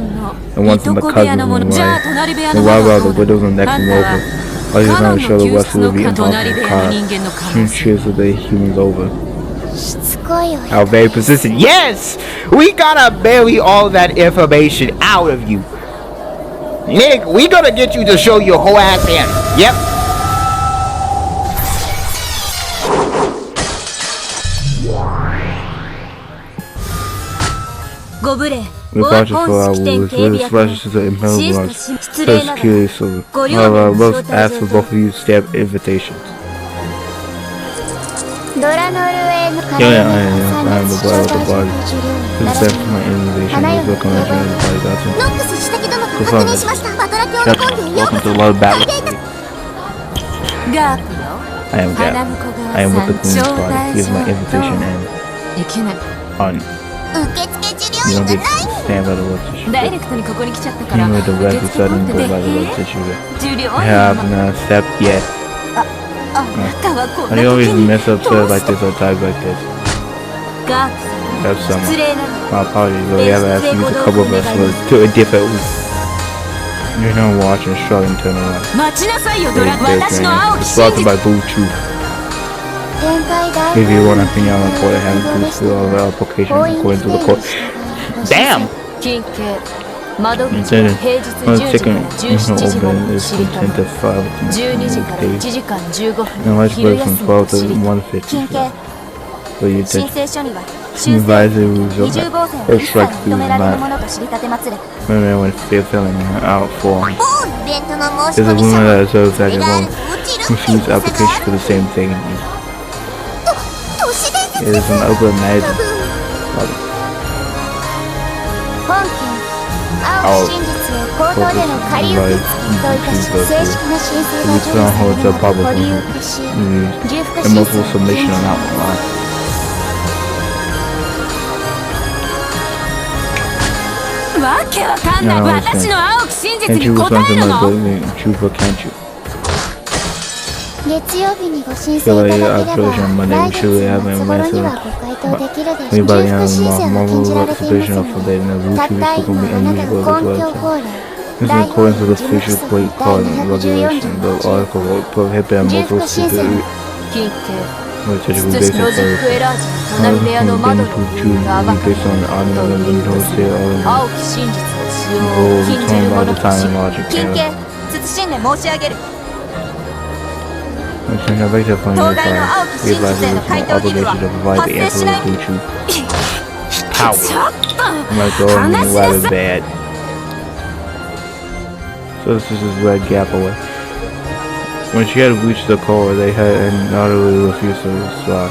And one from the cousins on the right. Then why about the widows and next and over? I just want to show the West will be involved in the car. Soon cheers with the humans over. How very persistent. Yes! We gotta bury all that information out of you. Nick, we gotta get you to show your whole ass hand. Yep. We fought for our wounds. This rushes to imperial blocks. Such curious silver. However, I must ask for both of you stamp invitations. Yeah, I am the blood of the body. This is sent for my invitation. Please look on the journey of the body. Got you. Confirm this. Welcome to the Lord Battle. I am Gap. I am with the Queen's body. Here's my invitation and on. You don't get to stand by the words that you did. Even with the rest of suddenly go by the words that you did. I have not stepped yet. I always mess up stuff like this or times like this. That's something. My apologies, but we have asked you to cover us to a different week. You're not watching, struggling, turn around. It's sponsored by Blue Truth. If you want to opinion on the court, I have to fill all the applications according to the court. Damn! Instead of chicken open is intent to 5 days. And lunch break from 12 to 1:50. So you take supervisory rules of first strike through the night. Remember when filling out for there's a woman that serves at your home who shoots application for the same thing. It is an open imagine. Our focus holds a public and multiple submission on that one. Can't you respond to my truth or can't you? Feel like observation on Monday, we should have an answer. Anybody has a marvel observation of the and the root to be spoken be unusual as well. This is in accordance with the official plate card regulation. The article will prohibit multiple secret which is based on the based on the audio and the hosted all by the time and logic. I like to find your fire. We advise the original obligation to provide the answer with blue truth. Power. My God, rather bad. So this is his red gap away. When she had reached the core, they had and utterly refused to slide.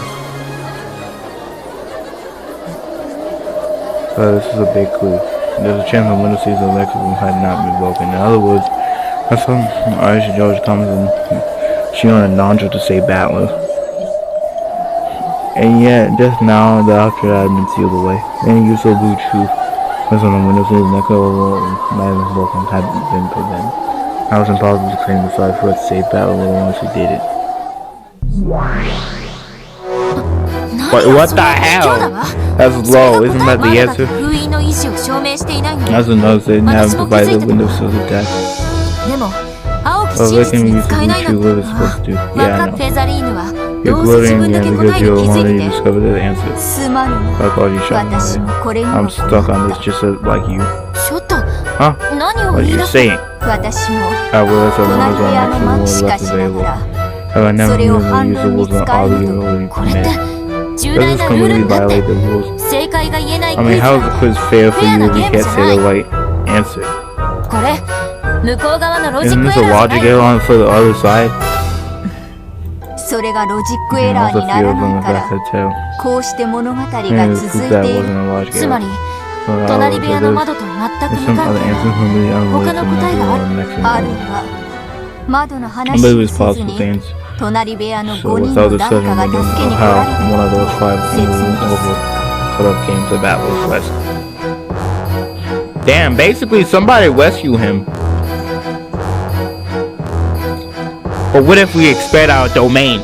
This is a big clue. There's a chance the window sees the electrical had not been broken. In other words, I saw George comes in. She on a noncha to say battler. And yet, just now, the doctor had been sealed away. And you so blue truth. That's on the windows of the neck of Madam's welcome had been prevented. I was impossible to claim the fight for a safe battle with the ones who did it. What the hell? That's low, isn't that the answer? That's another thing, having provided the window sills attack. Well, they can use the blue true live is supposed to do. Yeah, I know. You're gloating again because you're already discovered the answer. I called you shot me. I'm stuck on this just like you. Huh? What are you saying? I realized that one was on next to the one left available. Have I never knew that the user was an oddly early command? Does this completely violate the rules? I mean, how is the quiz fair for you if you can't say the right answer? Isn't this a logic error for the other side? それがロジックエラーにならないからこうして物語が続いている。つまり隣部屋の窓と全く無関係な他の答えがあるいは窓の話をせずに隣部屋の5人の誰かが助けに来られたことを説明。 Damn, basically somebody rescue him. But what if we expand our domain?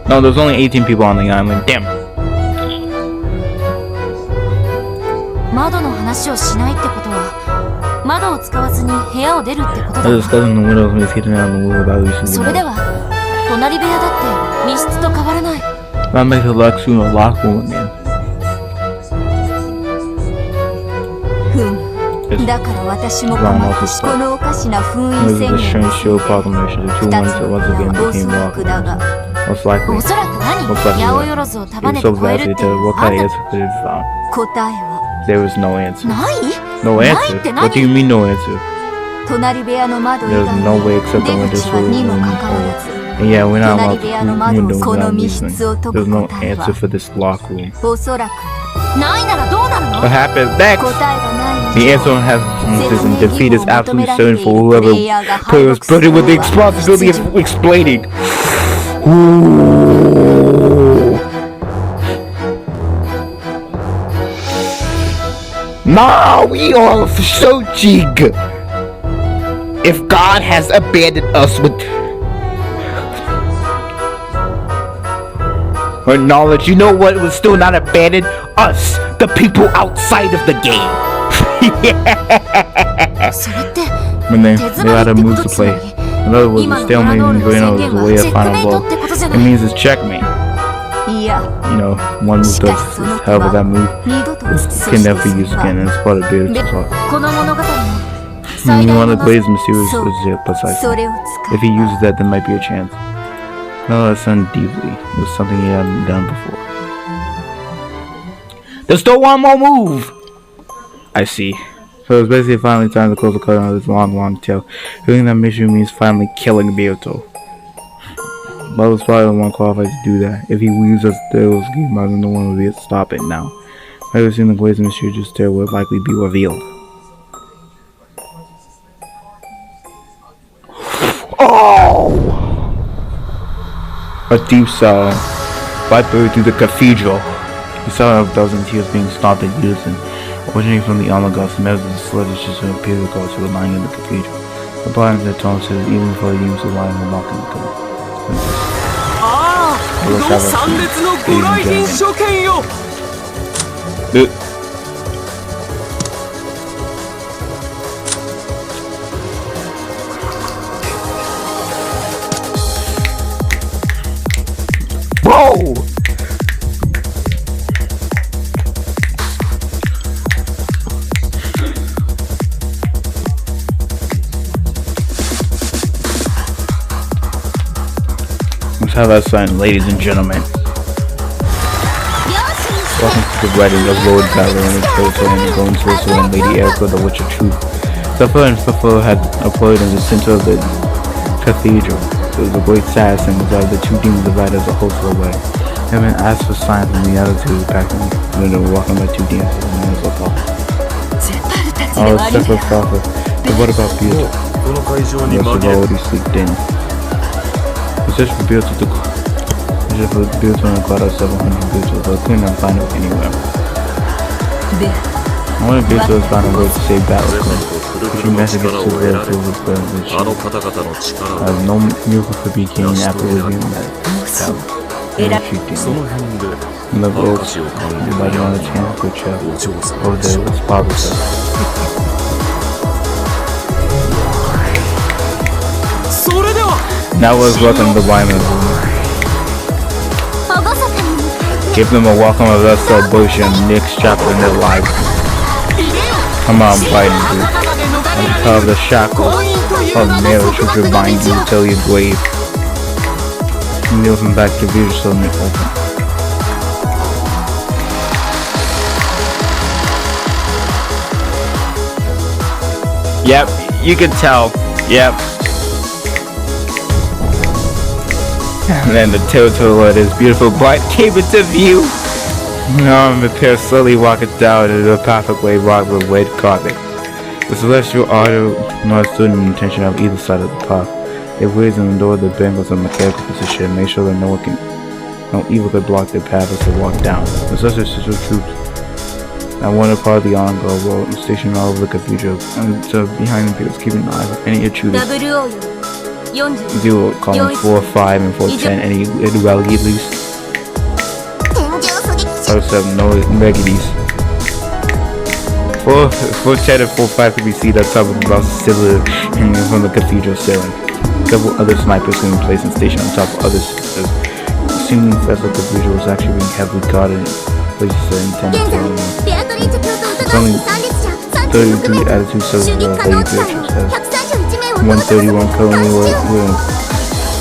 No, there's only 18 people on the island. Damn. 窓の話をしないってことは窓を使わずに部屋を出るってことだ。それでは隣部屋だって密室と変わらない。That makes the lock room a lock room again. だから私も困ってこのおかしな封印宣言を2つの部屋はおそらくだがおそらく何八百万を束ねて超えるっていう答えは There was no answer. ない No answer? What do you mean no answer? 隣部屋の窓以外 There's no way except the 出 windows 口はにもかかわらず And yeah, we're not 隣部屋の窓をこの密室を解 There's く no 答え answer は for this lock room. おそらくないならどうなるの What happens next? 答えがない The answer has and defeat is absolutely certain for whoever player is burdened with the responsibility of explaining. Ooh. Nah, we are so jig. If God has abandoned us with her knowledge, you know what was still not abandoned? Us, the people outside of the game. When they had a move to play. In other words, the stalemate in Draenor is the way of final blow. It means it's checkmate. You know, one move does, however that move can never be used again, and it's part of Beatrice's heart. One of the greatest mysterious is precisely. If he uses that, there might be a chance. No, that's done deeply. It was something he hadn't done before. There's still one more move! I see. So it's basically finally time to close the curtain on this long tail. Feeling that mission means finally killing Beato. Bubbles probably the one qualified to do that. If he weaves us those game out, no one will be able to stop it now. I have seen the glaze and mysterious terror would likely be revealed. Oh! A deep sigh vibrated through the cathedral. He saw a dozen tears being stopped and used, and originating from the Almagos, measures the sledges just appeared to go to the line in the cathedral. The bottom of the tone says even before the use of line will lock in the door. Bro! Let's have that sign, ladies and gentlemen. Welcome to the wedding of Lord Batter and his daughter and his own sister and Lady Erika, the Witch of Truth. Supper and Supper had appeared in the center of the cathedral. It was a great sad thing that the two demons divided as a host away. Heaven asked for signs from the attitude back then, and they were walking by two demons and the man was like, oh, separate prophet. But what about Beatrice? Yes, you've already slept in. It's just for Beatrice to... It's just for Beatrice to caught us 700 Beatrice, but I couldn't find it anywhere. I wanted Beatrice to find a way to save Battle If you manage to get to the field of the I have no miracle for beginning after reviewing that battle. In the ropes, everybody on the chance for chess. Over there was father's Now let's welcome the Wyman. Give them a welcome of that celebration next chapter in their life. Come on, fighting dude. I'm proud of the shackles of marriage which will bind you till your grave. Kneel him back to view so me open. Yep, you can tell. Yep. And then the turtle of this beautiful bright came into view. Now the pair slowly walking down into the pathway walked with red carpet. The celestial order not stood in intention of either side of the path. It waits in the door of the bank was a mechanical position and make sure that no evil could block their path as they walk down. The celestial troops at one part of the on-go road stationed all over the cathedral and so behind the peers keeping an eye on any intruders. 0, column 4, 5, and 410, any irregularities. 7, no irregularities. 410 and 45 can be seen on top of the bronze cylinder hanging from the cathedral ceiling. Several other snipers can be placed and stationed on top of other cylinders. Assuming that the cathedral was actually being heavily guarded in places that intended to kill them. It's only 33 attitude cylinders of Lady Beatrice has. 131 currently with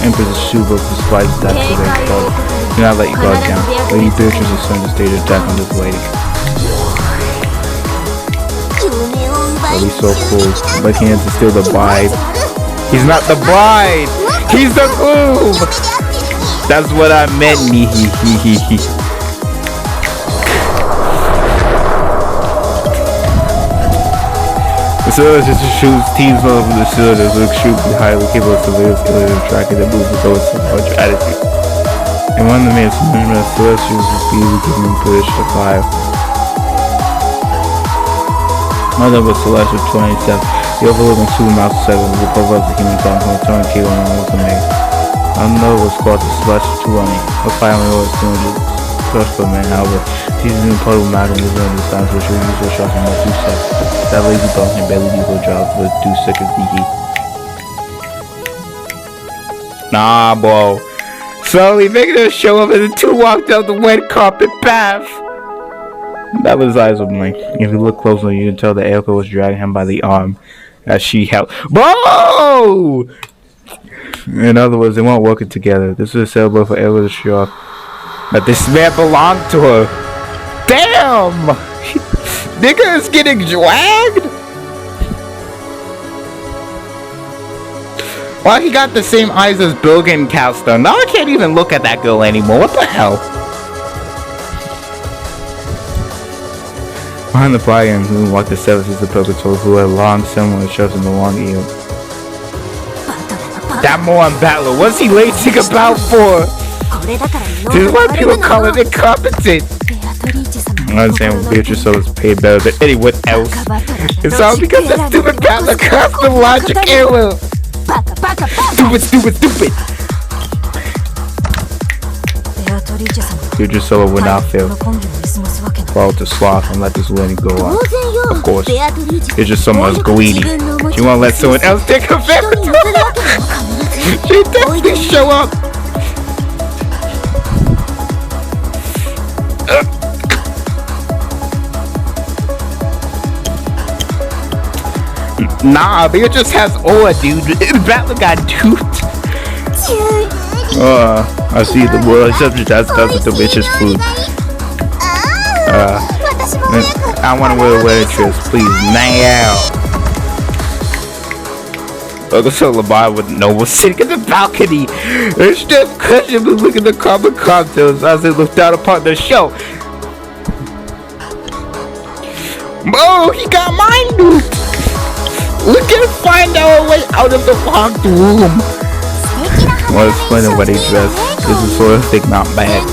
Empress Shuba despite that to their guard. Do not let your guard down. Lady Beatrice is sent to stage attack on this lady. Oh, he's so cool. But he has to steal the bride. He's not the bride! He's the groom! That's what I meant. The cylinders just shoots teams of the cylinders look shoot highly capable of surveillance ability tracking the movement with so much attitude. And one of the main members of the celestials is speedily giving him push to 5. Another was Celestial 27. The overlooking 2 mouse 7 will cover up the human tongue from a turnkey on was made. Another was called the Celestial 2 running. A fireman was 200 plus per man, however, these new portable magnum was on the signs which were used for shots in about 2 seconds. That lazy dog can barely do a job for 2 seconds DE. Nah, bro. Slowly making her show up as the 2 walked down the red carpet path. That was eyes of mine. If you look closely, you can tell that Erika was dragging him by the arm as she held. Bro! In other words, they weren't working together. This was a sailboat for Erika to show off that this man belonged to her. Damn! Nigga is getting dragged? Well, he got the same eyes as Bilgen Calstone. Now I can't even look at that girl anymore. What the hell? Behind the fire and who walked the 7th is the purgatory who had long similar shoves in the long ear. That moron battler, what's he lacing about for? This is why people call it incompetent. I'm not saying Beatrice was paid better than anyone else. It's all because that stupid battler caused the logic error. Stupid. Beatrice would not fail. Fall to sloth and let this wedding go on. Of course, it's just someone's greedy. She won't let someone else take her favorite. She definitely show up. Nah, Beatrice has aura, dude. Battler got duped. I see the world subject has done with delicious food. I want to wear a wedding dress, please. Now. Uncle Solabai with Noble sitting in the balcony. Their stiff cushion was looking at the common cocktails as they looked down upon the show. Oh, he got mind duped. We can find our way out of the locked room. Well, explain the wedding dress. This is sort of thing, not bad.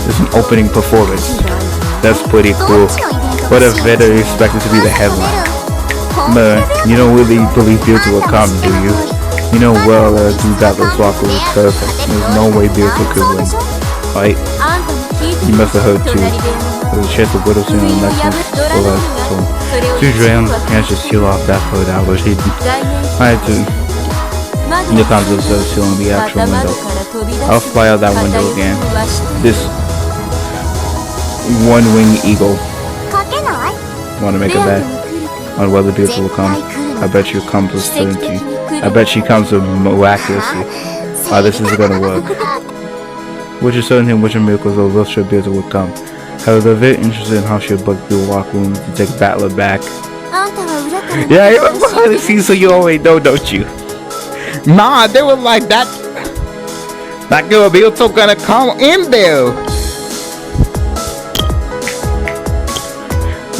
It's an opening performance. That's pretty cool. What if Vader expected to be the headline? But you don't really believe Beatrice will come, do you? You know well that Battle's Walker was perfect. There's no way Beatrice could win. Right? You must have heard too. There's a chance of Widow soon on the next one. So, to Draenor, can't just seal off that part that was hidden. I had to. The concept of sealing the actual window. I'll fly out that window again. This one-winged eagle. Want to make a bet on whether Beatrice will come? I bet you comes with certainty. I bet she comes with miraculously. This is gonna work. Which is certain which miracles or will sure Beatrice will come. However, very interested in how she'll bug through the walk room to take Battler back. Yeah, you were behind the scenes, so you already know, don't you? Nah, they were like that. That girl Beatrice gonna come in there.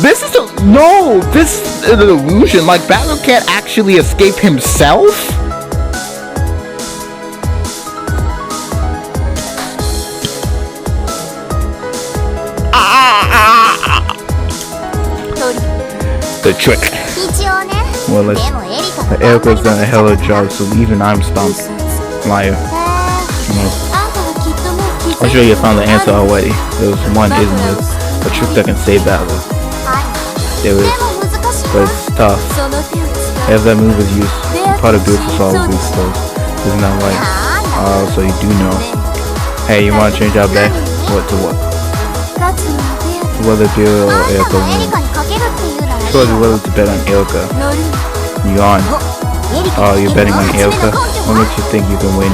This is this is an illusion. Like, Battler can't actually escape himself. The trick. Well, Erika's done a hell of a job, so even I'm stumped. Liar. I'm sure you found the answer already. There's one, isn't there? A trick that can save Battler. There is, but it's tough. If that move is used, part of Beatrice always close. Isn't that right? So you do know. Hey, you wanna change our bet? What to what? Whether Beatrice or Erika wins. Surely whether to bet on Erika. You on? Oh, you're betting on Erika? What makes you think you can win?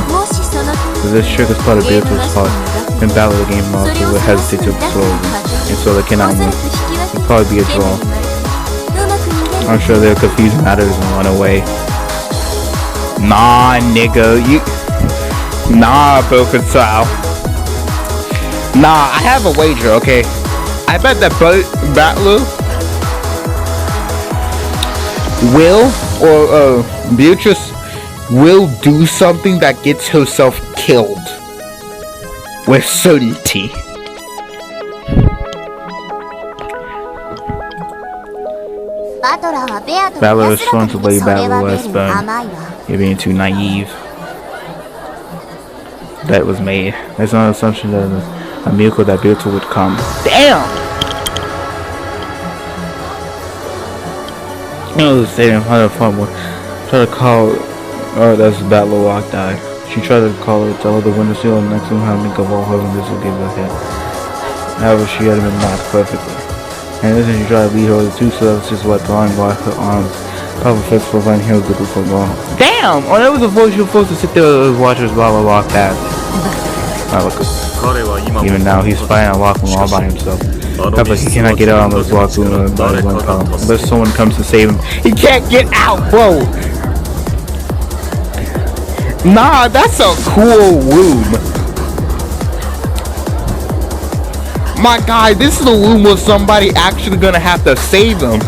If this trick is part of Beatrice's heart, then battle the game also will hesitate to absorb them, and so they cannot win. It'll probably be a draw. I'm sure they'll confuse matters and run away. Nah, nigga, nah, broken style. Nah, I have a wager, okay? I bet that Battler will, or Beatrice will do something that gets herself killed. With certainty. Battler is trying to lay Battler West, but you're being too naive. Bet was made. There's no assumption that a miracle that Beatrice would come. Damn! You know, the stadium had a fun one. Try to call. Oh, that's Battler Walk died. She tried to call her, tell her the window seal and next to how to make of all her and this will give her a hit. However, she had been marked perfectly. And then she tried to lead her to two surfaces while drawing by her arms. Probably first preventing her to go from wrong. Damn! Oh, that was a voice you were supposed to sit there and watch as Battler walk past. Even now, he's fighting a walk room all by himself. However, he cannot get out on this walk room unless someone comes to save him. He can't get out, bro! Nah, that's a cool room. My guy, this is a room where somebody actually gonna have to save him.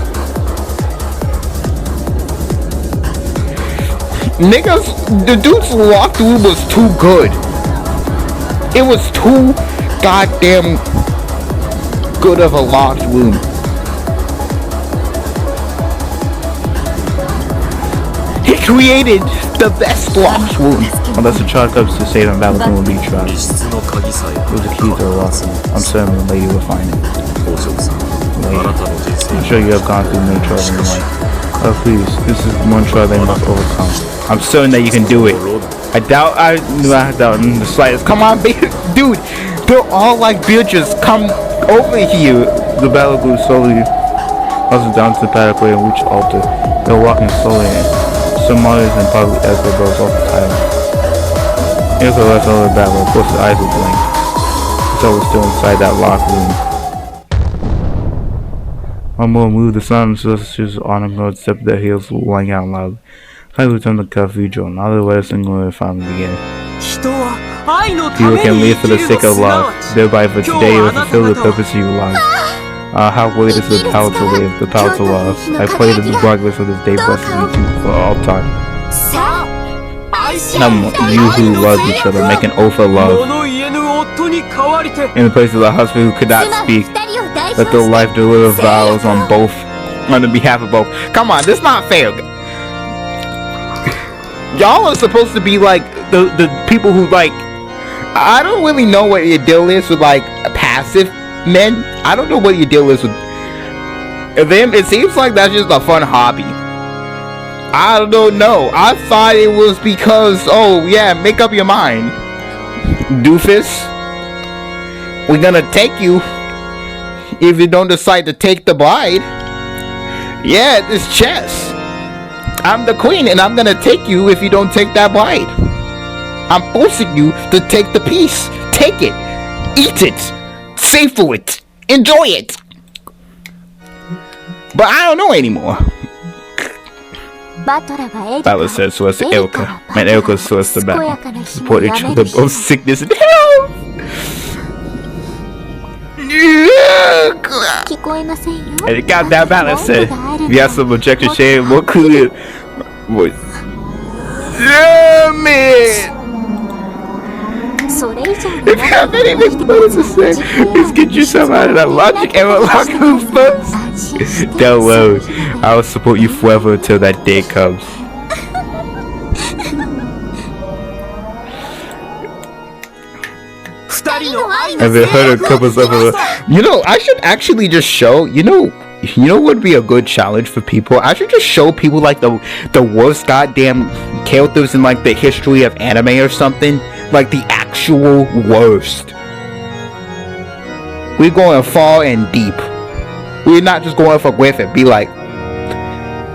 Niggas, the dude's locked room was too good. It was too goddamn good of a locked room. He created the best locked room. Unless the child comes to save him, Battler will be trapped. It was the key to the locked room. I'm certain the lady will find it. Lady, I'm sure you have gone through many trials in your life. Oh please, this is one trial they must overcome. I'm certain that you can do it. I doubt in the slightest. Come on, dude. They're all like Beatrice. Come over here. The Battler grew slowly. Also down to the pathway and reached the altar. They were walking slowly in. Some mothers and probably Erika rose off the tile. Erika left over the Battler. Of course, his eyes were blinked. So was still inside that locked room. One more move, the sun sisters on him going to step their heels, lying out loud. Finally returned to the cathedral. Now the wedding will finally begin. People can live for the sake of love, thereby for today you will fulfill the purpose of your life. How great is the power to live, the power to love. I pray that the progress of this day blesses you two for all time. You who love each other, make an oath of love. In the place of the husband who could not speak, let the life deliver vows on the behalf of both. Come on, this is not fair. Y'all are supposed to be like the people who like. I don't really know what your deal is with like passive men. I don't know what your deal is with them. It seems like that's just a fun hobby. I don't know. I thought it was because, oh yeah, make up your mind, doofus. We're gonna take you if you don't decide to take the bride. Yeah, it's chess. I'm the queen and I'm gonna take you if you don't take that bride. I'm forcing you to take the piece. Take it. Eat it. Savor it. Enjoy it. But I don't know anymore. Battler said so as to Erika, and Erika so as to Battler, to support each other both sickness and health. And the goddamn Battler said, if you have some objective shade, more clear voice. Yeah, man. If you have anything more to say, just get yourself out of that logic and unlock them first. Don't worry, I will support you forever until that day comes. Have you heard of couples of you know, I should actually just show, you know what would be a good challenge for people? I should just show people like the worst goddamn characters in like the history of anime or something. Like the actual worst. We're going far and deep. We're not just going for Griffith. Be like,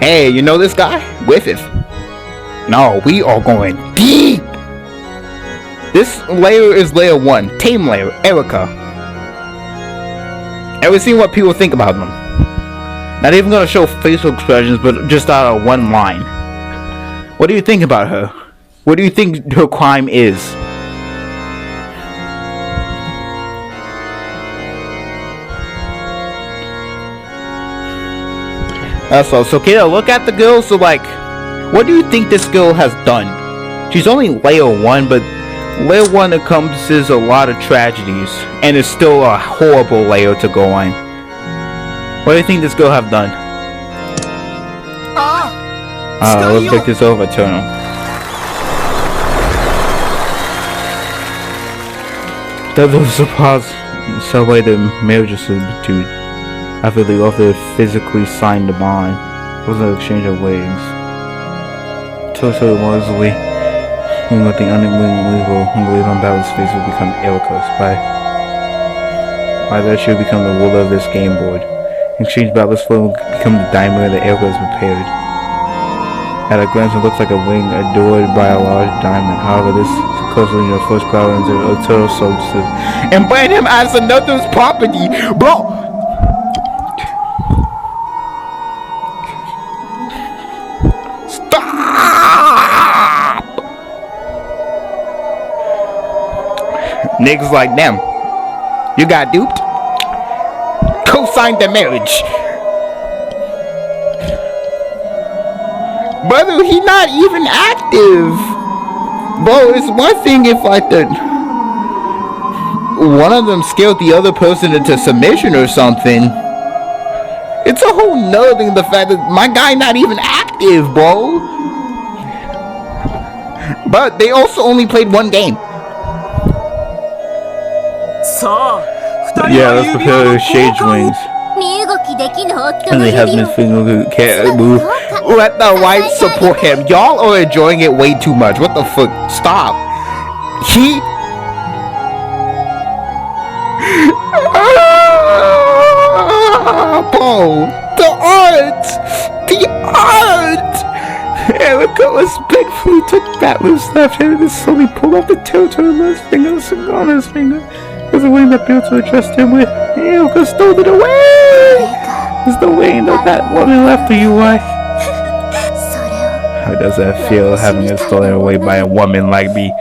hey, you know this guy? Griffith. No, we are going deep. This layer is layer 1. Tame layer, Erika. Ever seen what people think about them? Not even gonna show facial expressions, but just out of one line. What do you think about her? What do you think her crime is? That's all. So Kayla, look at the girl. So like, what do you think this girl has done? She's only layer 1, but layer 1 encompasses a lot of tragedies, and it's still a horrible layer to go on. What do you think this girl have done? Let's take this over, Turner. That was surprised celebrate the marriage substitute. After they often physically signed the bond, it was an exchange of weddings. Toto was away, and with the unbelievable on Battler's face will become Erika's. By that she will become the ruler of this game board. In exchange, Battler's foot will become the diamond that Erika has prepared. At a glance, it looks like a wing adored by a large diamond. However, this closely in your first power into a total solstice and brand him as another's property, bro. Niggas like them. You got duped? Co-signed the marriage. Brother, he not even active. Bro, it's one thing if like one of them scared the other person into submission or something. It's a whole nother thing, the fact that my guy not even active, bro. But they also only played one game. Yeah, let's prepare the shade wings. And the husband's finger can't move. Let the wife support him. Y'all are enjoying it way too much. What the fuck? Stop. He... Bro, the art! The art! Erika respectfully took Battler's left hand and slowly pulled off the tail-turn on his finger, on his finger. There's a way that Beatrice addressed him with. Erika stole it away! There's no way that woman left for you, wife. How does that feel, having it stolen away by a woman like me?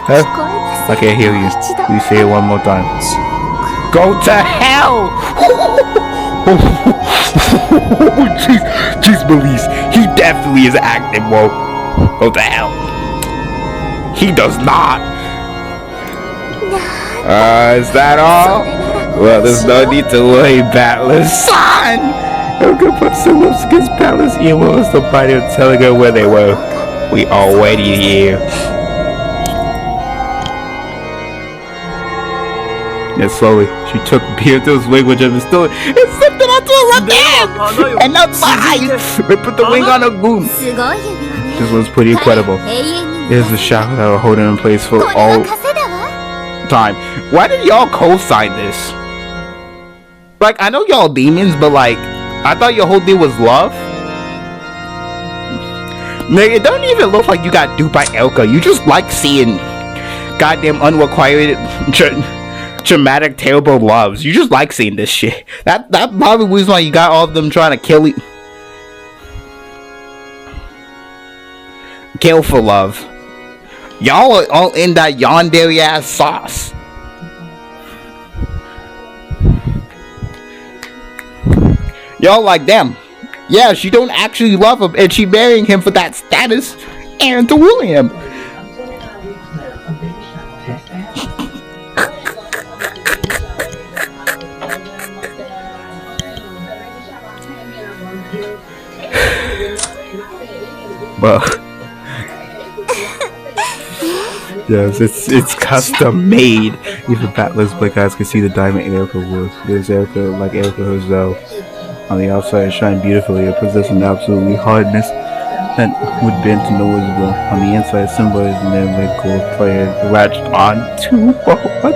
Huh? I can't hear you. Please say it one more time. Go to hell! Jeez, Belize. He definitely is acting, bro. Go to hell. He does not. Is that all? Well, there's no need to worry, Battler. Son! Erika put some lips against Battler's ear while was the body of telling her where they were. We are waiting here. And slowly, she took Beatrice's wing, which had been stolen, and slipped it onto her left hand! And outside! We put the wing on a goon. This was pretty incredible. There's a shackle that will hold it in place for all time. Why did y'all co-sign this? Like, I know y'all demons, but like, I thought your whole deal was love. Nigga, it don't even look like you got duped by Erika. You just like seeing goddamn unrequited dramatic, terrible loves. You just like seeing this shit. That probably was why you got all of them trying to kill for love. Y'all are all in that yandere ass sauce. Y'all like them. Yeah, she don't actually love him, and she marrying him for that status and to woo him. Well, yes, it's custom made. Even Battler's black eyes can see the diamond Erika was. There's Erika, like Erika herself. On the outside, it shined beautifully. It possessed absolutely hardness that would bend to no visible. On the inside, symbolized in there like gold player latched on to. What the fuck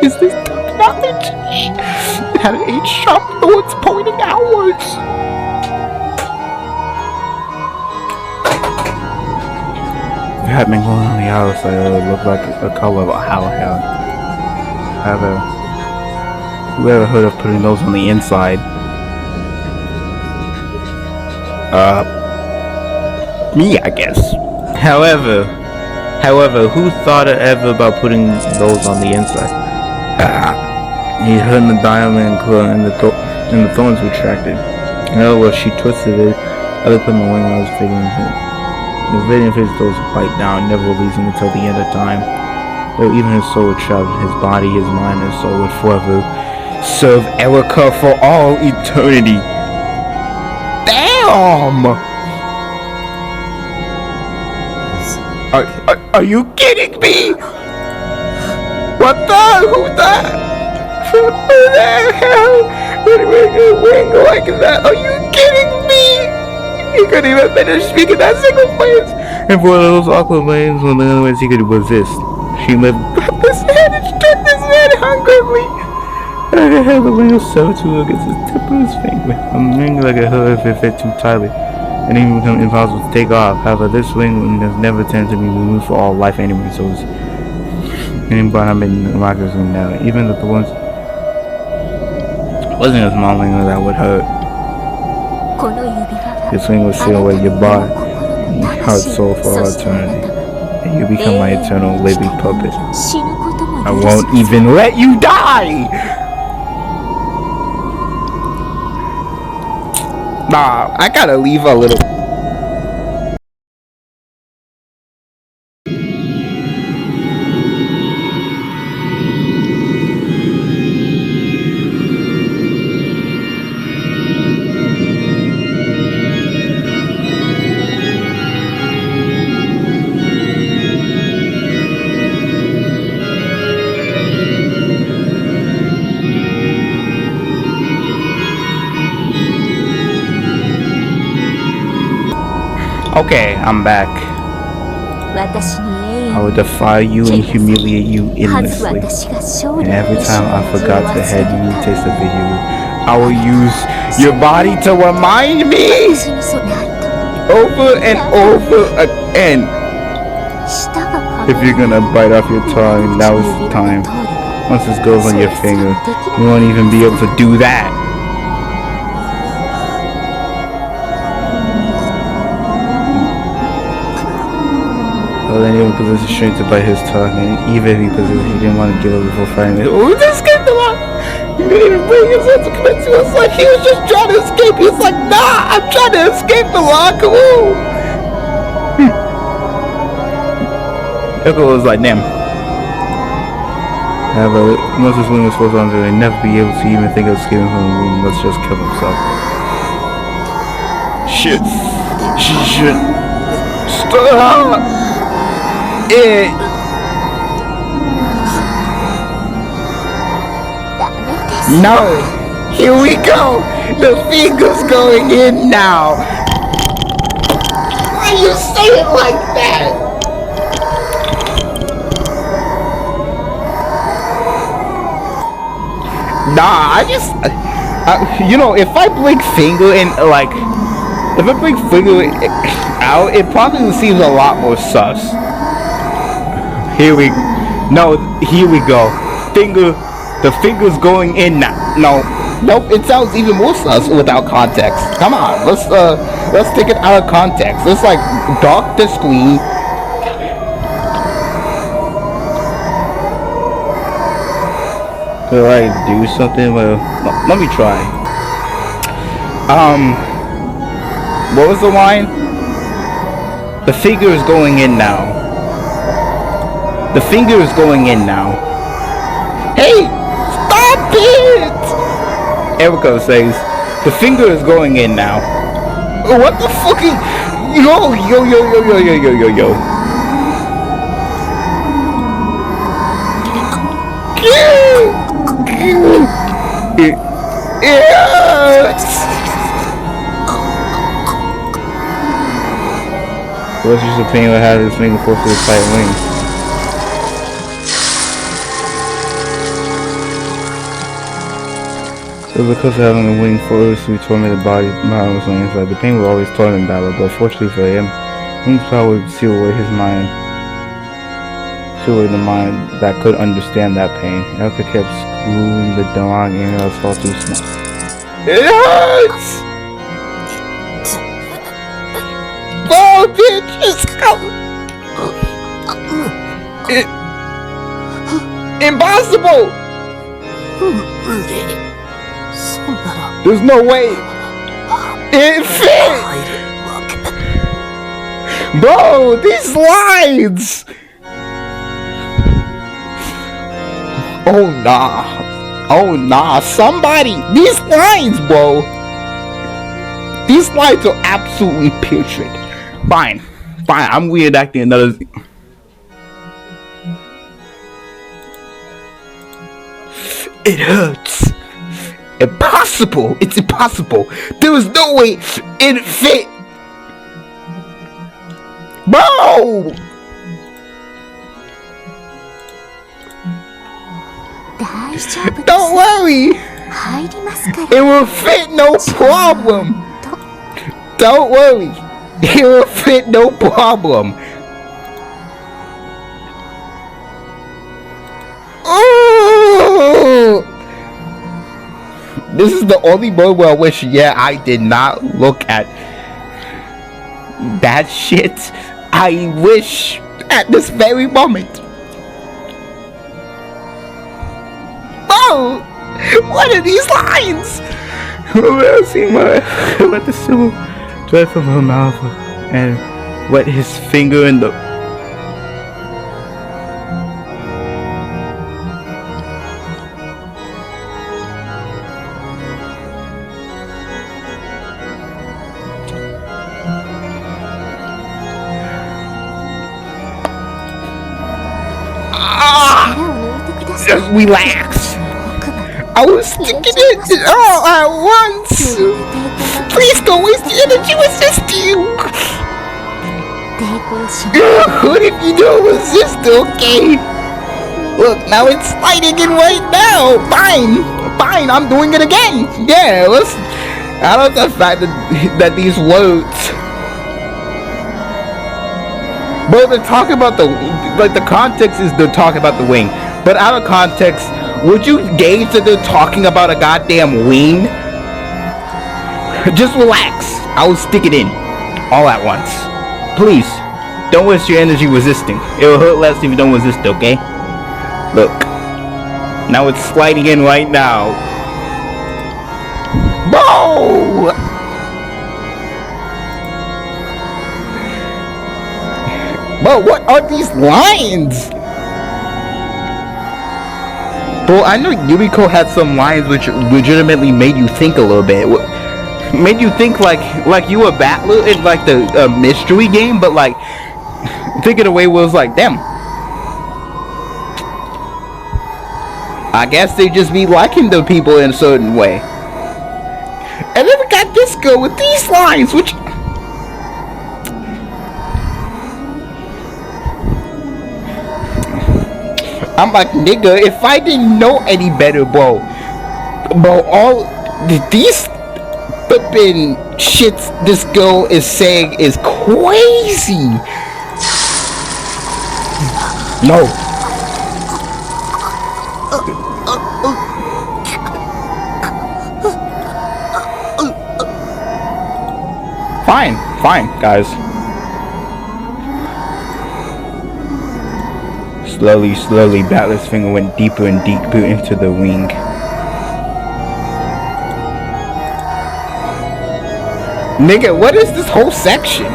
is this technology? It had 8 sharp thorns pointing outwards. If it had been going on the outside, it would look like the color of a hellhound. However, who ever heard of putting those on the inside? Me, I guess. However, who thought ever about putting those on the inside? He heard the diamond and the thorns retracted. In other words, she twisted it. Other put my wing I was taking it. The video face those bite down, never releasing until the end of time. Though even his soul would travel, his body, his mind, his soul would forever serve Erika for all eternity. Damn! Are you kidding me? What the? Who the hell would make a wing like that? Are you kidding me? He couldn't even finish speaking that single phrase. And for those awkward lanes, one of the only ways he could resist, she lived this head and struck his head hungrily. I could have the wing of servitude against the tip of his finger. I'm ringing like a hood if it fit too tightly. And even become impossible to take off. However, this wing has never tended to be removed for all life anyway, so it's but I'm in Marcus now. Even the ones wasn't a small wing that would hurt. This wing will seal away your body, your heart, soul for all eternity. And you become my eternal living puppet. I won't even let you die! Nah, I gotta leave a little. Okay, I'm back. I will defy you and humiliate you endlessly. And every time I forgot to head you taste the video, I will use your body to remind me over and over again. If you're gonna bite off your tongue, now is the time. Once this goes on your finger, you won't even be able to do that. Well, then he would possess the strength to bite his tongue, and even if he possessed it, he didn't want to give up before fighting it. Oh, this escaped a lot! He didn't even bring himself to commit suicide. He was just trying to escape. He was like, nah, I'm trying to escape the law. Come on. Erika was like, damn. However, once his wing was forced onto him, he'd never be able to even think of escaping from the room. Let's just kill himself. Shit. She should stop it. No, here we go. The finger's going in now. Why you say it like that? Nah, I just, you know, if I blink finger and like, if I blink finger out, it probably seems a lot more sus. Here we go. The finger's going in now. Nope, it sounds even more sus without context. Come on, let's take it out of context. Let's like dark the screen. Could I do something? Well, let me try. What was the line? The finger is going in now. The finger is going in now. Hey, stop it! Erika says, the finger is going in now. What the fucking... Yo. What's just a pain that has his finger forced to his tight wing? So because of having a wing forcefully tormented body was on the inside, the pain will always torment battle, but fortunately for him, wing's power would seal away his mind. Seal away the mind that could understand that pain. Erika kept screwing the dog in as far too small. It hurts! Oh, bitch! It's impossible! There's no way! It fit! Bro, these lines! Oh nah, somebody! These lines, bro! These lines are absolutely putrid. Fine, I'm weird acting another. It hurts. Impossible. It's impossible. There was no way it fit. Bro! Don't worry. It will fit, no problem. Don't worry. It will fit, no problem. Ooh. This is the only moment where I wish, I did not look at that shit. I wish at this very moment. Oh, what are these lines? Well, see, let the symbol drive from her mouth and wet his finger in the. Just relax. I was sticking it all at once. Please don't waste the energy resist you. What if you don't resist, okay? Look, now it's sliding in right now. Fine, I'm doing it again. Yeah, let's. I love the fact that these words. But they're talking about the context is they're talking about the wing. But out of context, would you gauge that they're talking about a goddamn wing? Just relax. I will stick it in all at once. Please, Don't waste your energy resisting. It will hurt less if you don't resist, okay? Look. Now it's sliding in right now. Whoa! Bro, what are these lines? Bro, I know Umineko had some lines which legitimately made you think a little bit. Made you think like you were a battler in like the mystery game, but like think in a way where it was like, damn. I guess they just be liking the people in a certain way. And then we got this girl with these lines, which I'm like, nigga, if I didn't know any better, bro, all these flipping shits this girl is saying is crazy. No. Fine, guys. Slowly, Batter's finger went deeper and deeper into the wing. Nigga, what is this whole section?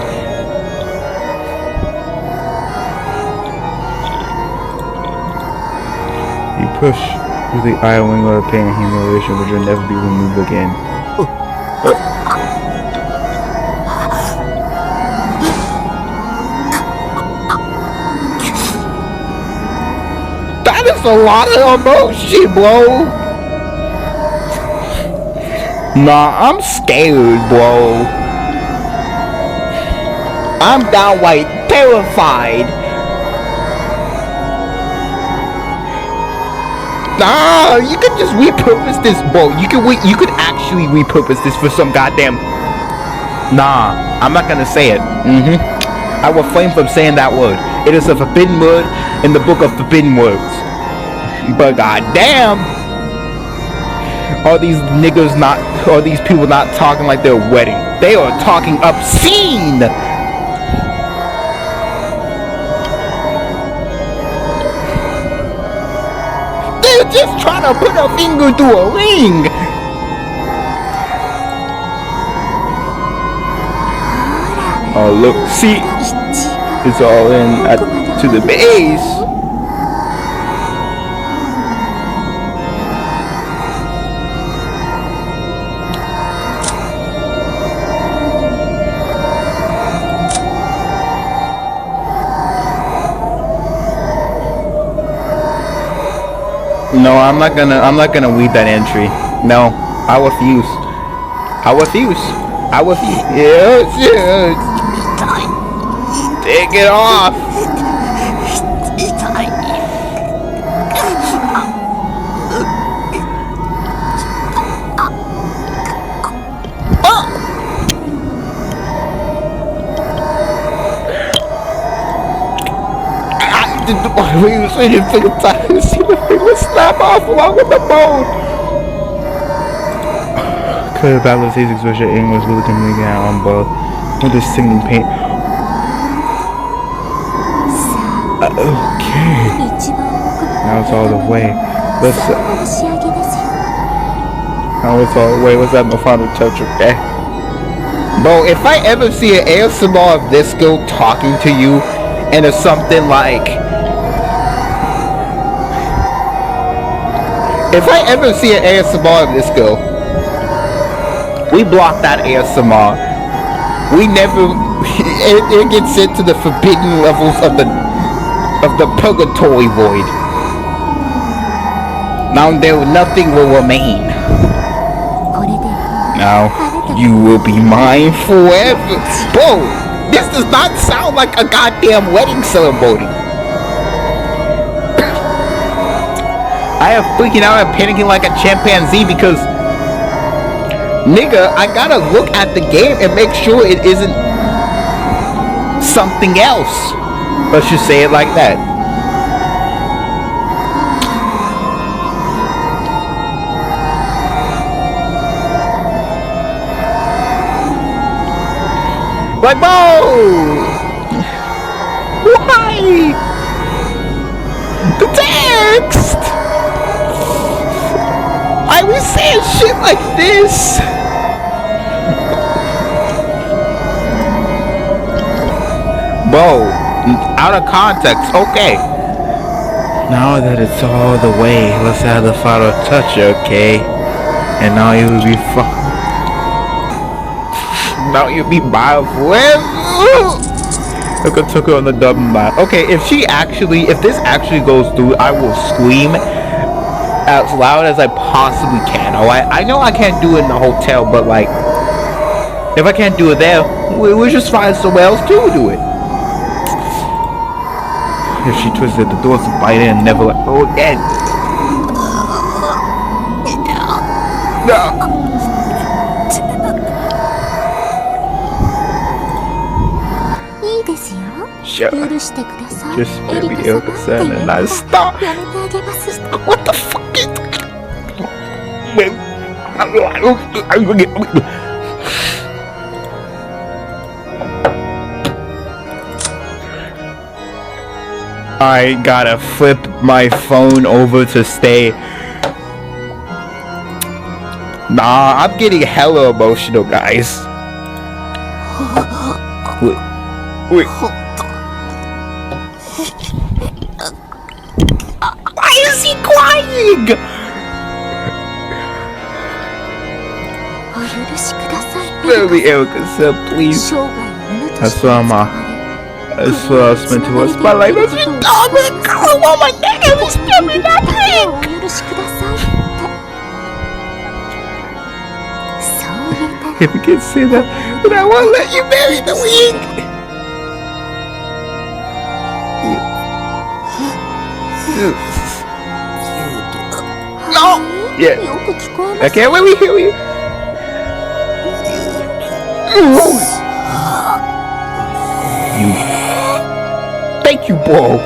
You push through the eye wing of pain and humiliation, which will never be removed again. That is a lot of emotion, bro. Nah, I'm scared, bro. I'm downright terrified. Nah, you could just repurpose this, bro. You could actually repurpose this for some goddamn. Nah, I'm not gonna say it. I will refrain from saying that word. It is a forbidden word in the book of forbidden words. But goddamn, are these people not talking like they're wedding? They are talking obscene. They're just trying to put a finger through a ring. Oh look, see, it's all in to the base. No, I'm not gonna read that entry. No, I refuse. Yes. Take it off. We was waiting for the time to see the thing would snap off along with the bone. Clear battle sees expression English really coming out on both with this singing pain. Okay. Now it's all the way. Now it's all the way. What's that? No final touch, okay? Bro, if I ever see an ASMR of this girl talking to you and it's something like, if I ever see an ASMR of this girl, we block that ASMR. We never. It gets sent to the forbidden levels of the purgatory void. Now nothing will remain. Now you will be mine forever. Bro, this does not sound like a goddamn wedding ceremony. I am freaking out and panicking like a chimpanzee because, nigga, I gotta look at the game and make sure it isn't something else. Let's just say it like that. Like, whoa! next? Why we saying shit like this? Bro, out of context, okay. Now that it's all the way, let's have the final touch, okay? And now you will be now you'll be my friend. Look at Tucker on the double line. Okay, if this actually goes through, I will scream as loud as I possibly can. Alright, I know I can't do it in the hotel, but like, if I can't do it there, we'll just find somewhere else to do it. If she twisted the doors to bite in and never let go again. No. Sure. Just maybe Erika and I stop. What the fuck is I gotta flip my phone over to stay. Nah, I'm getting hella emotional, guys. Wait. Why is he crying? Baby Erika said, please. I swear I was meant to us my life. That's your dog with a color on my neck. It was giving that pink. If you can say that, then I won't let you marry the wing. No! Yeah. I can't let me hear you. Thank you, bro.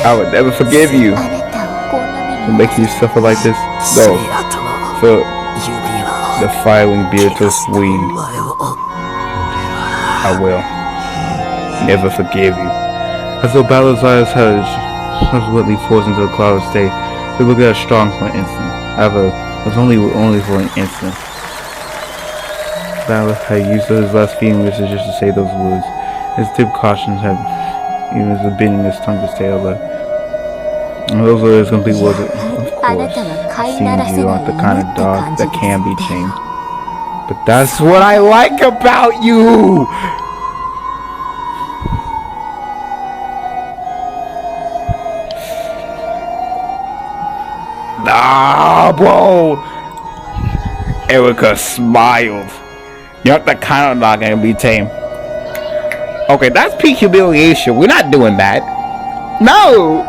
I would never forgive you for making you suffer like this. No. For defiling Beatrice Funh. I will never forgive you. As though battle's eyes had subsequently forced into a cloud of state, they looked at us strong for an instant. However, it was only for an instant. Battle had used his last feeling just to say those words. His tip cautions had even been his tongue to stay alive. And those were his complete words. Of course, it seems you aren't the kind of dog that can be tamed. But that's what I like about you! Nah, bro! Erika smiled. You're not the kind of dog that can be tamed. Okay, that's peak humiliation. We're not doing that. No!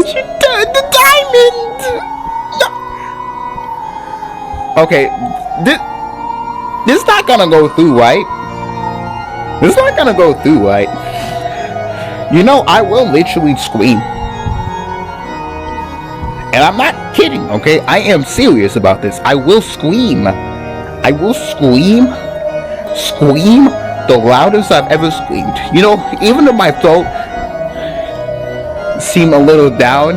She turned the diamond! No. Okay, this not gonna go through, right? This not gonna go through, right? You know, I will literally scream. And I'm not kidding, okay? I am serious about this. I will scream. I will scream the loudest I've ever screamed. You know, even if my throat seemed a little down,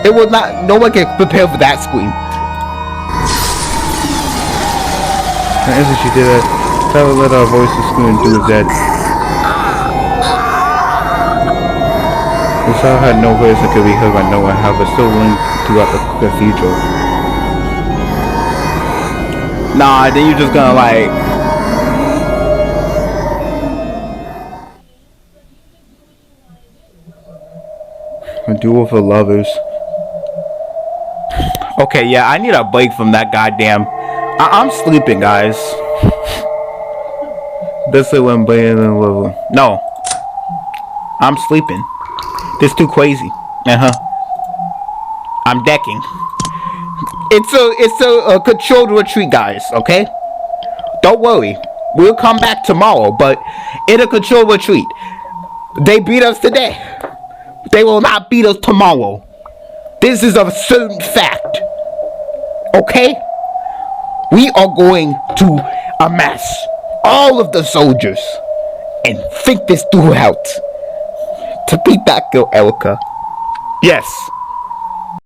it will not, no one can prepare for that scream. And as she did that, I would let our voices scream through his head. The sound had no voice that could be heard by no one, however, still ringed throughout the cathedral. Nah, then you're just gonna like... A duel for lovers. Okay, yeah, I need a break from that goddamn... I'm sleeping, guys. This is when playing in level. No. I'm sleeping. This too crazy. I'm decking. It's a controlled retreat, guys, okay? Don't worry. We'll come back tomorrow, but in a controlled retreat. They beat us today. They will not beat us tomorrow. This is a certain fact. Okay? We are going to amass all of the soldiers and think this through out. To beat that girl, Erika. Yes.